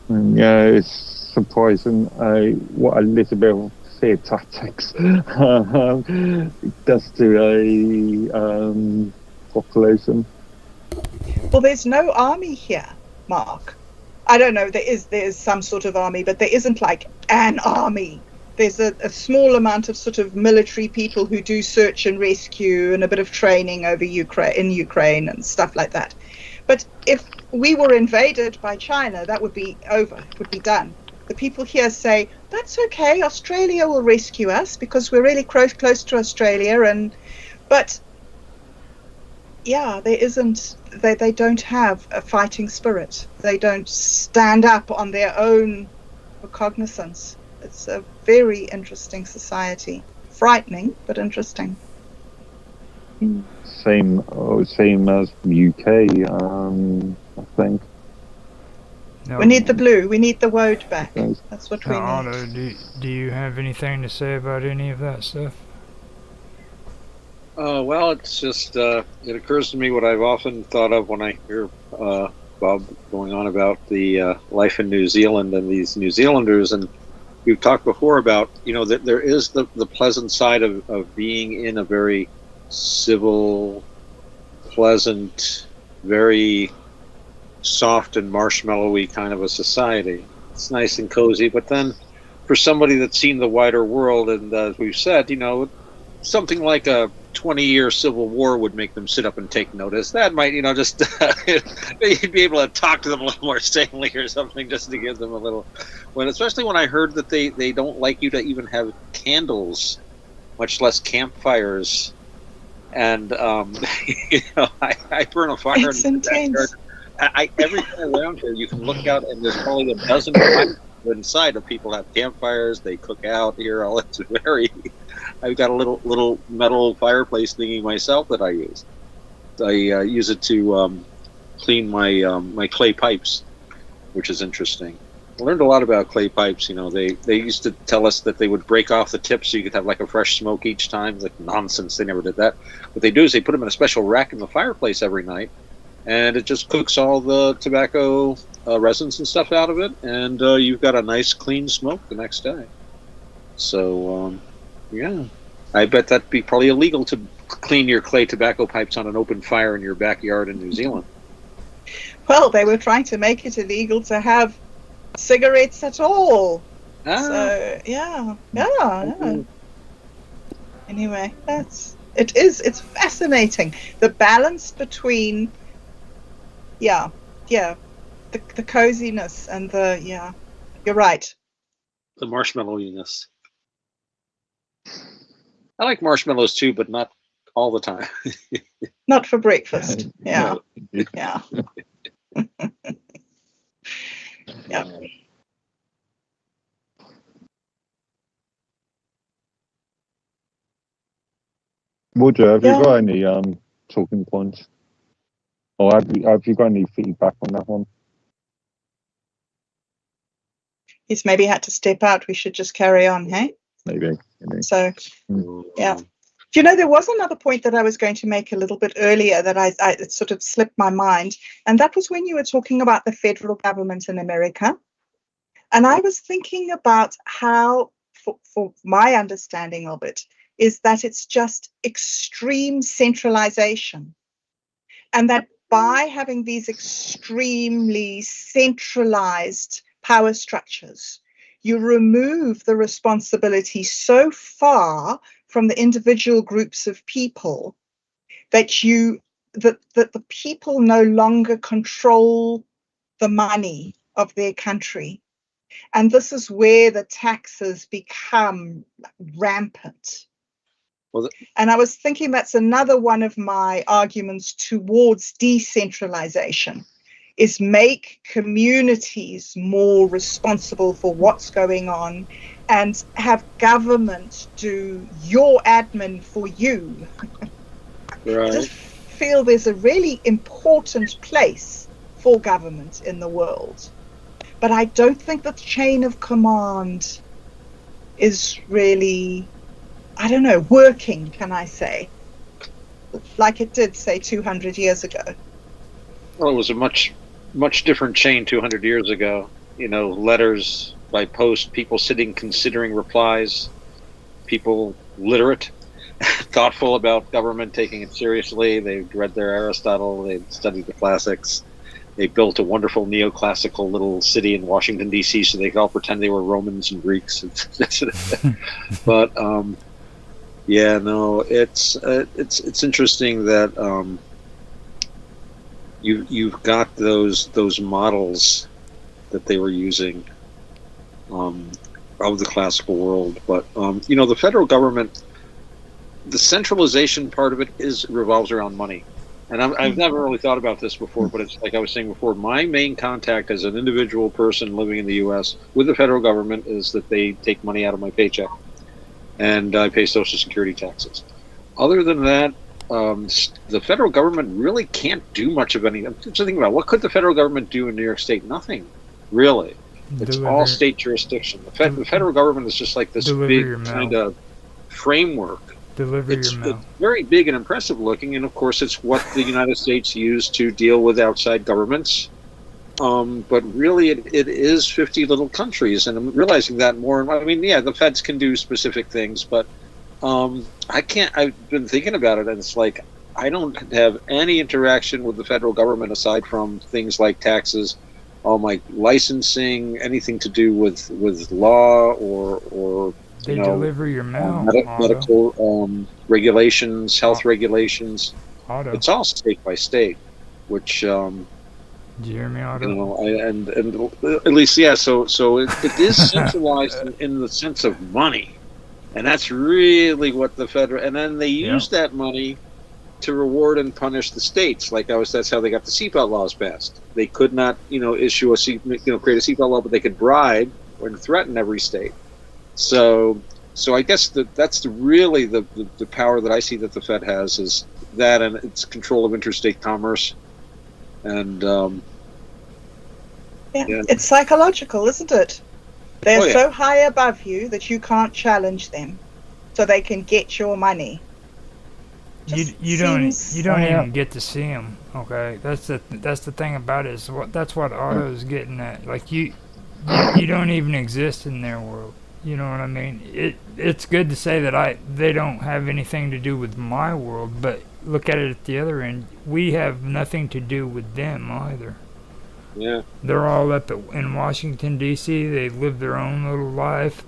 Yeah, it's surprising what a little bit of fear tactics does to a population. Well, there's no army here, Mark. I don't know, there's some sort of army, but there isn't like an army. There's a small amount of sort of military people who do search and rescue and a bit of training over Ukraine and stuff like that. But if we were invaded by China, that would be over. It would be done. The people here say, that's okay, Australia will rescue us because we're really close to Australia. But yeah, there isn't, they don't have a fighting spirit. They don't stand up on their own recognizance. It's a very interesting society. Frightening, but interesting. Same as UK, I think. No, We need the blue. We need the woad back. That's what we need. Otto, do you have anything to say about any of that stuff? Well, it's just, it occurs to me what I've often thought of when I hear Bob going on about the life in New Zealand and these New Zealanders. And we've talked before about, that there is the pleasant side of being in a very civil, pleasant, very soft and marshmallowy kind of a society. It's nice and cozy, but then for somebody that's seen the wider world, and as we've said, something like a 20-year civil war would make them sit up and take notice. That might, just you'd be able to talk to them a little more sanely or something, just to give them a little. Especially when I heard that they don't like you to even have candles, much less campfires. And I burn a fire It's in the backyard. Everything around here, you can look out, and there's probably a dozen inside of people have campfires. They cook out here. All it's very. I've got a little metal fireplace thingy myself that I use. I use it to clean my clay pipes, which is interesting. I learned a lot about clay pipes. They used to tell us that they would break off the tips so you could have like a fresh smoke each time. Like nonsense, they never did that. What they do is they put them in a special rack in the fireplace every night, and it just cooks all the tobacco resins and stuff out of it, and you've got a nice clean smoke the next day. So yeah, I bet that'd be probably illegal to clean your clay tobacco pipes on an open fire in your backyard in New Zealand. Well, they were trying to make it illegal to have cigarettes at all. So yeah. Anyway, it's fascinating, the balance between the coziness and you're right, the marshmallowiness. I like marshmallows too, but not all the time. Not for breakfast. Yeah. No. Yeah. Woodrow, have you got any talking points? Or have you got any feedback on that one? He's maybe had to step out. We should just carry on, hey? Maybe. So, yeah. There was another point that I was going to make a little bit earlier that it sort of slipped my mind. And that was when you were talking about the federal government in America. And I was thinking about how, for my understanding of it, is that it's just extreme centralization. And that by having these extremely centralized power structures, you remove the responsibility so far from the individual groups of people that the people no longer control the money of their country. And this is where the taxes become rampant. And I was thinking that's another one of my arguments towards decentralization, is make communities more responsible for what's going on and have government do your admin for you. Right. I just feel there's a really important place for government in the world. But I don't think the chain of command is really, working, can I say, like it did, say, 200 years ago. Well, it was a much different chain 200 years ago. Letters by post, people sitting considering replies, people literate. thoughtful about government, taking it seriously. They've read their Aristotle. They've studied the classics. They built a wonderful neoclassical little city in Washington, D.C., so they could all pretend they were Romans and Greeks. But yeah, no, it's interesting that you've got those models that they were using of the classical world, but the federal government, the centralization part of it revolves around money. And I've never really thought about this before, but it's like I was saying before, my main contact as an individual person living in the U.S. with the federal government is that they take money out of my paycheck, and I pay Social Security taxes. Other than that, the federal government really can't do much of anything. I'm just thinking about, what could the federal government do in New York State? Nothing, really. It's all state jurisdiction. The federal government is just like this big kind of framework. It's very big and impressive looking, and of course it's what the United States used to deal with outside governments. But really it is 50 little countries, and I'm realizing that more. I mean, yeah, the feds can do specific things, but I've been thinking about it, and it's like I don't have any interaction with the federal government aside from things like taxes, all my licensing, anything to do with law or they deliver your mail. Medical regulations, health regulations. Otto. It's all state by state, which did you hear me, Otto? and at least So it is centralized in the sense of money, and that's really what the federal. And then they use that money to reward and punish the states. That's how they got the seatbelt laws passed. They could not, issue create a seatbelt law, but they could bribe or threaten every state. So I guess that's really the power that I see that the Fed has, is that and its control of interstate commerce. And it's psychological, isn't it? They're so high above you that you can't challenge them, so they can get your money. You don't even get to see them. Okay, that's the thing about it. That's what Otto's getting at. Like you don't even exist in their world. You know what I mean? It's good to say that they don't have anything to do with my world, but look at it at the other end. We have nothing to do with them either. Yeah. They're all up in Washington, D.C. They live their own little life.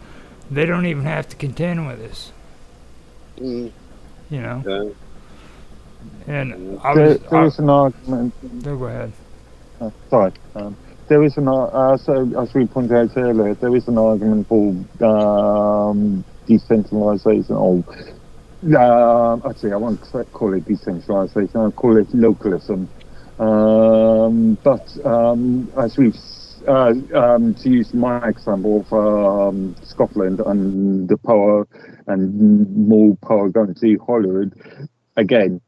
They don't even have to contend with us. Mm. You know? Yeah. And there is an argument. Go ahead. Sorry. There is so as we pointed out earlier, there is an argument for decentralization, or actually I won't call it decentralization, I'll call it localism. But as we've to use my example of Scotland and the power and more power going to Hollywood, again,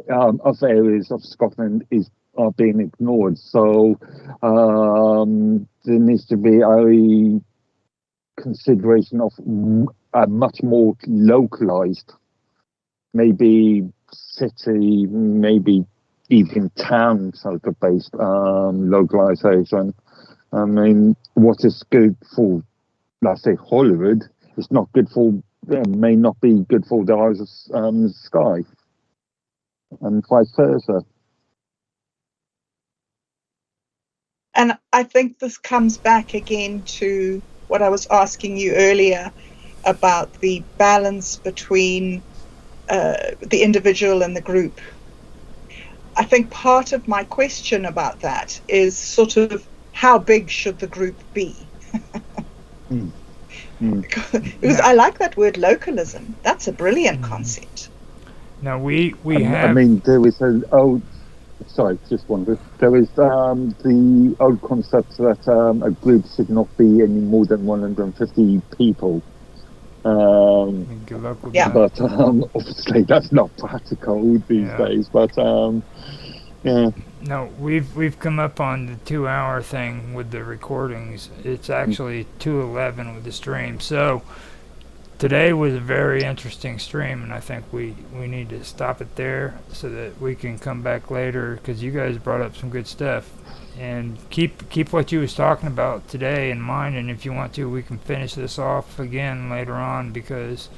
other areas of Scotland are being ignored. So there needs to be a consideration of a much more localized, maybe city, maybe even town sort of based localization. I mean, what is good for, let's say, Hollywood is not good for, may not be good for the eyes of the sky, and vice versa. And I think this comes back again to what I was asking you earlier about the balance between the individual and the group. I think part of my question about that is sort of how big should the group be? Because I like that word localism. That's a brilliant concept. Now we have. I mean, there is an old. Sorry, just wondered. There is the old concept that a group should not be any more than 150 people. But obviously that's not practical these days. But yeah. No, we've come up on the 2-hour thing with the recordings. It's actually 2:11 with the stream. So today was a very interesting stream, and I think we need to stop it there so that we can come back later, because you guys brought up some good stuff. And keep what you was talking about today in mind, and if you want to, we can finish this off again later on, because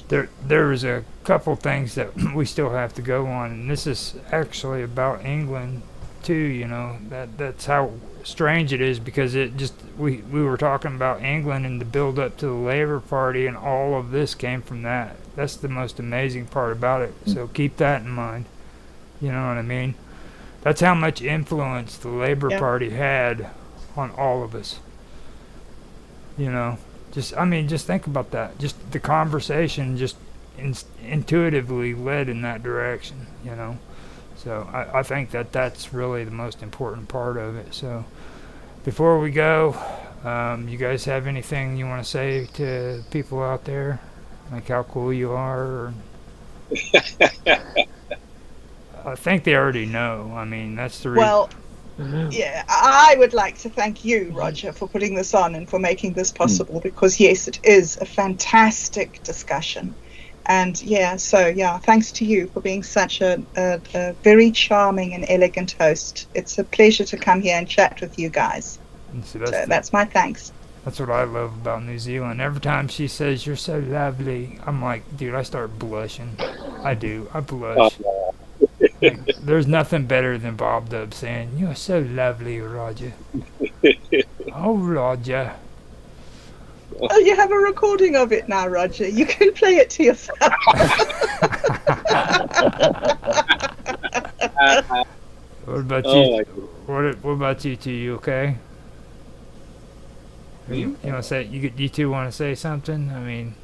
there's a couple things that we still have to go on, and this is actually about England too. You know, that's how strange it is, because it just we were talking about England and the build up to the Labour Party, and all of this came from that. That's the most amazing part about it. So keep that in mind. You know what I mean? That's how much influence the Labour Party had on all of us. You know, just think about that. Just the conversation just intuitively led in that direction. You know, so I think that's really the most important part of it. So before we go, you guys have anything you want to say to people out there, like how cool you are? Or I think they already know. I mean, that's the reason. Well, yeah, I would like to thank you, Roger, for putting this on and for making this possible, because yes, it is a fantastic discussion. And thanks to you for being such a very charming and elegant host. It's a pleasure to come here and chat with you guys. So that's my thanks. That's what I love about New Zealand. Every time she says, "You're so lovely," I'm like, dude, I start blushing. I do. I blush. Like, there's nothing better than Bob Dub saying, "You're so lovely, Roger." Oh, Roger. Oh, you have a recording of it now, Roger. You can play it to yourself. What about you? What about you two? You okay? You want to say? You two want to say something? I mean.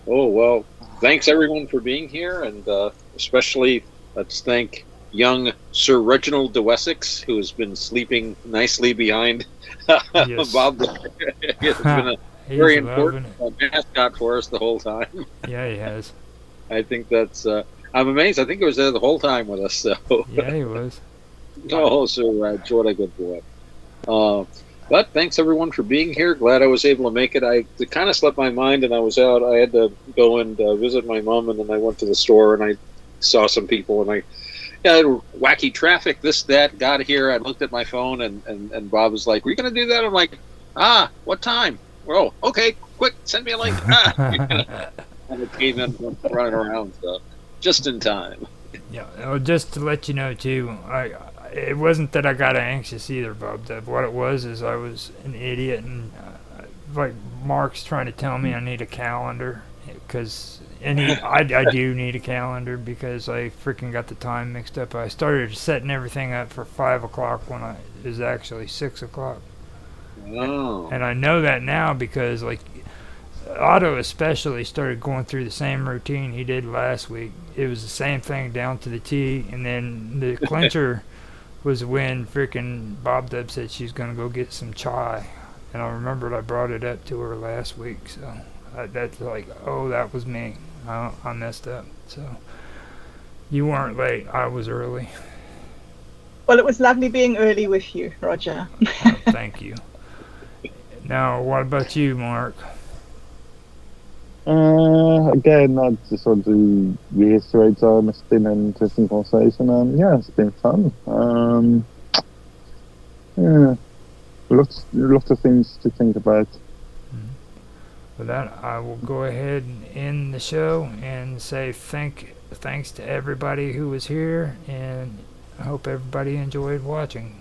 Oh well, thanks everyone for being here, and especially let's thank young Sir Reginald de Wessex, who has been sleeping nicely behind Bob. It's been a very important mascot for us the whole time. Yeah, he has. I think that's. I'm amazed. I think he was there the whole time with us. So. Yeah, he was. Oh, Sir Reg, what a good boy. But thanks everyone for being here. Glad I was able to make it. It kind of slipped my mind, and I was out. I had to go and visit my mom, and then I went to the store and I saw some people, and wacky traffic, this, that, got here. I looked at my phone, and Bob was like, "Were you going to do that?" I'm like, what time? Oh, okay, quick, send me a link. And it came in running around, so just in time. Yeah, well, just to let you know, too, it wasn't that I got anxious either, Bob. What it was is I was an idiot, and like Mark's trying to tell me I need a calendar, because I do need a calendar, because I freaking got the time mixed up. I started setting everything up for 5 o'clock when it was actually 6 o'clock. Oh. And I know that now because, like, Otto especially started going through the same routine he did last week. It was the same thing down to the T, and then the clincher was when freaking Bob Deb said she's going to go get some chai. And I remembered I brought it up to her last week, so that's like, oh, that was me. I messed up. So you weren't late. I was early. Well, it was lovely being early with you, Roger. Thank you. Now, what about you, Mark? Again, I just want to reiterate, it's been an interesting conversation, and it's been fun. Lots of things to think about. With that, I will go ahead and end the show and say thanks to everybody who was here, and I hope everybody enjoyed watching.